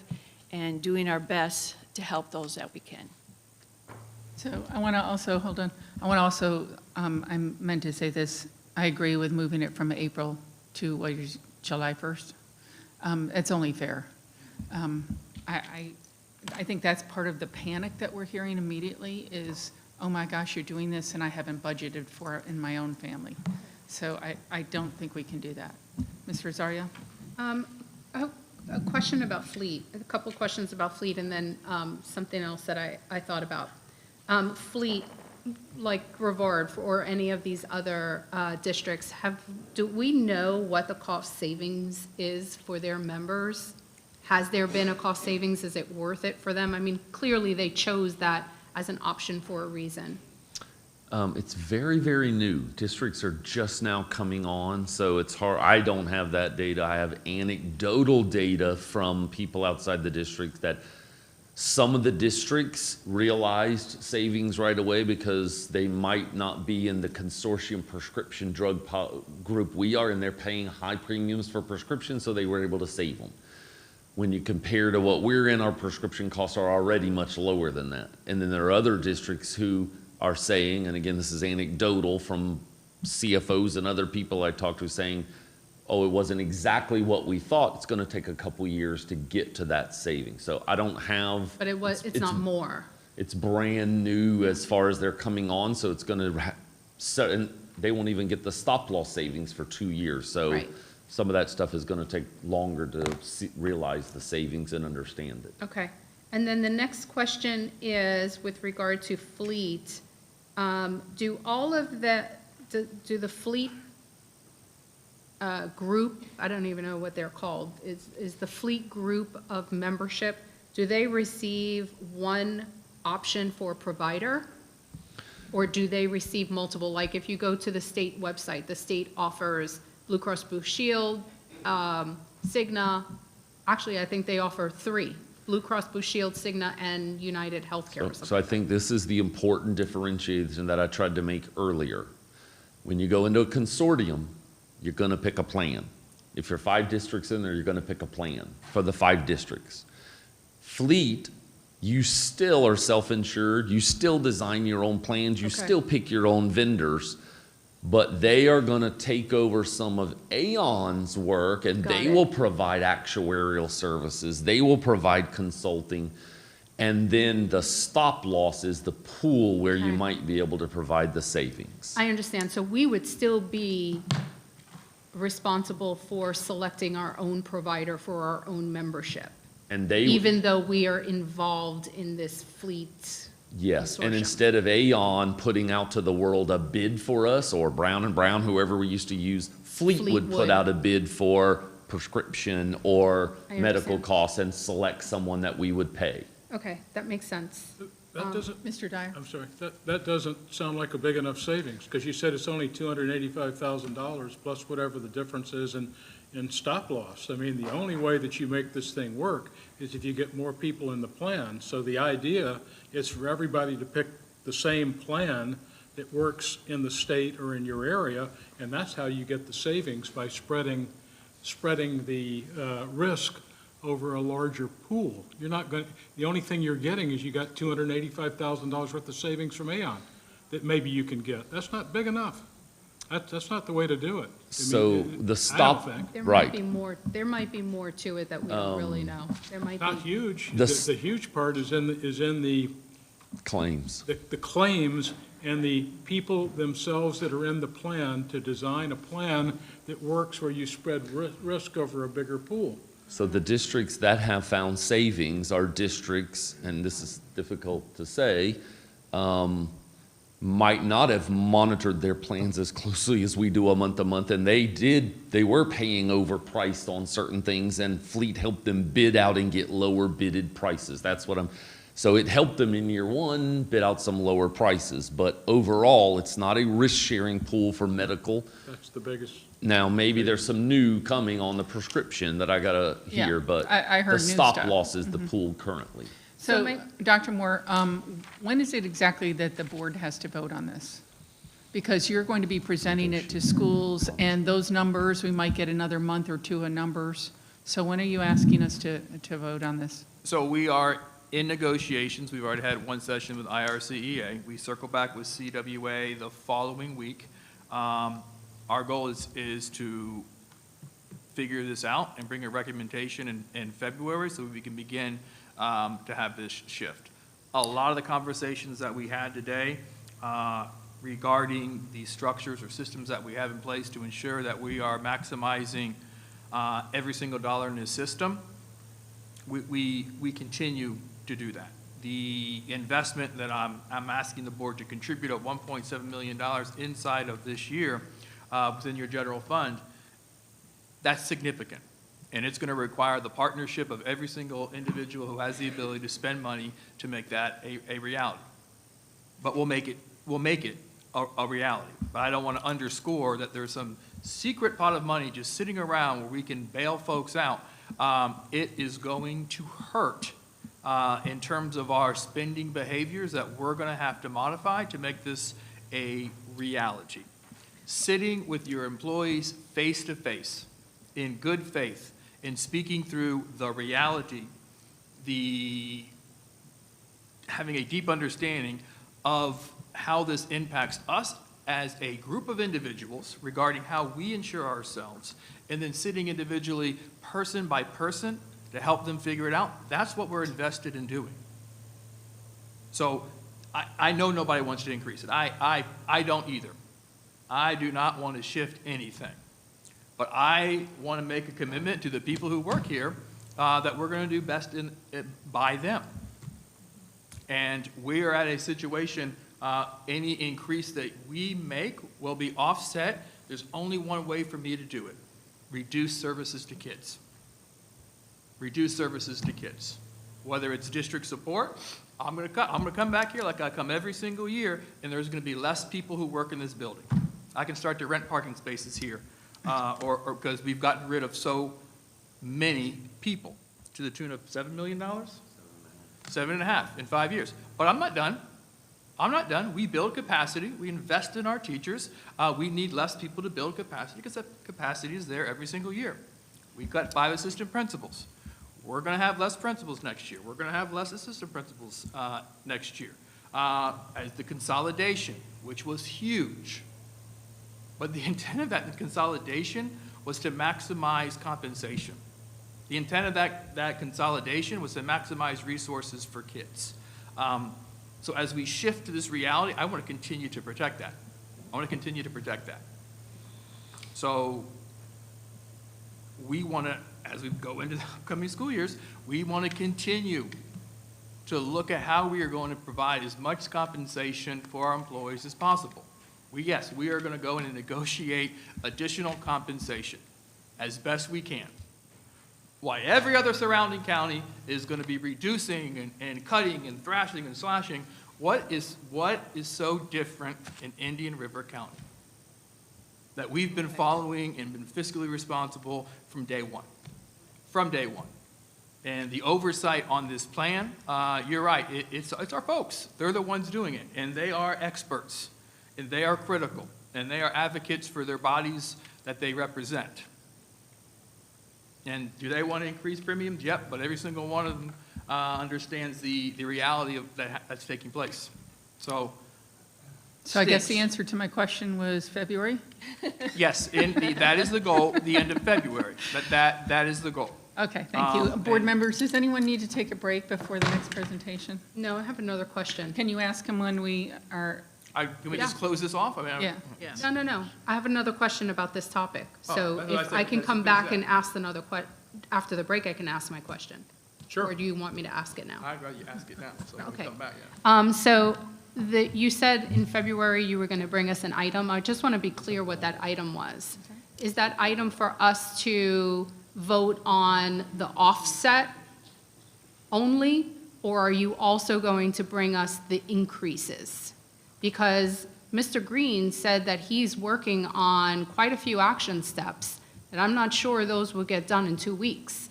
and doing our best to help those that we can. So I want to also, hold on, I want to also, I meant to say this, I agree with moving it from April to what is July 1st. It's only fair. I think that's part of the panic that we're hearing immediately is, oh my gosh, you're doing this and I haven't budgeted for it in my own family. So I don't think we can do that. Ms. Rosario? A question about fleet, a couple questions about fleet, and then something else that I thought about. Fleet, like Brevard or any of these other districts, do we know what the cost savings is for their members? Has there been a cost savings? Is it worth it for them? I mean, clearly they chose that as an option for a reason. It's very, very new. Districts are just now coming on, so it's hard. I don't have that data. I have anecdotal data from people outside the district that some of the districts realized savings right away because they might not be in the consortium prescription drug group we are, and they're paying high premiums for prescriptions, so they were able to save them. When you compare to what we're in, our prescription costs are already much lower than that. And then there are other districts who are saying, and again, this is anecdotal from CFOs and other people I talked to, saying, oh, it wasn't exactly what we thought. It's going to take a couple years to get to that saving. So I don't have. But it's not more. It's brand new as far as they're coming on, so it's going to, and they won't even get the stop loss savings for 2 years. So Right. some of that stuff is going to take longer to realize the savings and understand it. Okay. And then the next question is with regard to fleet. Do the fleet group, I don't even know what they're called, is the fleet group of membership, do they receive one option for provider? Or do they receive multiple? Like if you go to the state website, the state offers Blue Cross Blue Shield, Cigna. Actually, I think they offer 3. Blue Cross Blue Shield, Cigna, and United Healthcare. Or So I think this is the important differentiation that I tried to make earlier. When you go into a consortium, you're going to pick a plan. If there are 5 districts in there, you're going to pick a plan for the 5 districts. Fleet, you still are self-insured. You still design your own plans. You Okay. still pick your own vendors. but they are going to take over some of Aon's work, and Got they it. will provide actuarial services. They will provide consulting. And then the stop loss is the pool where you Okay. might be able to provide the savings. I understand. So we would still be responsible for selecting our own provider for our own membership, And they, even though we are involved in this fleet. yes, and consortium. instead of Aon putting out to the world a bid for us, or Brown & Brown, whoever we used to use, Fleet would put would. out a bid for prescription or I medical understand. costs and select someone that we would pay. Okay, that makes sense. That doesn't, Mr. Dyer? I'm sorry, that doesn't sound like a big enough savings, because you said it's only $285,000 plus whatever the difference is in stop loss. I mean, the only way that you make this thing work is if you get more people in the plan. So the idea is for everybody to pick the same plan that works in the state or in your area, and that's how you get the savings, by spreading the risk over a larger pool. You're not going, the only thing you're getting is you got $285,000 worth of savings from Aon that maybe you can get. That's not big enough. That's not the way to do it. I mean, So the I stop, don't think. There right. there might be more to it that we don't really know. There might Not be, huge. The The huge part is in the claims. claims and the people themselves that are in the plan to design a plan that works where you spread risk over a bigger pool. So the districts that have found savings are districts, and this is difficult to say, might not have monitored their plans as closely as we do a month to month, and they were paying overpriced on certain things, and Fleet helped them bid out and get lower bidded prices. That's what so it helped them in year one bid out some lower prices, but overall, it's not a risk-sharing pool for medical. That's the biggest. Now, maybe there's some new coming on the prescription that I gotta Yeah, hear, but I heard the new stop stuff. loss is the pool currently. So So, Dr. Moore, when is it exactly that the board has to vote on this? Because you're going to be presenting it to schools, and those numbers, we might get another month or two of numbers. So when are you asking us to vote on this? So we are in negotiations. We've already had one session with IRCEA. We circle back with CWA the following week. Our goal is to figure this out and bring a recommendation in February so we can begin to have this shift. A lot of the conversations that we had today regarding the structures or systems that we have in place to ensure that we are maximizing every single dollar in this system, we continue to do that. The investment that I'm asking the board to contribute of $1.7 million inside of this year within your general fund, that's significant. And it's going to require the partnership of every single individual who has the ability to spend money to make that a reality. But we'll make it a reality. But I don't want to underscore that there's some secret pot of money just sitting around where we can bail folks out. It is going to hurt in terms of our spending behaviors that we're going to have to modify to make this a reality. Sitting with your employees face to face, in good faith, in speaking through the reality, having a deep understanding of how this impacts us as a group of individuals regarding how we insure ourselves, and then sitting individually, person by person, to help them figure it out. That's what we're invested in doing. So I know nobody wants to increase it. I don't either. I do not want to shift anything. But I want to make a commitment to the people who work here that we're going to do best by them. And we are at a situation, any increase that we make will be offset. There's only one way for me to do it: reduce services to kids. Reduce services to kids. Whether it's district support, I'm going to come back here like I come every single year, and there's going to be less people who work in this building. I can start to rent parking spaces here, or because we've gotten rid of so many people to the tune of $7 million? 7.5 in 5 years. But I'm not done. I'm not done. We build capacity. We invest in our teachers. We need less people to build capacity because that capacity is there every single year. We've got 5 assistant principals. We're going to have less principals next year. We're going to have less assistant principals next year. As the consolidation, which was huge, But the intent of that consolidation was to maximize compensation. The intent of that consolidation was to maximize resources for kids. So as we shift to this reality, I want to continue to protect that. I want to continue to protect that. So we want to, as we go into the upcoming school years, we want to continue to look at how we are going to provide as much compensation for our employees as possible. Yes, we are going to go in and negotiate additional compensation as best we can. Why every other surrounding county is going to be reducing and cutting and thrashing and slashing, what is so different in Indian River County that we've been following and been fiscally responsible from day one? From day one. And the oversight on this plan, you're right, it's our folks. They're the ones doing it, and they are experts, and they are critical, and they are advocates for their bodies that they represent. And do they want to increase premiums? Yep, but every single one of them understands the reality of that's taking place. So So I guess the stinks. answer to my question was February? Yes, that is the goal, the end of February. That is the goal. Okay, thank you. Board and- members, does anyone need to take a break before the next presentation? No, I have another question. Can you ask them when we are, Can we just Yeah. close this off? I mean, yeah. No. I have another question about this topic. Oh, So that's what I if said. I can Let's come finish back that. and ask another after the break, I can ask my question? Sure. Or do you want me to ask it now? I'd rather you ask it now, so when we Okay. come back, yeah. So you said in February you were going to bring us an item. I just want to be clear what that item was. Is that item for us to vote on the offset only, or are you also going to bring us the increases? Because Mr. Green said that he's working on quite a few action steps, and I'm not sure those will get done in 2 weeks.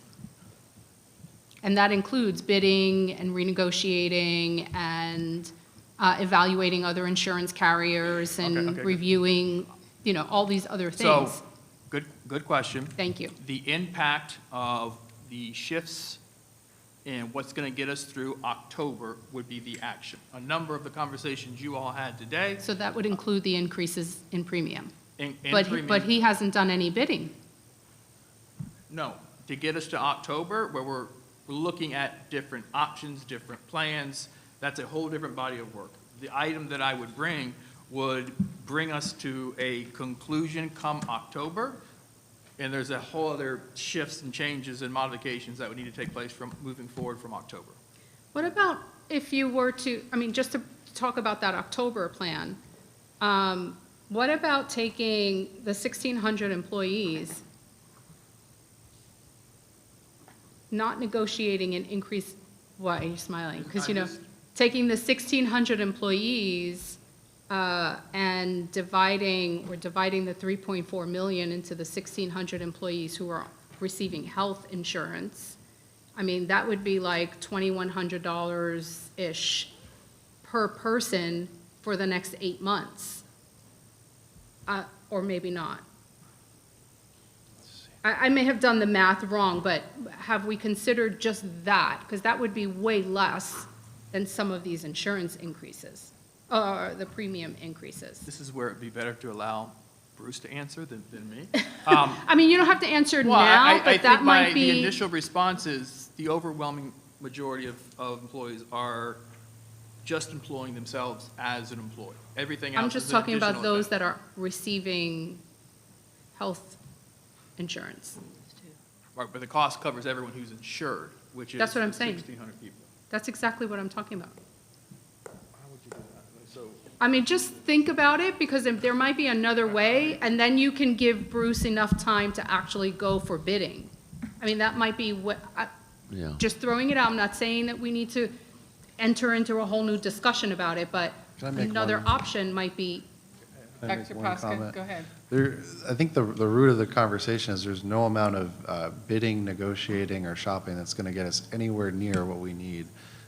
And that includes bidding and renegotiating and evaluating other insurance carriers and Okay, good. reviewing, all these other things. So, good question. Thank you. The impact of the shifts and what's going to get us through October would be the action. A number of the conversations you all had today. So that would include the increases in premium. in But premium- he hasn't done any bidding. No, to get us to October, where we're looking at different options, different plans, that's a whole different body of work. The item that I would bring us to a conclusion come October, and there's a whole other shifts and changes and modifications that would need to take place from moving forward from October. What about if you were to, just to talk about that October plan, what about taking the 1,600 employees, not negotiating an increase, why are you smiling? Because, taking the 1,600 employees and dividing the 3.4 million into the 1,600 employees who are receiving health insurance, that would be like $2,100-ish per person for the next 8 months. Or maybe not. I may have done the math wrong, but have we considered just that? Because that would be way less than some of these insurance increases, or the premium increases. This is where it'd be better to allow Bruce to answer than me. You don't have to answer Well, I now, but that think might the be, initial response is the overwhelming majority of employees are just employing themselves as an employee. Everything else I'm is just an talking about additional those expense. that are receiving health insurance. Right, but the cost covers everyone who's insured, which is That's what I'm saying. 1,600 people. That's exactly what I'm talking about. How would you do that? So, Just think about it, because if there might be another way, and then you can give Bruce enough time to actually go for bidding. That might be what, Yeah. just throwing it out, I'm not saying that we need to enter into a whole new discussion about it, but Can I make another one- option might be, Can I make Dr. one Proska, comment? go ahead. I think the root of the conversation is there's no amount of bidding, negotiating, or shopping that's going to get us anywhere near what we need.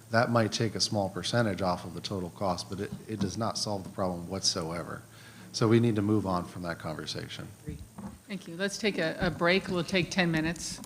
That might take a small percentage off of the total cost, but it does not solve the problem whatsoever. So we need to move on from that conversation. Thank you. Let's take a break. We'll take 10 minutes.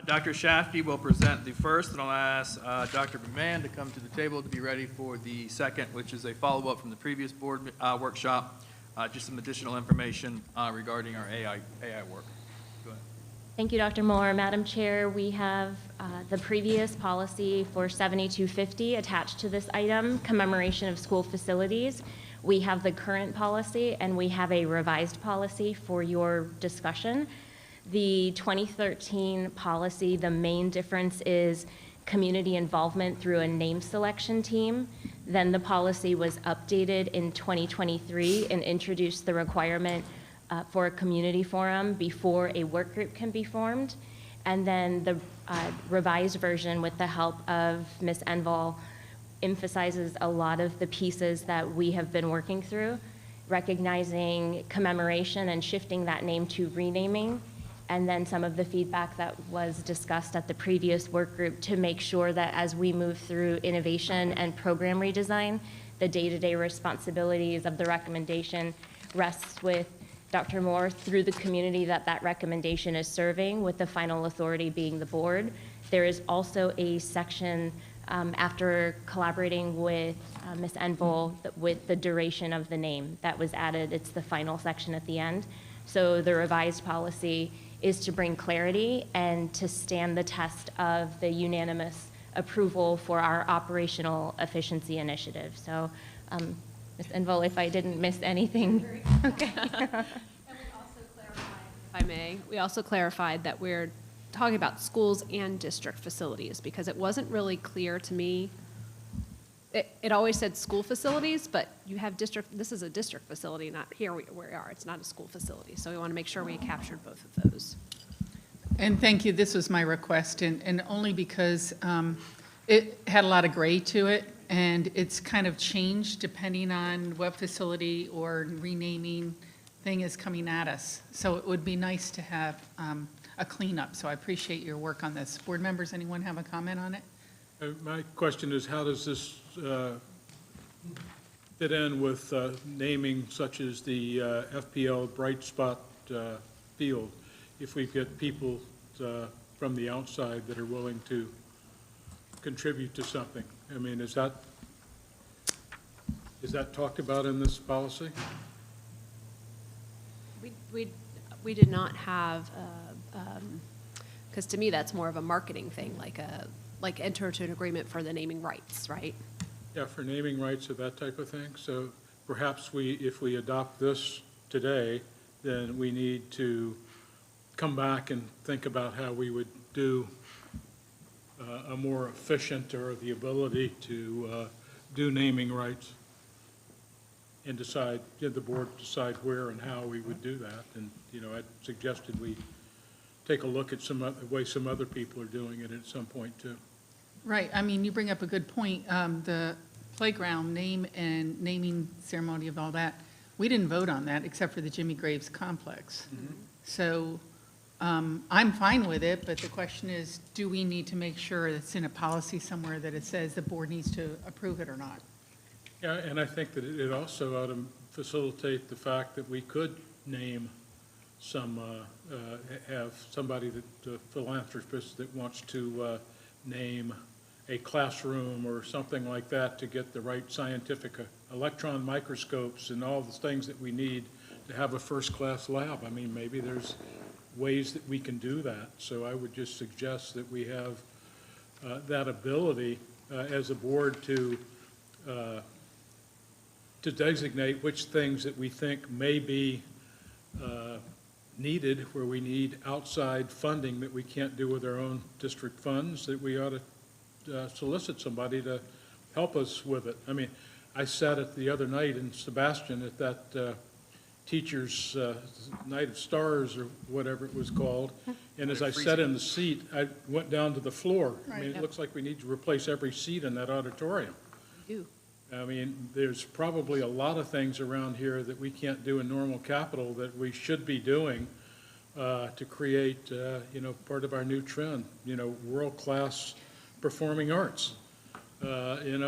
Dr. Shafty will present the first, and I'll ask Dr. McMahon to come to the table to be ready for the second, which is a follow-up from the previous board workshop, just some additional information regarding our AI work. Go ahead. Thank you, Dr. Moore. Madam Chair, we have the previous policy for 7250 attached to this item, commemoration of school facilities. We have the current policy, and we have a revised policy for your discussion. The 2013 policy, the main difference is community involvement through a name selection team. Then the policy was updated in 2023 and introduced the requirement for a community forum before a work group can be formed. And then the revised version, with the help of Ms. Enval, emphasizes a lot of the pieces that we have been working through, recognizing commemoration and shifting that name to renaming, and then some of the feedback that was discussed at the previous work group to make sure that as we move through innovation and program redesign, the day-to-day responsibilities of the recommendation rests with Dr. Moore through the community that that recommendation is serving, with the final authority being the board. There is also a section after collaborating with Ms. Envol with the duration of the name that was added. It's the final section at the end. So the revised policy is to bring clarity and to stand the test of the unanimous approval for our operational efficiency initiative. So, Ms. Envol, if I didn't miss anything. Okay. And we also clarified, if I may, we also clarified that we're talking about schools and district facilities, because it wasn't really clear to me. It always said school facilities, but you have district, this is a district facility, not here where we are. It's not a school facility. So we want to make sure we captured both of those. And thank you, this was my request, and only because it had a lot of gray to it, and it's kind of changed depending on what facility or renaming thing is coming at us. So it would be nice to have a cleanup, so I appreciate your work on this. Board members, anyone have a comment on it? My question is, how does this fit in with naming such as the FPL Bright Spot Field? If we get people from the outside that are willing to contribute to something, I mean, is that talked about in this policy? We did not have, because to me, that's more of a marketing thing, like enter into an agreement for the naming rights, right? Yeah, for naming rights or that type of thing. So perhaps if we adopt this today, then we need to come back and think about how we would do a more efficient, or the ability to do naming rights, and decide, get the board decide where and how we would do that. And, I suggested we take a look at the way some other people are doing it at some point too. Right, I mean, you bring up a good point. The playground name and naming ceremony of all that, we didn't vote on that except for the Jimmy Graves complex. So I'm fine with it, but the question is, do we need to make sure it's in a policy somewhere that it says the board needs to approve it or not? Yeah, and I think that it also ought to facilitate the fact that we could name have somebody a philanthropist that wants to name a classroom or something like that to get the right scientific electron microscopes and all the things that we need to have a first-class lab. I mean, maybe there's ways that we can do that. So I would just suggest that we have that ability as a board to designate which things that we think may be needed, where we need outside funding that we can't do with our own district funds, that we ought to solicit somebody to help us with it. I mean, I sat at the other night in Sebastian at that teacher's Night of Stars or whatever it was called, and as I sat in the seat, I went down to the floor. I mean, it looks like we need to replace every seat in that auditorium. I mean, there's probably a lot of things around here that we can't do in normal capital that we should be doing to create, part of our new trend, world-class performing arts. And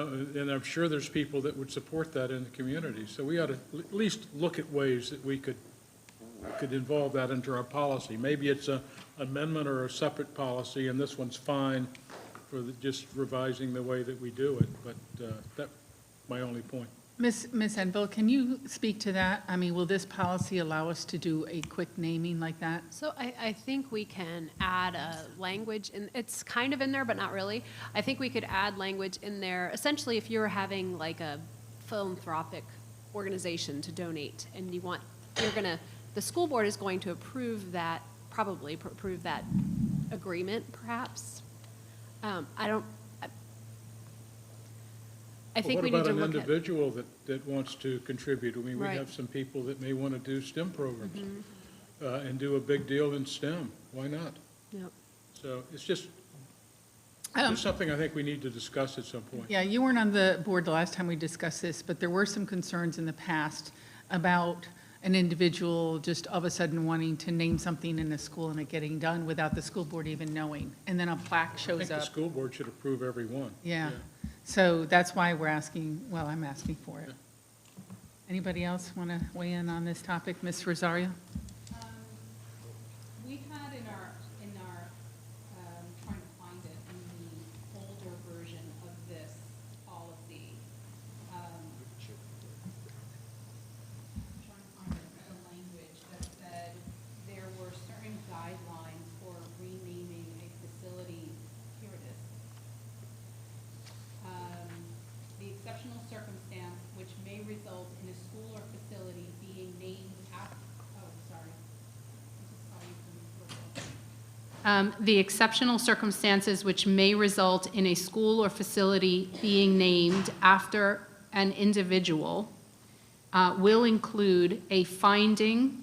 I'm sure there's people that would support that in the community. So we ought to at least look at ways that we could could involve that into our policy. Maybe it's a amendment or a separate policy, and this one's fine for just revising the way that we do it, but that's my only point. Ms. Enville, can you speak to that? I mean, will this policy allow us to do a quick naming like that? So I think we can add a language, and it's kind of in there, but not really. I think we could add language in there. Essentially, if you're having like a philanthropic organization to donate, and the school board is going to approve that, probably approve that agreement, perhaps. I think we need to What about look an at. individual that wants to contribute? I mean, we Right. have some people that may want to do STEM programs and do a big deal in STEM. Why not? Yep. So it's just Um, something I think we need to discuss at some point. Yeah, you weren't on the board the last time we discussed this, but there were some concerns in the past about an individual just all of a sudden wanting to name something in the school and it getting done without the school board even knowing. And then a plaque I shows think the up. school board should approve every one. Yeah. So that's why we're asking, well, I'm asking for it. Anybody else want to weigh in on this topic? Ms. Rosario? We had in our, trying to find it, in the older version of this policy, trying to find the language that said there were certain guidelines for renaming a facility. Here it is. The exceptional circumstance which may result in a school or facility being named after, oh, sorry. The exceptional circumstances which may result in a school or facility being named after an individual will include a finding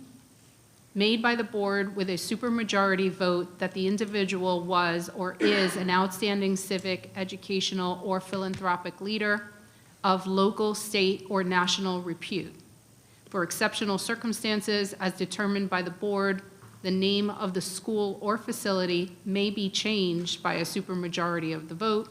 made by the board with a supermajority vote that the individual was or is an outstanding civic, educational, or philanthropic leader of local, state, or national repute. For exceptional circumstances as determined by the board, the name of the school or facility may be changed by a supermajority of the vote.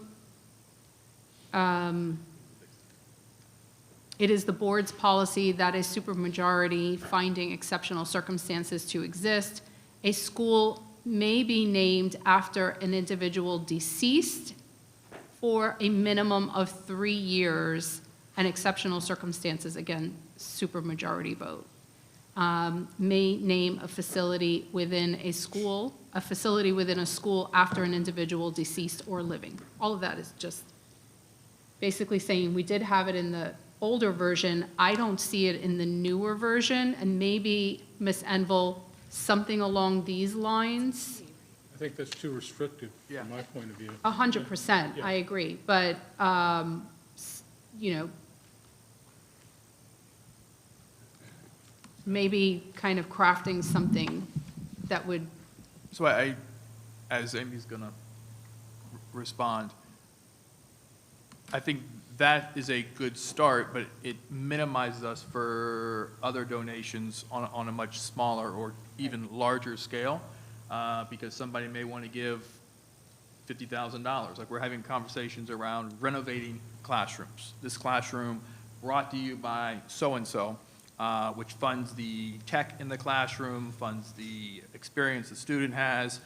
It is the board's policy that a supermajority finding exceptional circumstances to exist. A school may be named after an individual deceased for a minimum of 3 years, and exceptional circumstances, again, supermajority vote. May name a facility within a school after an individual deceased or living. All of that is just basically saying we did have it in the older version. I don't see it in the newer version, and maybe, Ms. Enville, something along these lines. I think that's too restrictive Yeah. from my point of view. 100%, Yeah. I agree, but, maybe kind of crafting something that would, So as Amy's gonna respond, I think that is a good start, but it minimizes us for other donations on a much smaller or even larger scale, because somebody may want to give $50,000. Like, we're having conversations around renovating classrooms. This classroom brought to you by so-and-so, which funds the tech in the classroom, funds the experience the student has.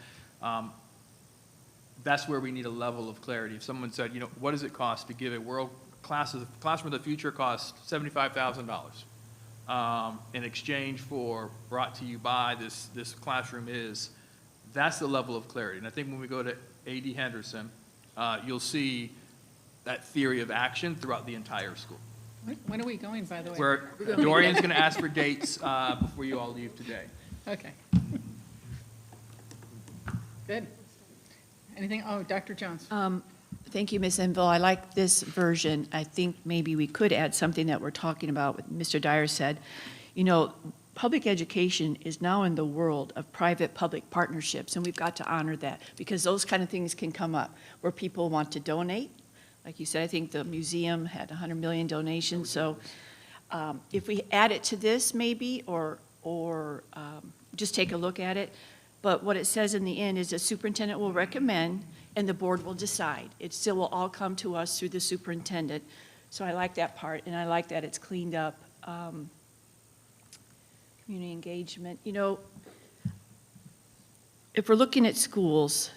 That's where we need a level of clarity. If someone said, what does it cost to give a classroom of the future costs $75,000 in exchange for brought to you by this classroom is, that's the level of clarity. And I think when we go to A.D. Henderson, you'll see that theory of action throughout the entire school. when are we going, by the way? Where Dorian's going to ask for dates before you all leave today. Okay. Good. Anything, Dr. Jones? Thank you, Ms. Enville. I like this version. I think maybe we could add something that we're talking about, what Mr. Dyer said. Public education is now in the world of private-public partnerships, and we've got to honor that, because those kind of things can come up where people want to donate. Like you said, I think the museum had 100 million donations, so if we add it to this maybe, or just take a look at it. But what it says in the end is the superintendent will recommend and the board will decide. It still will all come to us through the superintendent. So I like that part, and I like that it's cleaned up. Community engagement, you know, if we're looking at schools,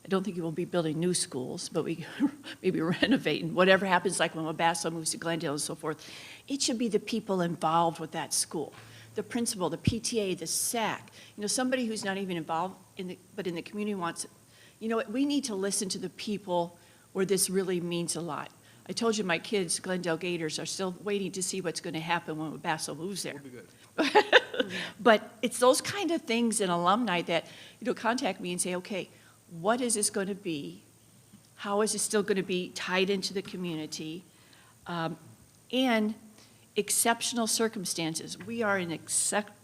I don't think we will be building new schools, but we maybe renovating, whatever happens, like when Wabasso moves to Glendale and so forth. It should be the people involved with that school, the principal, the PTA, the SAC, you know, somebody who's not even involved but in the community wants, you know, we need to listen to the people where this really means a lot. I told you my kids, Glendale Gators, are still waiting to see what's going to happen when Wabasso moves there. We'll be good. But it's those kind of things in alumni that, you know, contact me and say, okay, what is this going to be? How is it still going to be tied into the community? And exceptional circumstances. We are in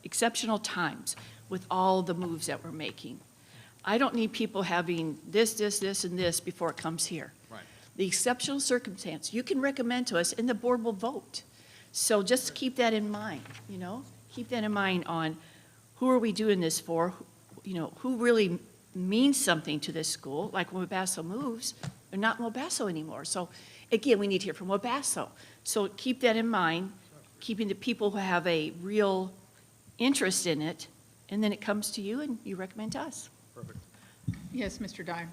exceptional times with all the moves that we're making. I don't need people having this, and this before it comes here. Right. The exceptional circumstance, you can recommend to us and the board will vote. So just keep that in mind, you know? Keep that in mind on who are we doing this for? You know, who really means something to this school? Like when Wabasso moves, they're not in Wabasso anymore. So again, we need to hear from Wabasso. So keep that in mind, keeping the people who have a real interest in it, and then it comes to you and you recommend to us. Perfect. Yes, Mr. Dyer.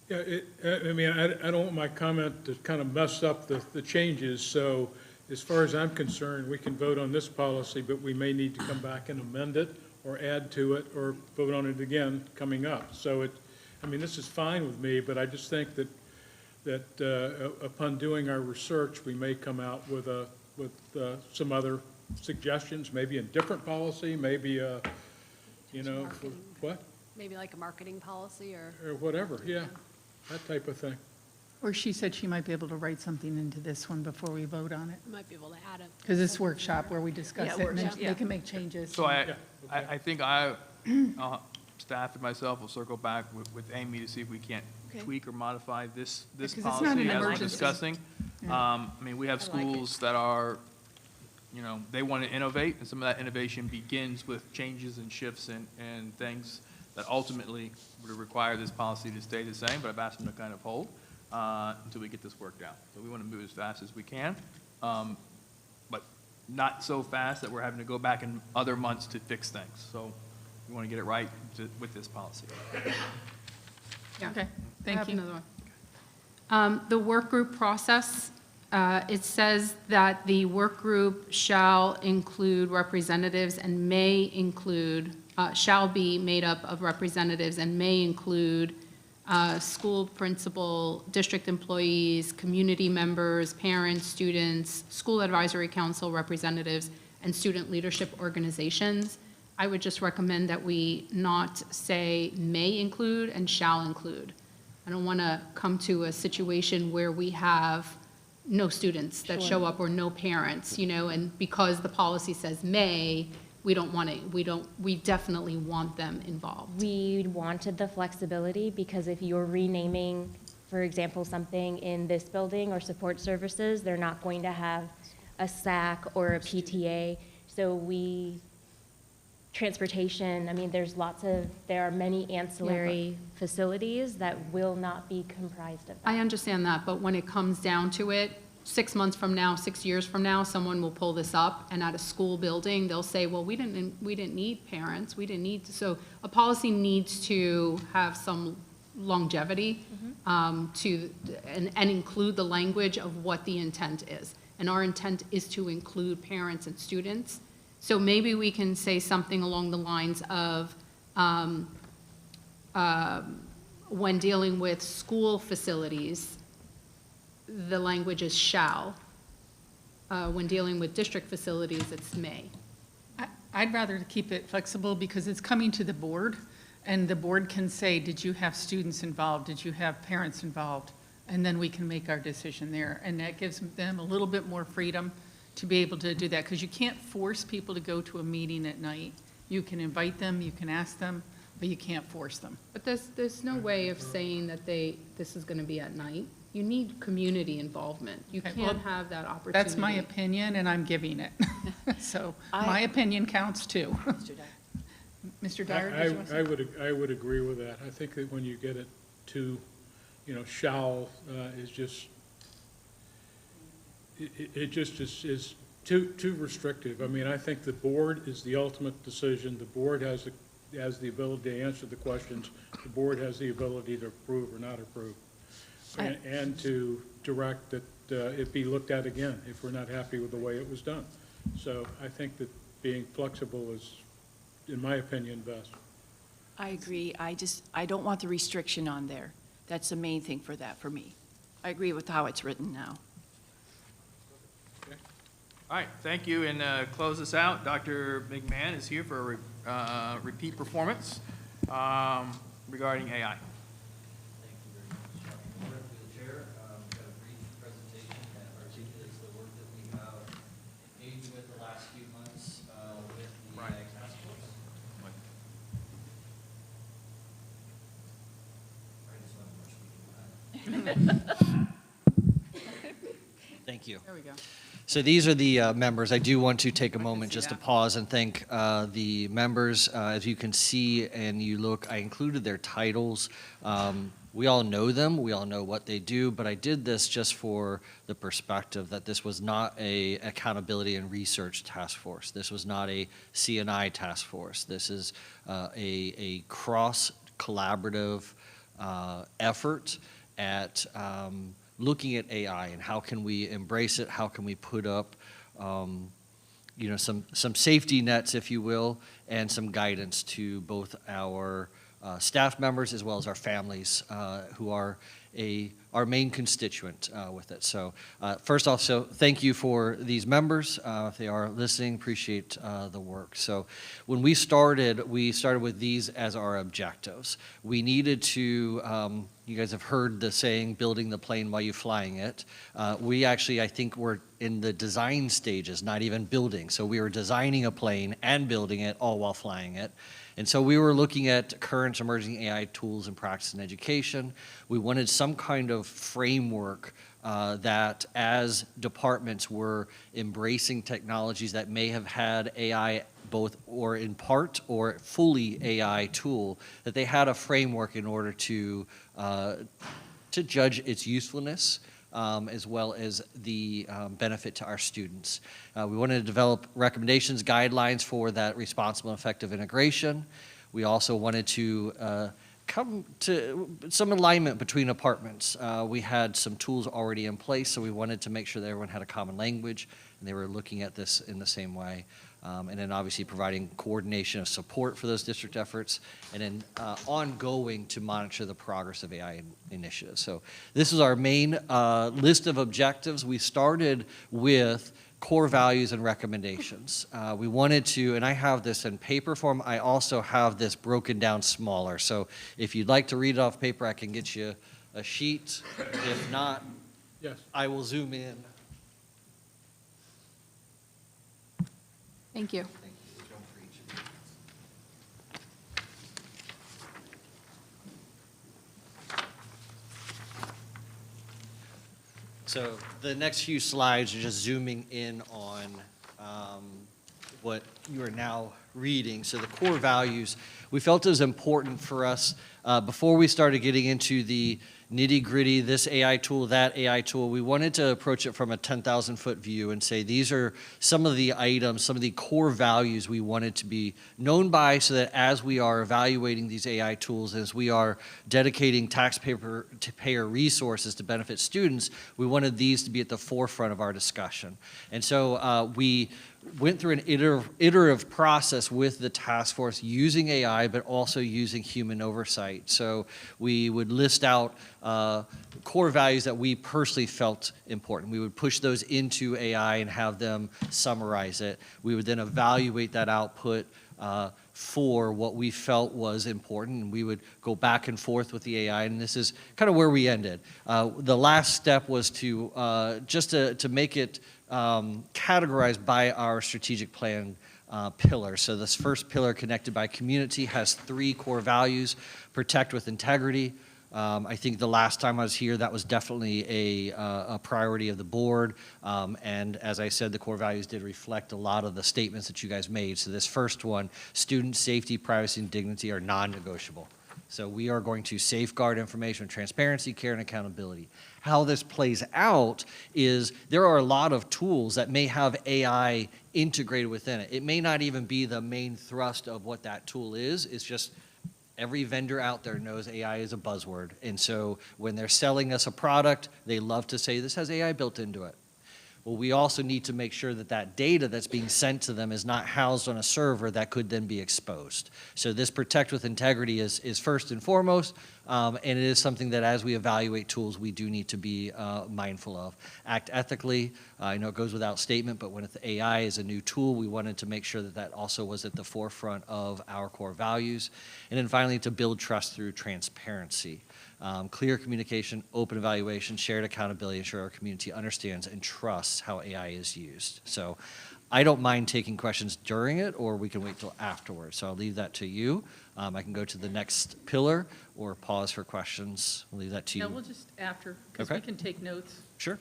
Yeah, I mean, I don't want my comment to kind of mess up the changes, so as far as I'm concerned, we can vote on this policy, but we may need to come back and amend it or add to it or vote on it again coming up. So I mean, this is fine with me, but I just think that upon doing our research, we may come out with some other suggestions, maybe a different policy, maybe you know, what? Maybe like a marketing policy or? Or whatever, yeah, that type of thing. Or she said she might be able to write something into this one before we vote on it. Might be able to add it. Because it's workshop where we discuss Yeah, it, and then workshop, yeah. they can make changes. So Yeah, okay. I think staff and myself will circle back with Amy to see if we can't Okay. tweak or modify this Because it's policy not an as we're emergency. discussing. Yeah. I mean, we have schools that are, you know, they want to innovate, and some of that innovation begins with changes and shifts and things that ultimately would require this policy to stay the same, but I've asked them to kind of hold until we get this worked out. So we want to move as fast as we can, but not so fast that we're having to go back in other months to fix things. So we want to get it right with this policy. Yeah. Okay, I thank have you. another one. The work group process, it says that the work group shall include representatives and may include, shall be made up of representatives and may include school principal, district employees, community members, parents, students, school advisory council representatives, and student leadership organizations. I would just recommend that we not say may include and shall include. I don't want to come to a situation where we have no students that show up or no parents, you know, and because the policy says may, we don't want to, we definitely want them involved. We wanted the flexibility because if you're renaming, for example, something in this building or support services, they're not going to have a SAC or a PTA. So transportation, I mean, there are many ancillary facilities that will not be comprised of that. I understand that, but when it comes down to it, 6 months from now, 6 years from now, someone will pull this up, and at a school building, they'll say, well, we didn't need parents, so a policy needs to have some longevity and include the language of what the intent is. And our intent is to include parents and students. So maybe we can say something along the lines of, when dealing with school facilities, the language is shall. When dealing with district facilities, it's may. I'd rather keep it flexible because it's coming to the board, and the board can say, did you have students involved? Did you have parents involved? And then we can make our decision there. And that gives them a little bit more freedom to be able to do that, because you can't force people to go to a meeting at night. You can invite them, you can ask them, but you can't force them. But there's no way of saying that this is going to be at night. You need community involvement. You Okay, well, can't have that opportunity. That's my opinion, and I'm giving it. So my opinion counts too. Mr. Dyer, did you want to say? I would agree with that. I think that when you get it to, you know, shall is just, it just is too restrictive. I mean, I think the board is the ultimate decision. The board has the ability to answer the questions. The board has the ability to approve or not approve. And to direct that it be looked at again if we're not happy with the way it was done. So I think that being flexible is, in my opinion, best. I agree. I don't want the restriction on there. That's the main thing for that, for me. I agree with how it's written now. All right, thank you, and close this out. Dr. McMahon is here for a repeat performance regarding AI. Thank you very much. Member of the Chair, we've got a brief presentation that articulates the work that we have engaged with the last few months with the AI task force. Thank you. There we go. So these are the members. I do want to take a moment just to pause and thank the members. As you can see and you look, I included their titles. We all know them. We all know what they do. But I did this just for the perspective that this was not a accountability and research task force. This was not a C&I task force. This is a cross-collaborative effort at looking at AI and how can we embrace it, how can we put up some safety nets, if you will, and some guidance to both our staff members as well as our families who are our main constituent with it. So first off, so thank you for these members. If they are listening, appreciate the work. So when we started with these as our objectives. We needed to, you guys have heard the saying, building the plane while you're flying it. We actually, I think we're in the design stages, not even building. So we were designing a plane and building it all while flying it. And so we were looking at current emerging AI tools and practice in education. We wanted some kind of framework that as departments were embracing technologies that may have had AI both or in part or fully AI tool, that they had a framework in order to judge its usefulness as well as the benefit to our students. We wanted to develop recommendations, guidelines for that responsible and effective integration. We also wanted to come to some alignment between departments. We had some tools already in place, so we wanted to make sure that everyone had a common language and they were looking at this in the same way. And then obviously providing coordination of support for those district efforts, and then ongoing to monitor the progress of AI initiatives. So this is our main list of objectives. We started with core values and recommendations. We wanted to, and I have this in paper form, I also have this broken down smaller. So if you'd like to read it off paper, I can get you a sheet. If not, Yes. I will zoom in. Thank you. Thank you. There's one for each of you. So the next few slides are just zooming in on what you are now reading. So the core values, we felt it was important for us before we started getting into the nitty-gritty, this AI tool, that AI tool, we wanted to approach it from a 10,000-foot view and say these are some of the items, some of the core values we wanted to be known by, so that as we are evaluating these AI tools, as we are dedicating taxpayer resources to benefit students, we wanted these to be at the forefront of our discussion. And so we went through an iterative process with the task force using AI, but also using human oversight. So we would list out core values that we personally felt important. We would push those into AI and have them summarize it. We would then evaluate that output for what we felt was important, and we would go back and forth with the AI, and this is kind of where we ended. The last step was to just to make it categorized by our strategic plan pillars. So this first pillar, connected by community, has 3 core values: protect with integrity. I think the last time I was here, that was definitely a priority of the board. And as I said, the core values did reflect a lot of the statements that you guys made. So this first one, student safety, privacy, and dignity are non-negotiable. So we are going to safeguard information, transparency, care, and accountability. How this plays out is there are a lot of tools that may have AI integrated within it. It may not even be the main thrust of what that tool is. It's just every vendor out there knows AI is a buzzword. And so when they're selling us a product, they love to say this has AI built into it. Well, we also need to make sure that that data that's being sent to them is not housed on a server that could then be exposed. So this protect with integrity is first and foremost, and it is something that as we evaluate tools, we do need to be mindful of. Act ethically. I know it goes without statement, but when AI is a new tool, we wanted to make sure that that also was at the forefront of our core values. And then finally, to build trust through transparency. Clear communication, open evaluation, shared accountability, ensure our community understands and trusts how AI is used. So I don't mind taking questions during it, or we can wait till afterwards. So I'll leave that to you. I can go to the next pillar or pause for questions. I'll leave that to you. No, we'll just after, because we Okay. can take notes. Sure.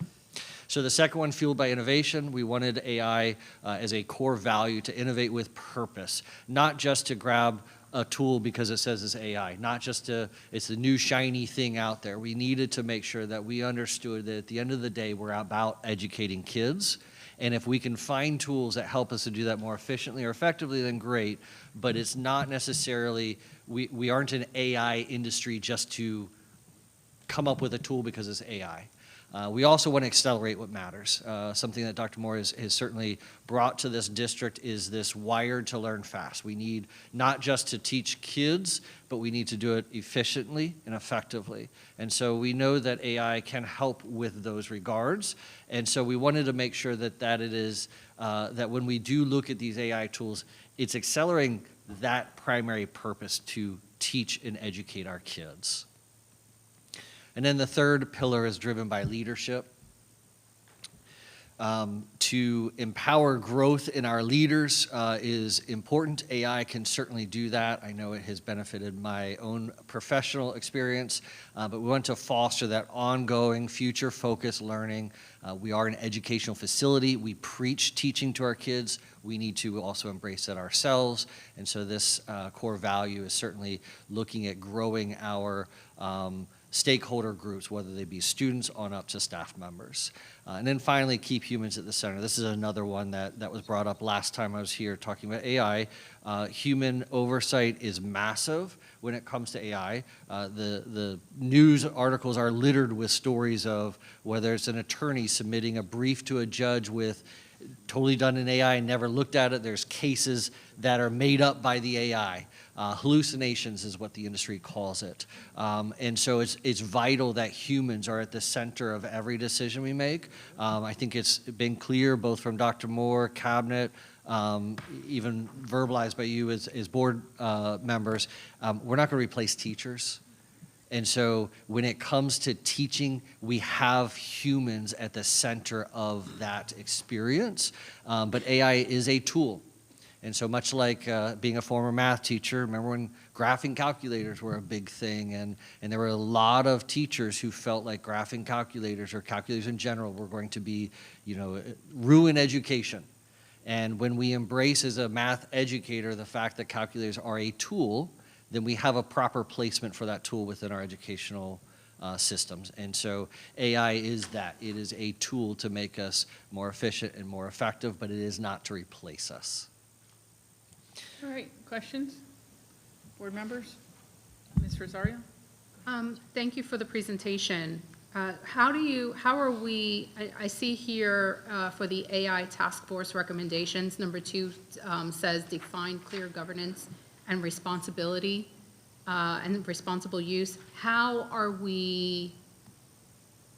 So the second one, fueled by innovation, we wanted AI as a core value to innovate with purpose, not just to grab a tool because it says it's AI, not just it's the new shiny thing out there. We needed to make sure that we understood that at the end of the day, we're about educating kids. And if we can find tools that help us to do that more efficiently or effectively, then great. But it's not necessarily, we aren't an AI industry just to come up with a tool because it's AI. We also want to accelerate what matters. Something that Dr. Moore has certainly brought to this district is this wired to learn fast. We need not just to teach kids, but we need to do it efficiently and effectively. And so we know that AI can help with those regards. And so we wanted to make sure that it is, that when we do look at these AI tools, it's accelerating that primary purpose to teach and educate our kids. And then the third pillar is driven by leadership. To empower growth in our leaders is important. AI can certainly do that. I know it has benefited my own professional experience, but we want to foster that ongoing future-focused learning. We are an educational facility. We preach teaching to our kids. We need to also embrace that ourselves. And so this core value is certainly looking at growing our stakeholder groups, whether they be students on up to staff members. And then finally, keep humans at the center. This is another one that was brought up last time I was here talking about AI. Human oversight is massive when it comes to AI. The news articles are littered with stories of whether it's an attorney submitting a brief to a judge with totally done in AI and never looked at it. There's cases that are made up by the AI. Hallucinations is what the industry calls it. And so it's vital that humans are at the center of every decision we make. I think it's been clear both from Dr. Moore, Cabinet, even verbalized by you as board members, we're not going to replace teachers. And so when it comes to teaching, we have humans at the center of that experience. But AI is a tool. And so much like being a former math teacher, remember when graphing calculators were a big thing, and there were a lot of teachers who felt like graphing calculators or calculators in general were going to be, ruin education. And when we embrace as a math educator the fact that calculators are a tool, then we have a proper placement for that tool within our educational systems. And so AI is that. It is a tool to make us more efficient and more effective, but it is not to replace us. All right, questions? Board members? Ms. Rosario? Thank you for the presentation. How are we, I see here for the AI task force recommendations, number 2 says define clear governance and responsibility and responsible use. How are we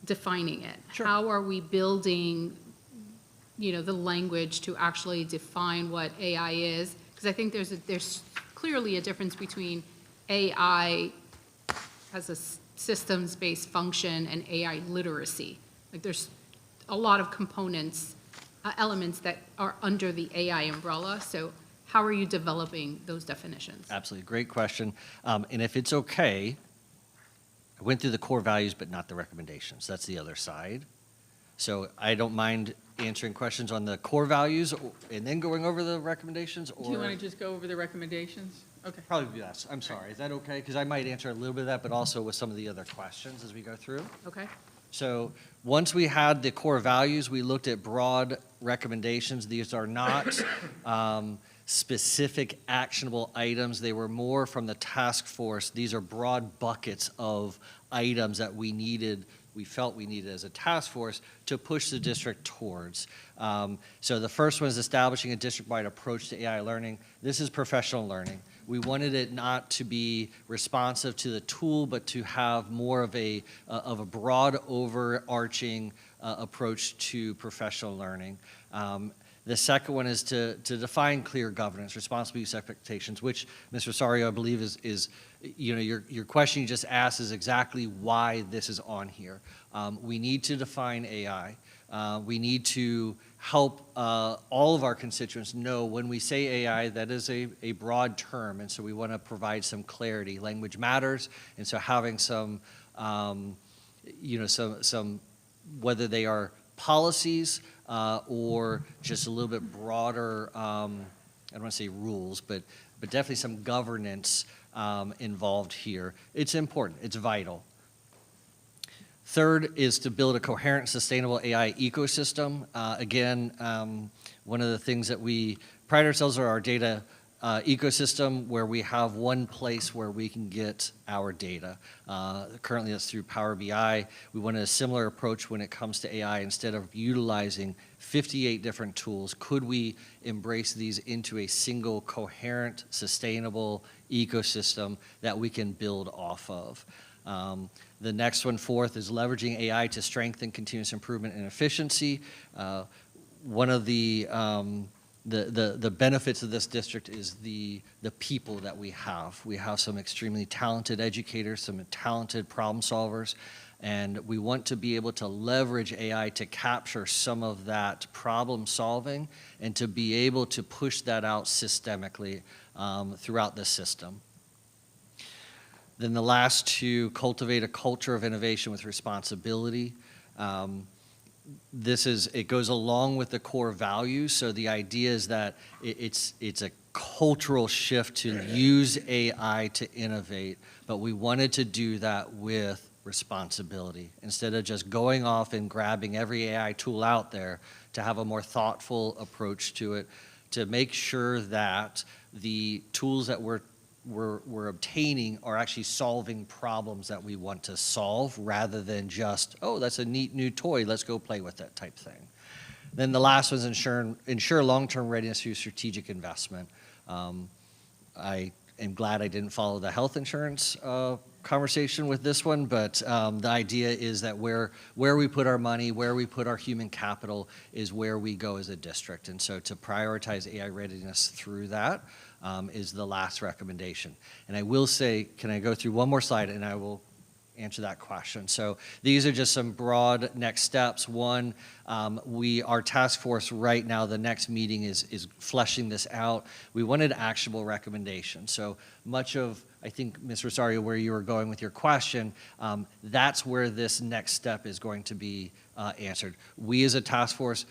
defining it? Sure. How are we building, the language to actually define what AI is? Because I think there's clearly a difference between AI as a systems-based function and AI literacy. Like there's a lot of components, elements that are under the AI umbrella. So how are you developing those definitions? Absolutely, great question. And if it's okay, I went through the core values, but not the recommendations. That's the other side. So I don't mind answering questions on the core values and then going over the recommendations, or? Do you want to just go over the recommendations? Okay. Probably be best. I'm sorry. Is that okay? Because I might answer a little bit of that, but also with some of the other questions as we go through. Okay. So once we had the core values, we looked at broad recommendations. These are not specific actionable items. They were more from the task force. These are broad buckets of items that we felt we needed as a task force to push the district towards. So the first one is establishing a district-wide approach to AI learning. This is professional learning. We wanted it not to be responsive to the tool, but to have more of a broad, overarching approach to professional learning. The second one is to define clear governance, responsible use expectations, which, Ms. Rosario, I believe is your question you just asked is exactly why this is on here. We need to define AI. We need to help all of our constituents know when we say AI, that is a broad term, and so we want to provide some clarity. Language matters, and so having some, some whether they are policies or just a little bit broader, I don't want to say rules, but definitely some governance involved here. It's important. It's vital. Third is to build a coherent, sustainable AI ecosystem. Again, one of the things that we pride ourselves on our data ecosystem, where we have one place where we can get our data. Currently, that's through Power BI. We wanted a similar approach when it comes to AI. Instead of utilizing 58 different tools, could we embrace these into a single, coherent, sustainable ecosystem that we can build off of? The next one, fourth, is leveraging AI to strengthen continuous improvement and efficiency. One of the benefits of this district is the people that we have. We have some extremely talented educators, some talented problem solvers, and we want to be able to leverage AI to capture some of that problem solving and to be able to push that out systemically throughout the system. Then the last two, cultivate a culture of innovation with responsibility. It goes along with the core values. So the idea is that it's a cultural shift to use AI to innovate, but we wanted to do that with responsibility. Instead of just going off and grabbing every AI tool out there, to have a more thoughtful approach to it, to make sure that the tools that we're obtaining are actually solving problems that we want to solve, rather than just, oh, that's a neat new toy, let's go play with it type thing. Then the last was ensure long-term readiness through strategic investment. I am glad I didn't follow the health insurance conversation with this one, but the idea is that where we put our money, where we put our human capital is where we go as a district. And so to prioritize AI readiness through that is the last recommendation. And I will say, can I go through one more slide and I will answer that question. So these are just some broad next steps. One, our task force right now, the next meeting is fleshing this out. We wanted actionable recommendations. So much of, I think, Ms. Rosario, where you were going with your question, that's where this next step is going to be answered. We as a task force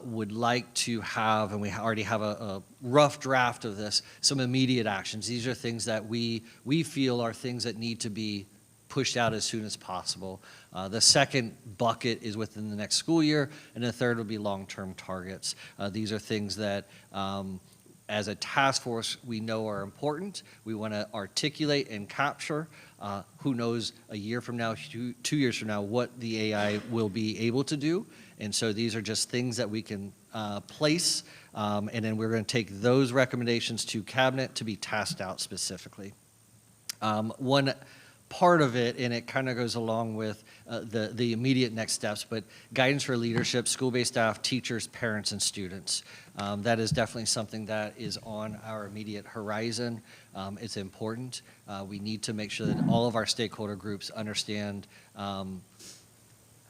would like to have, and we already have a rough draft of this, some immediate actions. These are things that we feel are things that need to be pushed out as soon as possible. The second bucket is within the next school year, and the third would be long-term targets. These are things that, as a task force, we know are important. We want to articulate and capture. Who knows, a year from now, 2 years from now, what the AI will be able to do. And so these are just things that we can place, and then we're going to take those recommendations to cabinet to be tasked out specifically. One part of it, and it kind of goes along with the immediate next steps, but guidance for leadership, school-based staff, teachers, parents, and students. That is definitely something that is on our immediate horizon. It's important. We need to make sure that all of our stakeholder groups understand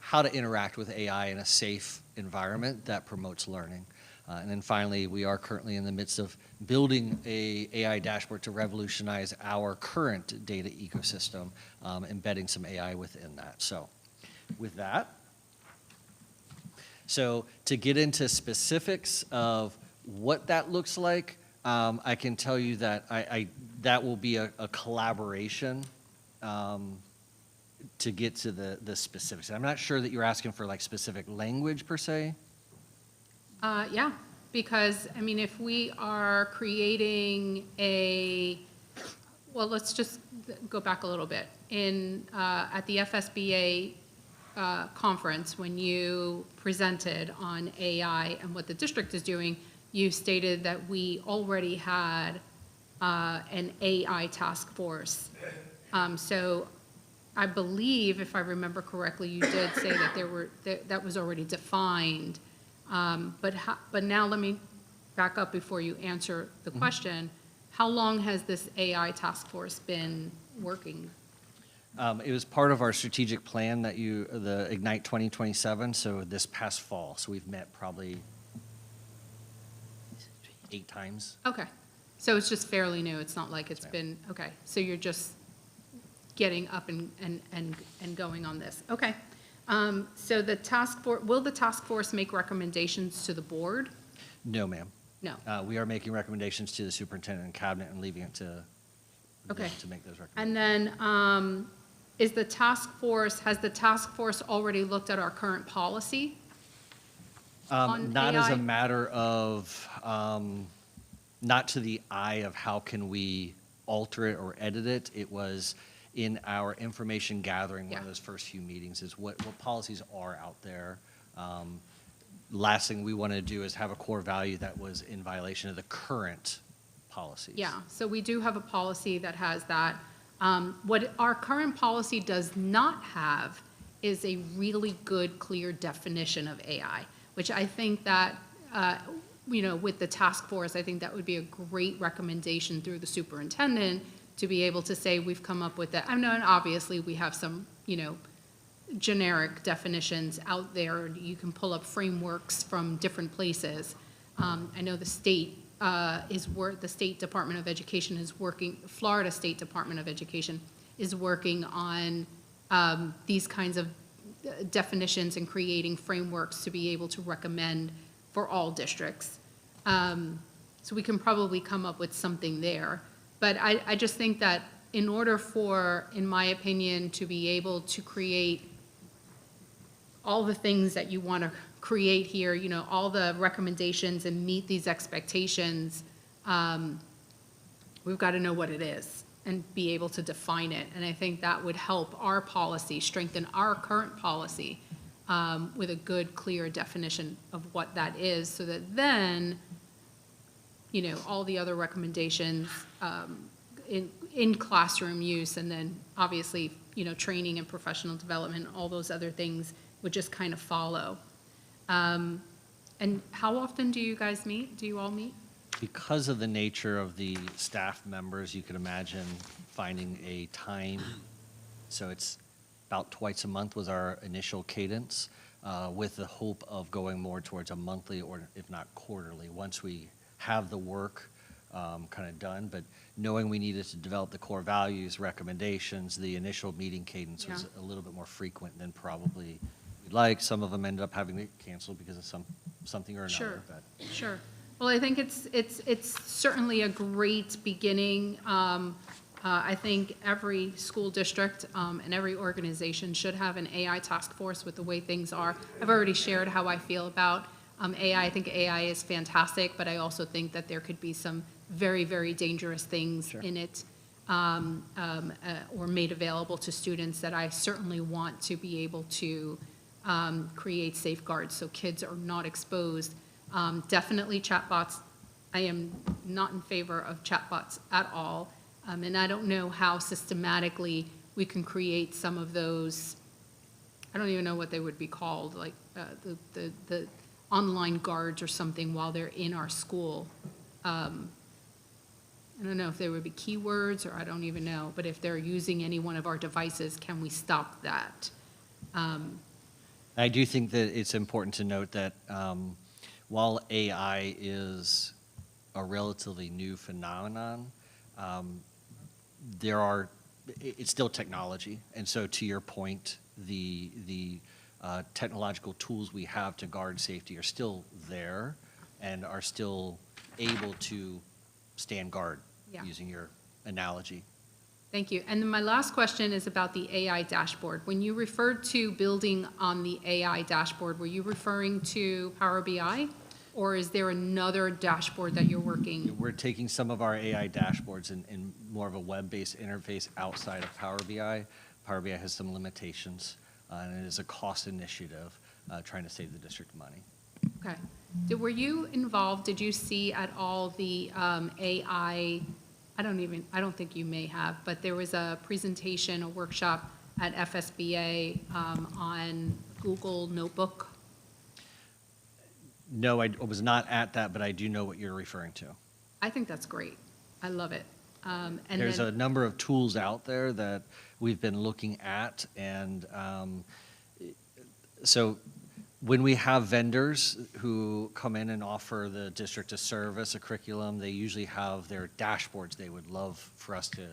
how to interact with AI in a safe environment that promotes learning. And then finally, we are currently in the midst of building a AI dashboard to revolutionize our current data ecosystem, embedding some AI within that. So with that, so to get into specifics of what that looks like, I can tell you that that will be a collaboration to get to the specifics. I'm not sure that you're asking for like specific language per se. Yeah, because, I mean, if we are creating well, let's just go back a little bit. At the FSBA conference, when you presented on AI and what the district is doing, you stated that we already had an AI task force. So I believe, if I remember correctly, you did say that that was already defined. But now let me back up before you answer the question. How long has this AI task force been working? It was part of our strategic plan that the Ignite 2027, so this past fall. So we've met probably 8 times. Okay, so it's just fairly new. It's not like it's been, okay. So you're just getting up and going on this. Okay. So will the task force make recommendations to the board? No, ma'am. No. We are making recommendations to the superintendent and cabinet and leaving it to them Okay. to make those recommendations. And then, has the task force already looked at our current policy? on Not as AI? a matter of, not to the eye of how can we alter it or edit it. It was in our information gathering, one of Yeah. those first few meetings, is what policies are out there. Last thing we want to do is have a core value that was in violation of the current policies. Yeah, so we do have a policy that has that. What our current policy does not have is a really good, clear definition of AI, which I think that, with the task force, I think that would be a great recommendation through the superintendent to be able to say, we've come up with that. I know, and obviously, we have some, generic definitions out there. You can pull up frameworks from different places. I know the state the State Department of Education is working, Florida State Department of Education is working on these kinds of definitions and creating frameworks to be able to recommend for all districts. So we can probably come up with something there. But I just think that in order for, in my opinion, to be able to create all the things that you want to create here, all the recommendations and meet these expectations, we've got to know what it is and be able to define it. And I think that would help our policy, strengthen our current policy with a good, clear definition of what that is, so that then, all the other recommendations in classroom use, and then obviously, training and professional development, all those other things would just kind of follow. And how often do you guys meet? Do you all meet? Because of the nature of the staff members, you can imagine finding a time. So it's about twice a month was our initial cadence, with the hope of going more towards a monthly or if not quarterly, once we have the work kind of done. But knowing we needed to develop the core values, recommendations, the initial meeting cadence was a little bit more frequent than probably we'd like. Some of them ended up having to cancel because of something or another. Sure, But sure. Well, I think it's certainly a great beginning. I think every school district and every organization should have an AI task force with the way things are. I've already shared how I feel about AI. I think AI is fantastic, but I also think that there could be some very, very dangerous things in it or made available to students that I certainly want to be able to create safeguards so kids are not exposed. Definitely chatbots. I am not in favor of chatbots at all. And I don't know how systematically we can create some of those, I don't even know what they would be called, like the online guards or something while they're in our school. I don't know if they would be keywords, or I don't even know, but if they're using any one of our devices, can we stop that? I do think that it's important to note that while AI is a relatively new phenomenon, it's still technology. And so to your point, the technological tools we have to guard safety are still there and are still able to stand guard, Yeah. using your analogy. Thank you. And then my last question is about the AI dashboard. When you referred to building on the AI dashboard, were you referring to Power BI? Or is there another dashboard that you're working? We're taking some of our AI dashboards in more of a web-based interface outside of Power BI. Power BI has some limitations, and it is a cost initiative, trying to save the district money. Okay. Were you involved, did you see at all the AI, I don't think you may have, but there was a presentation, a workshop at FSBA on Google Notebook? No, I was not at that, but I do know what you're referring to. I think that's great. I love it. And There's then- a number of tools out there that we've been looking at, and so when we have vendors who come in and offer the district a service, a curriculum, they usually have their dashboards they would love for us to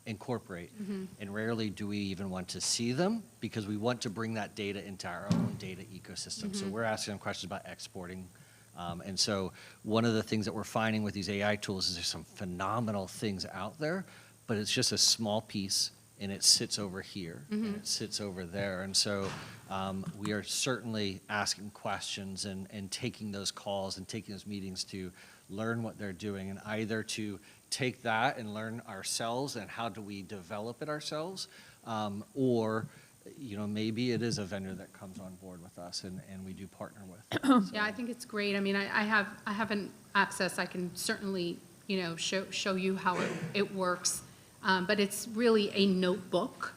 incorporate. And rarely do we even want to see them, because we want to bring that data into our own data ecosystem. So we're asking them questions about exporting. And so one of the things that we're finding with these AI tools is there's some phenomenal things out there, but it's just a small piece, and it sits over here, and it sits over there. And so we are certainly asking questions and taking those calls and taking those meetings to learn what they're doing, and either to take that and learn ourselves and how do we develop it ourselves, or maybe it is a vendor that comes on board with us and we do partner with. Yeah, I think it's great. I mean, I haven't access. I can certainly, show you how it works. But it's really a notebook.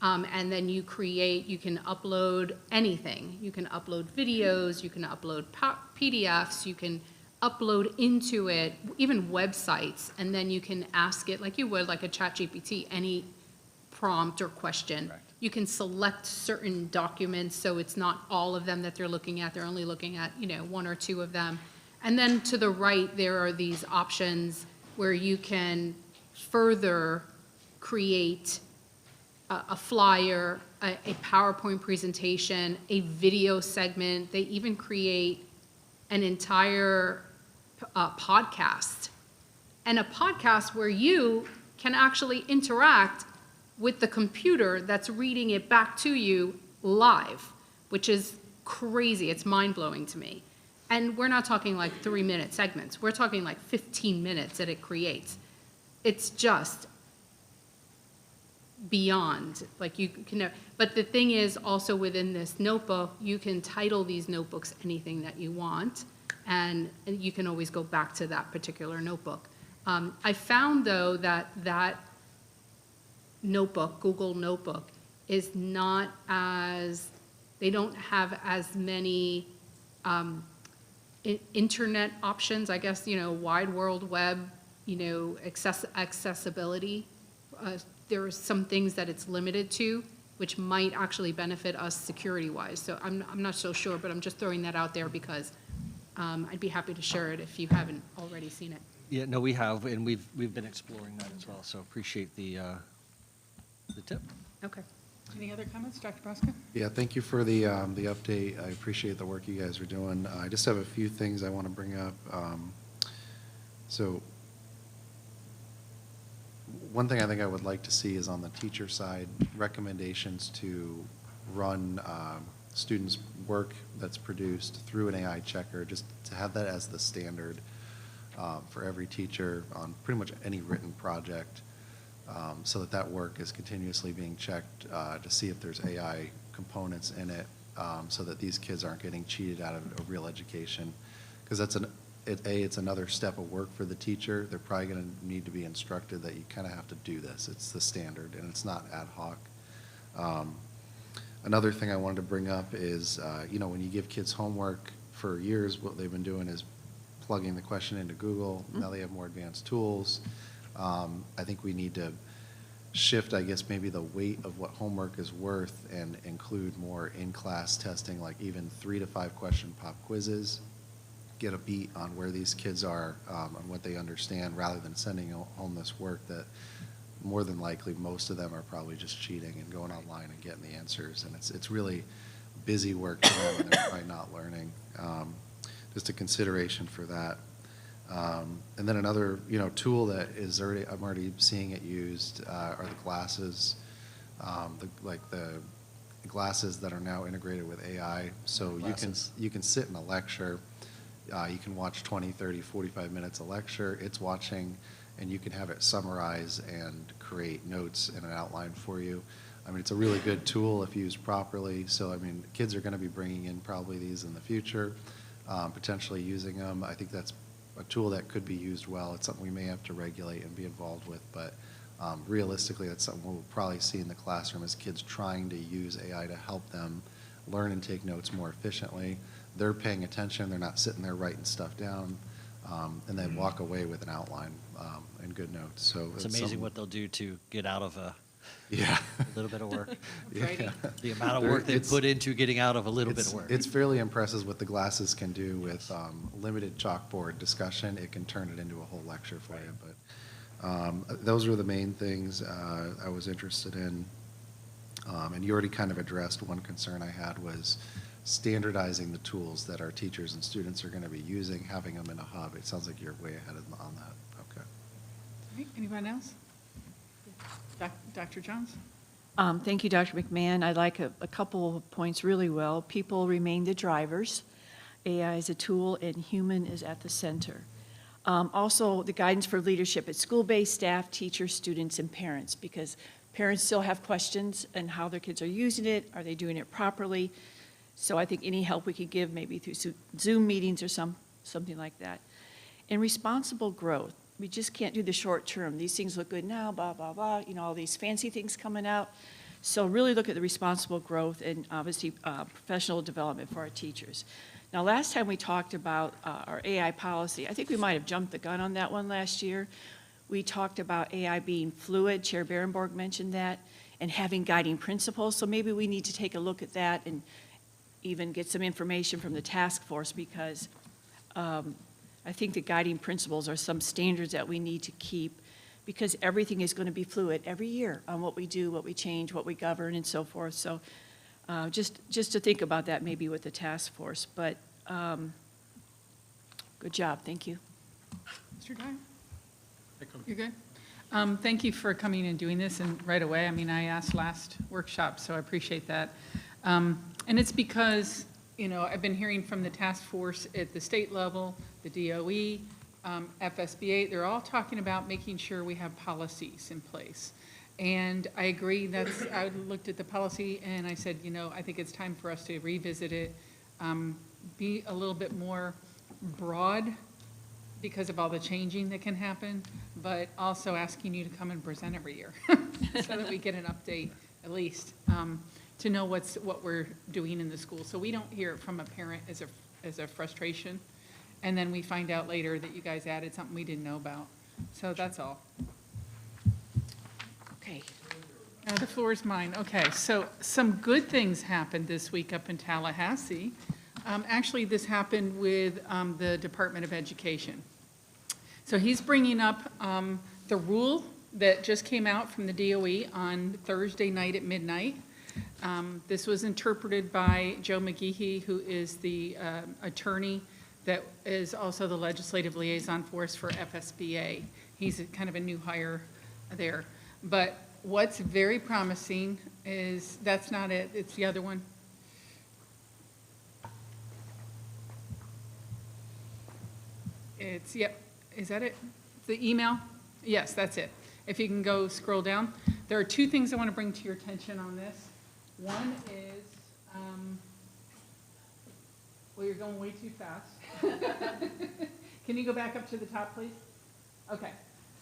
And then you can upload anything. You can upload videos, you can upload PDFs, you can upload into it, even websites, and then you can ask it like you would, like a ChatGPT, any prompt or question. Correct. You can select certain documents, so it's not all of them that they're looking at. They're only looking at, one or two of them. And then to the right, there are these options where you can further create a flyer, a PowerPoint presentation, a video segment. They even create an entire podcast. And a podcast where you can actually interact with the computer that's reading it back to you live, which is crazy. It's mind-blowing to me. And we're not talking like 3-minute segments. We're talking like 15 minutes that it creates. It's just beyond, like you can, but the thing is also within this notebook, you can title these notebooks anything that you want, and you can always go back to that particular notebook. I found though that notebook, Google Notebook, is not as, they don't have as many internet options, I guess, wide world web, accessibility. There are some things that it's limited to, which might actually benefit us security-wise. So I'm not so sure, but I'm just throwing that out there because I'd be happy to share it if you haven't already seen it. Yeah, no, we have, and we've been exploring that as well, so appreciate the tip. Okay. Any other comments, Dr. Bosco? Yeah, thank you for the update. I appreciate the work you guys are doing. I just have a few things I want to bring up. So one thing I think I would like to see is on the teacher side, recommendations to run students' work that's produced through an AI checker, just to have that as the standard for every teacher on pretty much any written project, so that work is continuously being checked to see if there's AI components in it, so that these kids aren't getting cheated out of a real education. Because that's it's another step of work for the teacher. They're probably going to need to be instructed that you kind of have to do this. It's the standard, and it's not ad hoc. Another thing I wanted to bring up is, when you give kids homework, for years, what they've been doing is plugging the question into Google. Now they have more advanced tools. I think we need to shift, I guess, maybe the weight of what homework is worth and include more in-class testing, like even 3 to 5 question pop quizzes. Get a beat on where these kids are, on what they understand, rather than sending home this work that more than likely most of them are probably just cheating and going online and getting the answers. And it's really busy work for them, and they're probably not learning. Just a consideration for that. And then another, tool that I'm already seeing it used are the glasses, the glasses that are now integrated with AI. So Glasses. you can sit in a lecture, you can watch 20, 30, 45 minutes of lecture, it's watching, and you can have it summarize and create notes in an outline for you. I mean, it's a really good tool if used properly. So, I mean, kids are going to be bringing in probably these in the future, potentially using them. I think that's a tool that could be used well. It's something we may have to regulate and be involved with, but realistically, that's something we'll probably see in the classroom as kids trying to use AI to help them learn and take notes more efficiently. They're paying attention, they're not sitting there writing stuff down, and they walk away with an outline and good notes. So It's amazing what they'll do to get out of a Yeah. little bit of work. Writing. The amount of work they've It's- put into getting out of a little bit of work. It's fairly impressive what the glasses can do with limited chalkboard discussion. It can turn it into a whole lecture for you. But those were the main things I was interested in. And you already kind of addressed one concern I had was standardizing the tools that our teachers and students are going to be using, having them in a hub. It sounds like you're way ahead on that. Okay. All right, anyone else? Dr. Jones? Thank you, Dr. McMahon. I like a couple of points really well. People remain the drivers. AI is a tool and human is at the center. Also, the guidance for leadership at school-based staff, teachers, students, and parents, because parents still have questions on how their kids are using it. Are they doing it properly? So I think any help we could give, maybe through Zoom meetings or something like that. And responsible growth. We just can't do the short term. These things look good now, blah, blah, blah, all these fancy things coming out. So really look at the responsible growth and obviously professional development for our teachers. Now, last time we talked about our AI policy, I think we might have jumped the gun on that one last year. We talked about AI being fluid, Chair Berenborg mentioned that, and having guiding principles. So maybe we need to take a look at that and even get some information from the task force, because I think the guiding principles are some standards that we need to keep, because everything is going to be fluid every year on what we do, what we change, what we govern, and so forth. So just to think about that maybe with the task force. But good job. Thank you. Mr. Dyer? You're good? Thank you for coming and doing this, and right away. I mean, I asked last workshop, so I appreciate that. And it's because, I've been hearing from the task force at the state level, the DOE, FSBA, they're all talking about making sure we have policies in place. And I agree, I looked at the policy and I said, I think it's time for us to revisit it, be a little bit more broad because of all the changing that can happen, but also asking you to come and present every year so that we get an update, at least, to know what we're doing in the school. So we don't hear it from a parent as a frustration, and then we find out later that you guys added something we didn't know about. So that's all. Okay. The floor is mine. Okay, so some good things happened this week up in Tallahassee. Actually, this happened with the Department of Education. So he's bringing up the rule that just came out from the DOE on Thursday night at midnight. This was interpreted by Joe McGehee, who is the attorney that is also the legislative liaison for us for FSBA. He's kind of a new hire there. But what's very promising is, that's not it, it's the other one. Yep, is that it? The email? Yes, that's it. If you can go scroll down. There are two things I want to bring to your attention on this. One is, well, you're going way too fast. Can you go back up to the top, please? Okay,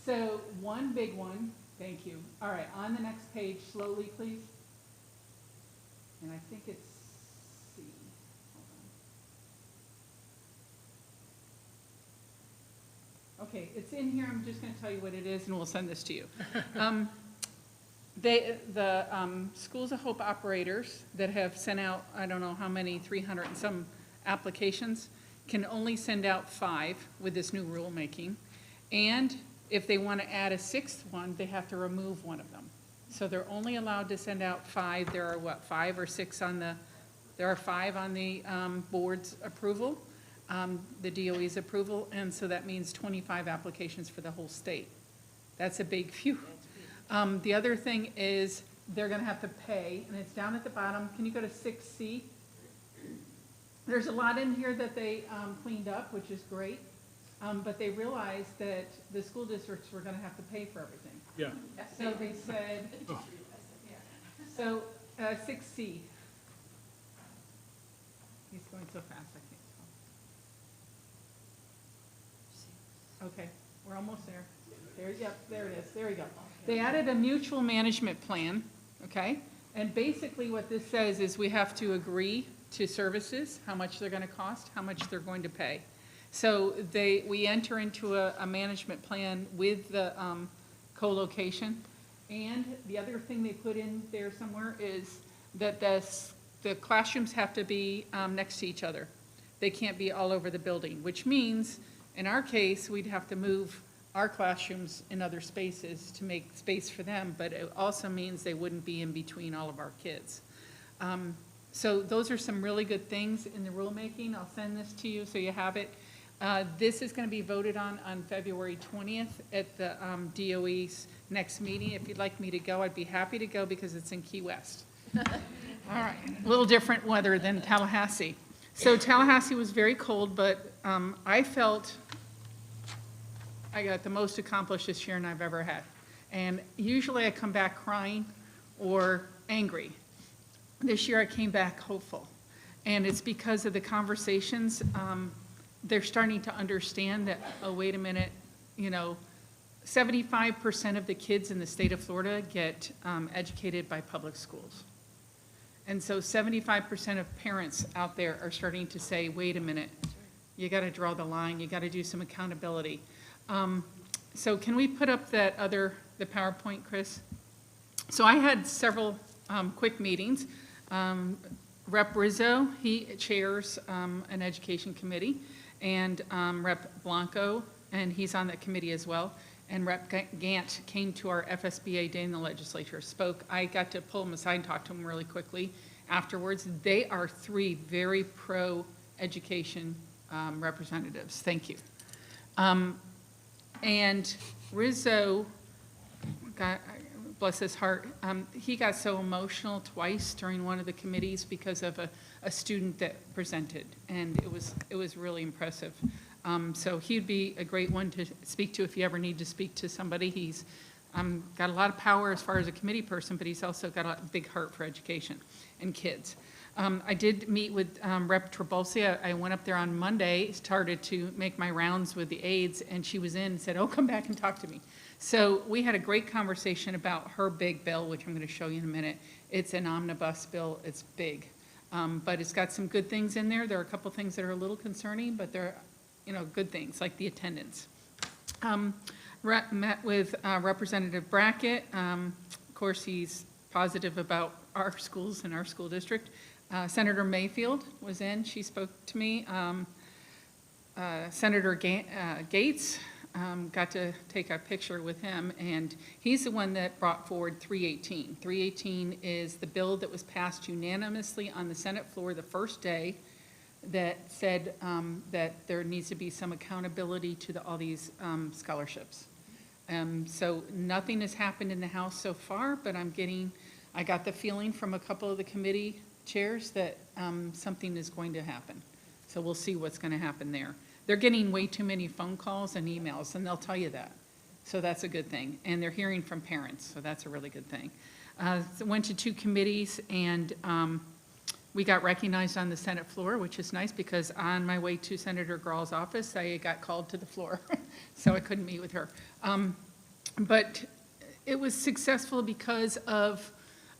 so one big one, thank you. All right, on the next page, slowly, please. And I think it's C. Hold on. Okay, it's in here. I'm just going to tell you what it is, and we'll send this to you. The Schools of Hope operators that have sent out, I don't know how many, 300 and some applications, can only send out 5 with this new rulemaking. And if they want to add a 6th one, they have to remove one of them. So they're only allowed to send out 5. There are, 5 or 6 on the, there are 5 on the board's approval. the DOE's approval, and so that means 25 applications for the whole state. That's a big phew. The other thing is they're going to have to pay, and it's down at the bottom. Can you go to 6C? There's a lot in here that they cleaned up, which is great, but they realized that the school districts were going to have to pay for everything. Yeah. So they said, so 6C. He's going so fast, I can't spell. Okay, we're almost there. There, yep, there it is, there you go. They added a mutual management plan, okay? And basically what this says is we have to agree to services, how much they're gonna cost, how much they're going to pay. So we enter into a management plan with the co-location. And the other thing they put in there somewhere is that the classrooms have to be next to each other. They can't be all over the building, which means, in our case, we'd have to move our classrooms in other spaces to make space for them, but it also means they wouldn't be in between all of our kids. So those are some really good things in the rulemaking. I'll send this to you so you have it. This is going to be voted on February 20th at the DOE's next meeting. If you'd like me to go, I'd be happy to go because it's in Key West. All right, a little different weather than Tallahassee. So Tallahassee was very cold, but I felt I got the most accomplished this year than I've ever had. And usually I come back crying or angry. This year I came back hopeful. And it's because of the conversations. They're starting to understand that, oh, wait a minute, 75% of the kids in the state of Florida get educated by public schools. And so 75% of parents out there are starting to say, wait a minute, you got to draw the line, you got to do some accountability. So can we put up the PowerPoint, Chris? So I had several quick meetings. Rep. Rizzo, he chairs an education committee, and Rep. Blanco, and he's on that committee as well. And Rep. Gant came to our FSBA day in the legislature, spoke. I got to pull him aside and talk to him really quickly afterwards. They are three very pro-education representatives. Thank you. And Rizzo, God, bless his heart, he got so emotional twice during one of the committees because of a student that presented, and it was really impressive. So he'd be a great one to speak to if you ever need to speak to somebody. He's got a lot of power as far as a committee person, but he's also got a big heart for education and kids. I did meet with Rep. Trabulsi. I went up there on Monday, started to make my rounds with the aides, and she was in and said, oh, come back and talk to me. So we had a great conversation about her big bill, which I'm going to show you in a minute. It's an omnibus bill. It's big. But it's got some good things in there. There are a couple things that are a little concerning, but they're good things, like the attendance. Met with Representative Brackett. Of course, he's positive about our schools and our school district. Senator Mayfield was in. She spoke to me. Senator Gates, got to take a picture with him, and he's the one that brought forward 318. 318 is the bill that was passed unanimously on the Senate floor the first day that said that there needs to be some accountability to all these scholarships. So nothing has happened in the House so far, but I got the feeling from a couple of the committee chairs that something is going to happen. So we'll see what's going to happen there. They're getting way too many phone calls and emails, and they'll tell you that. So that's a good thing. And they're hearing from parents, so that's a really good thing. Went to 2 committees, and we got recognized on the Senate floor, which is nice because on my way to Senator Grall's office, I got called to the floor, so I couldn't meet with her. But it was successful because of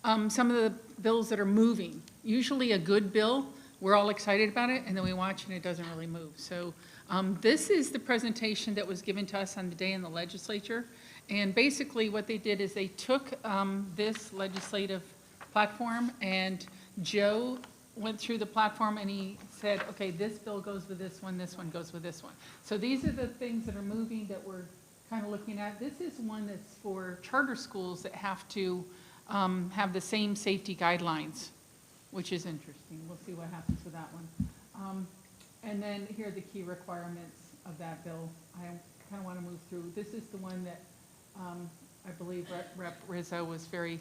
some of the bills that are moving. Usually a good bill, we're all excited about it, and then we watch and it doesn't really move. So this is the presentation that was given to us on the day in the legislature. And basically what they did is they took this legislative platform, and Joe went through the platform and he said, okay, this bill goes with this one goes with this one. So these are the things that are moving that we're kind of looking at. This is one that's for charter schools that have to have the same safety guidelines, which is interesting. We'll see what happens with that one. And then here are the key requirements of that bill. I kind of want to move through. This is the one that I believe Rep. Rizzo was very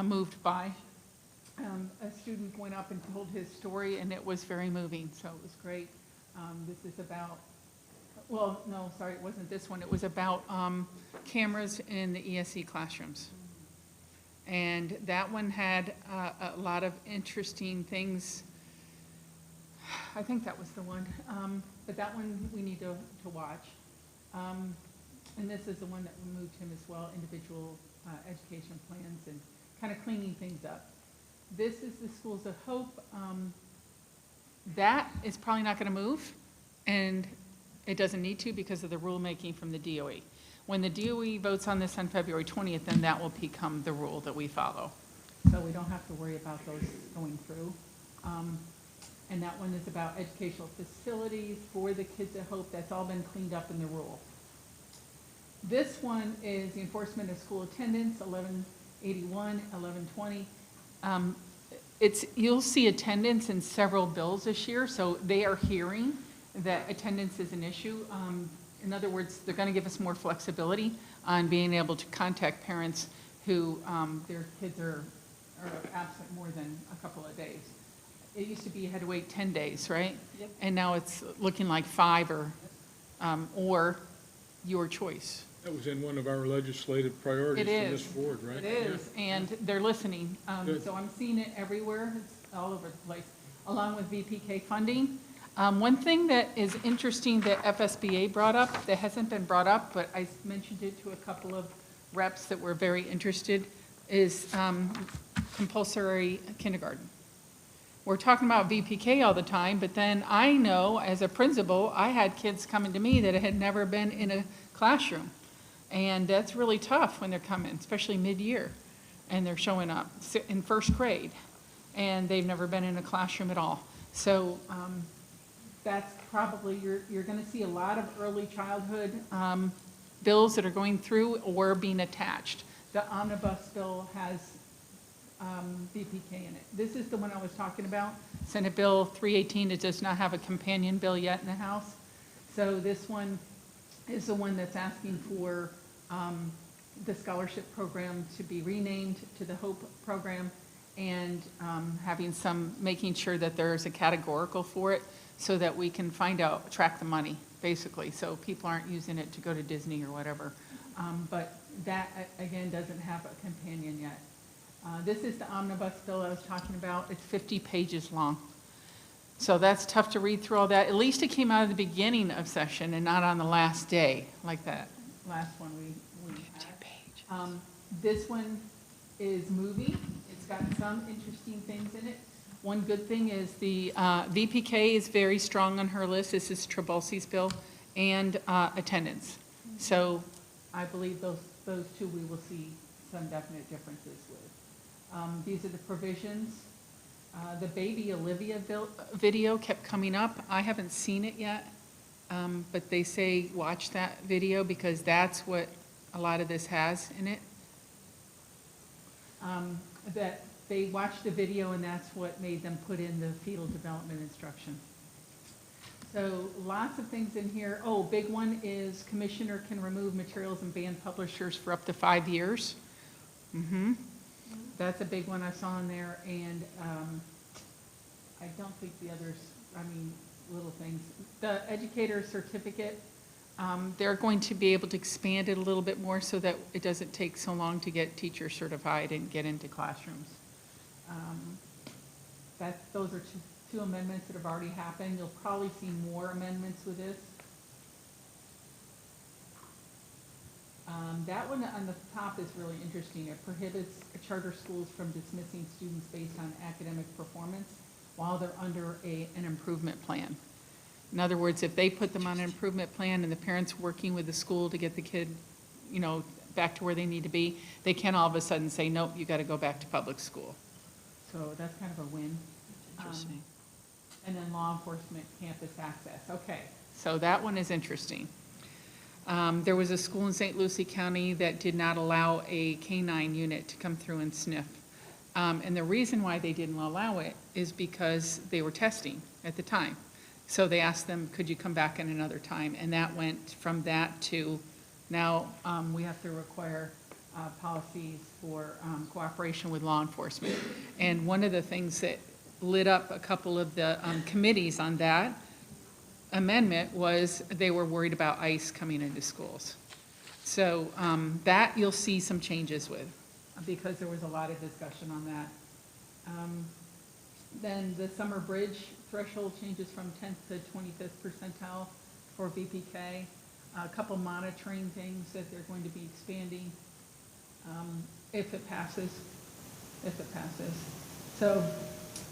moved by. A student went up and told his story, and it was very moving, so it was great. This is about, well, no, sorry, it wasn't this one. It was about cameras in the ESE classrooms. And that one had a lot of interesting things. I think that was the one, but that one we need to watch. And this is the one that moved him as well, individual education plans and kind of cleaning things up. This is the Schools of Hope. That is probably not going to move, and it doesn't need to because of the rulemaking from the DOE. When the DOE votes on this on February 20th, then that will become the rule that we follow. So we don't have to worry about those going through. And that one is about educational facilities for the Kids of Hope. That's all been cleaned up in the rule. This one is the enforcement of school attendance, 1181, 1120. You'll see attendance in several bills this year, so they are hearing that attendance is an issue. In other words, they're going to give us more flexibility on being able to contact parents who their kids are absent more than a couple of days. It used to be you had to wait 10 days, right? Yep. And now it's looking like 5 or your choice. That was in one of our legislative priorities for this board, right? It is, and they're listening. So I'm seeing it everywhere. It's all over the place, along with VPK funding. One thing that is interesting that FSBA brought up, that hasn't been brought up, but I mentioned it to a couple of reps that were very interested, is compulsory kindergarten. We're talking about VPK all the time, but then I know as a principal, I had kids coming to me that had never been in a classroom. And that's really tough when they're coming, especially mid-year, and they're showing up in first grade, and they've never been in a classroom at all. So that's probably, you're going to see a lot of early childhood bills that are going through or being attached. The omnibus bill has VPK in it. This is the one I was talking about, Senate Bill 318. It does not have a companion bill yet in the House. So this one is the one that's asking for the scholarship program to be renamed to the HOPE program, and making sure that there's a categorical for it so that we can track the money, basically, so people aren't using it to go to Disney or whatever. But that, again, doesn't have a companion yet. This is the omnibus bill I was talking about. It's 50 pages long. So that's tough to read through all that. At least it came out at the beginning of session and not on the last day, like that last one we had. This one is moving. It's got some interesting things in it. One good thing is the VPK is very strong on her list. This is Trabulsi's bill, and attendance. So I believe those two we will see some definite differences with. These are the provisions. The Baby Olivia video kept coming up. I haven't seen it yet, but they say watch that video because that's what a lot of this has in it. That they watched the video and that's what made them put in the fetal development instruction. So lots of things in here. Oh, big one is commissioner can remove materials and ban publishers for up to 5 years. That's a big one I saw in there, and I don't think the others, little things. The educator certificate, they're going to be able to expand it a little bit more so that it doesn't take so long to get teacher certified and get into classrooms. Those are two amendments that have already happened. You'll probably see more amendments with this. That one on the top is really interesting. It prohibits charter schools from dismissing students based on academic performance while they're under an improvement plan. In other words, if they put them on an improvement plan and the parents working with the school to get the kid, back to where they need to be, they can't all of a sudden say, nope, you got to go back to public school. So that's kind of a win. Interesting. And then law enforcement campus access. Okay, so that one is interesting. There was a school in St. Lucie County that did not allow a K-9 unit to come through and sniff. And the reason why they didn't allow it is because they were testing at the time. So they asked them, could you come back in another time? And that went from that to now we have to require policies for cooperation with law enforcement. And one of the things that lit up a couple of the committees on that amendment was they were worried about ICE coming into schools. So that you'll see some changes with, because there was a lot of discussion on that. Then the summer bridge threshold changes from 10th to 25th percentile for VPK. A couple monitoring things that they're going to be expanding if it passes. So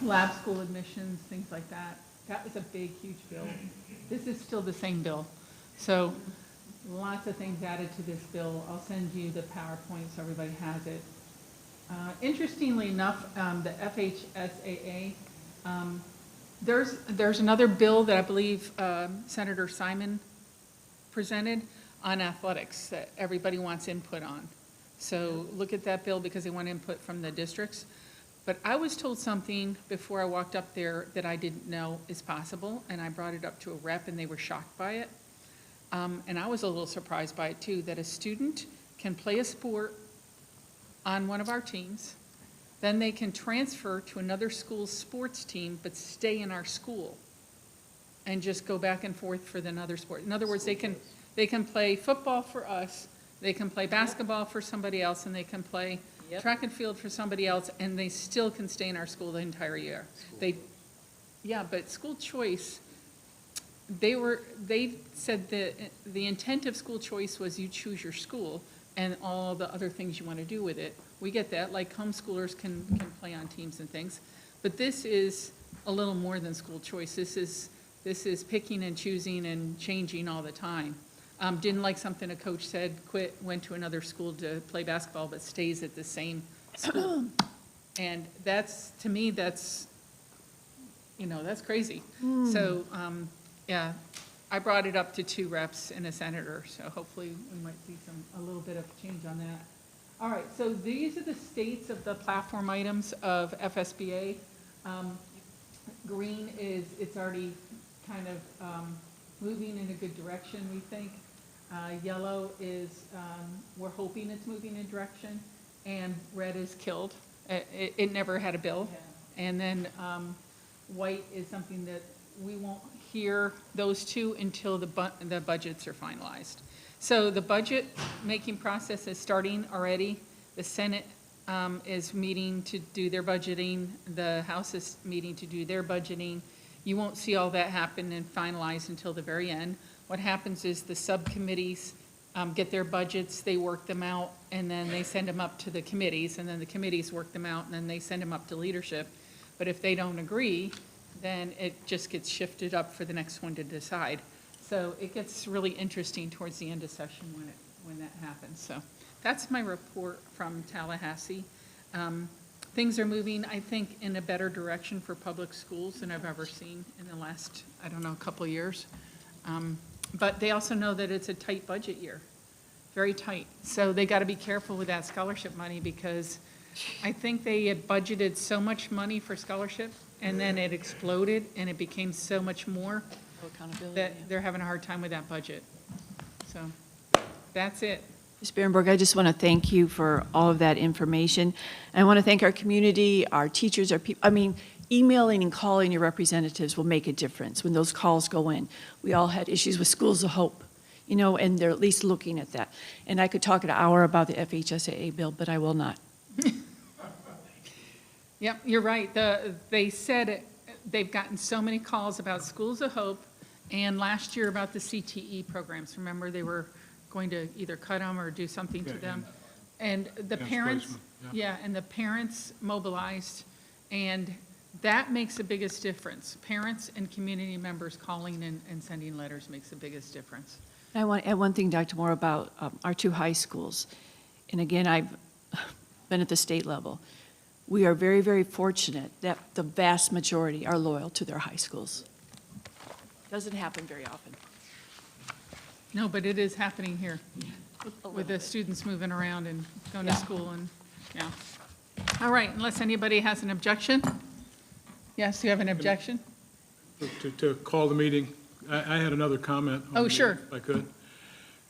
lab school admissions, things like that. That was a big, huge bill. This is still the same bill. So lots of things added to this bill. I'll send you the PowerPoint so everybody has it. Interestingly enough, the FHSAA, there's another bill that I believe Senator Simon presented on athletics that everybody wants input on. So look at that bill because they want input from the districts. But I was told something before I walked up there that I didn't know is possible, and I brought it up to a rep and they were shocked by it. And I was a little surprised by it too, that a student can play a sport on one of our teams, then they can transfer to another school's sports team, but stay in our school and just go back and forth for another sport. In other words, they can play football for us, they can play basketball for somebody else, and they can play track and field for somebody else, and they still can stay in our school the entire year. Yeah, but school choice, they said that the intent of school choice was you choose your school and all the other things you want to do with it. We get that, like homeschoolers can play on teams and things. But this is a little more than school choice. This is picking and choosing and changing all the time. Didn't like something a coach said, went to another school to play basketball, but stays at the same school. And that's, to me, that's crazy. So, yeah, I brought it up to 2 reps and a senator, so hopefully we might see a little bit of change on that. All right, so these are the states of the platform items of FSBA. Green is, it's already kind of moving in a good direction, we think. Yellow is, we're hoping it's moving in direction, and red is killed. It never had a bill. And then white is something that we won't hear those two until the budgets are finalized. So the budget making process is starting already. The Senate is meeting to do their budgeting. The House is meeting to do their budgeting. You won't see all that happen and finalize until the very end. What happens is the subcommittees get their budgets, they work them out, and then they send them up to the committees, and then the committees work them out, and then they send them up to leadership. But if they don't agree, then it just gets shifted up for the next one to decide. So it gets really interesting towards the end of session when that happens. So that's my report from Tallahassee. Things are moving, I think, in a better direction for public schools than I've ever seen in the last, couple of years. But they also know that it's a tight budget year, very tight. So they got to be careful with that scholarship money because I think they had budgeted so much money for scholarship and then it exploded and it became so much more that they're having a hard time with that budget. So that's it. Ms. Berenberg, I just want to thank you for all of that information. I want to thank our community, our teachers, our people. Emailing and calling your representatives will make a difference when those calls go in. We all had issues with Schools of Hope, and they're at least looking at that. And I could talk an hour about the FHSAA bill, but I will not. Yep, you're right. They said they've gotten so many calls about Schools of Hope and last year about the CTE programs. Remember, they were going to either cut them or do something to them. And the parents, and the parents mobilized, and that makes the biggest difference. Parents and community members calling and sending letters makes the biggest difference. I want to add one thing, Dr. Moore, about our 2 high schools. And again, I've been at the state level. We are very, very fortunate that the vast majority are loyal to their high schools. Doesn't happen very often. No, but it is happening here with the students moving around and going to school and, All right, unless anybody has an objection? Yes, you have an objection? to call the meeting. I had another comment. on Oh, the meeting, sure. If I could.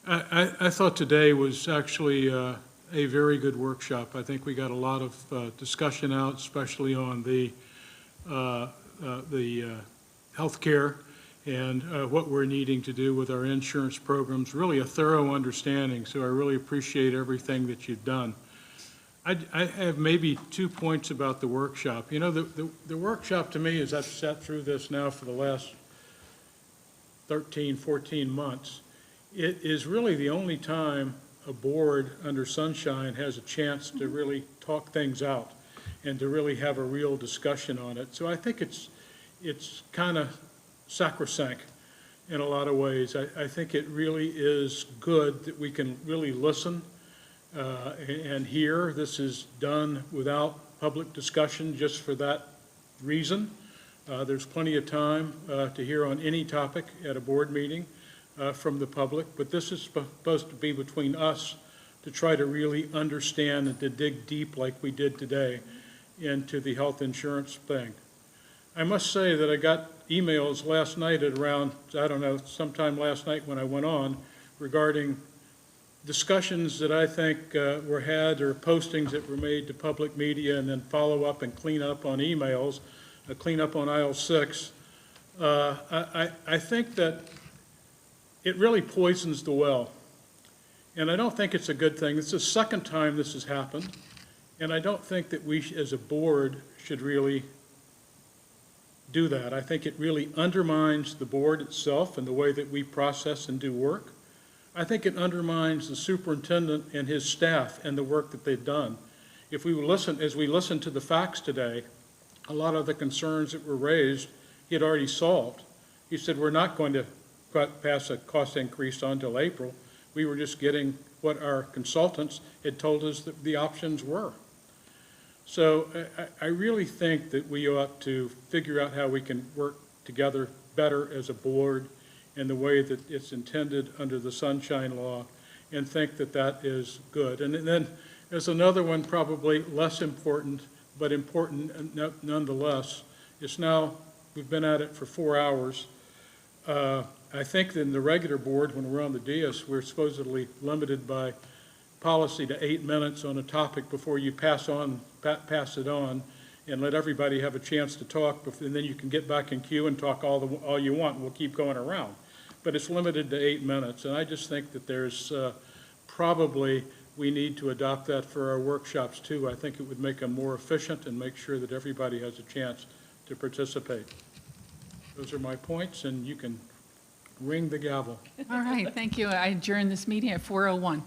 I thought today was actually a very good workshop. I think we got a lot of discussion out, especially on the healthcare and what we're needing to do with our insurance programs, really a thorough understanding, so I really appreciate everything that you've done. I have maybe 2 points about the workshop. You know, the workshop to me, as I've sat through this now for the last 13, 14 months, it is really the only time a board under sunshine has a chance to really talk things out and to really have a real discussion on it. So I think it's kind of sacrosanct in a lot of ways. I think it really is good that we can really listen and hear. This is done without public discussion just for that reason. There's plenty of time to hear on any topic at a board meeting from the public, but this is supposed to be between us to try to really understand and to dig deep like we did today into the health insurance thing. I must say that I got emails last night at around, I don't know, sometime last night when I went on, regarding discussions that I think were had or postings that were made to public media and then follow up and clean up on emails, clean up on aisle 6. I think that it really poisons the well. And I don't think it's a good thing. It's the second time this has happened. And I don't think that we as a board should really do that. I think it really undermines the board itself and the way that we process and do work. I think it undermines the superintendent and his staff and the work that they've done. If we listen, as we listen to the facts today, a lot of the concerns that were raised, he had already solved. He said, we're not going to pass a cost increase on until April. We were just getting what our consultants had told us that the options were. So I really think that we ought to figure out how we can work together better as a board in the way that it's intended under the Sunshine Law, and think that that is good. And then there's another one, probably less important, but important nonetheless. It's now, we've been at it for 4 hours. I think that in the regular board, when we're on the dais, we're supposedly limited by policy to 8 minutes on a topic before you pass it on and let everybody have a chance to talk, and then you can get back in queue and talk all you want, and we'll keep going around. But it's limited to 8 minutes, and I just think that there's probably, we need to adopt that for our workshops too. I think it would make them more efficient and make sure that everybody has a chance to participate. Those are my points, and you can ring the gavel. All right, thank you. I adjourn this meeting at 4:01.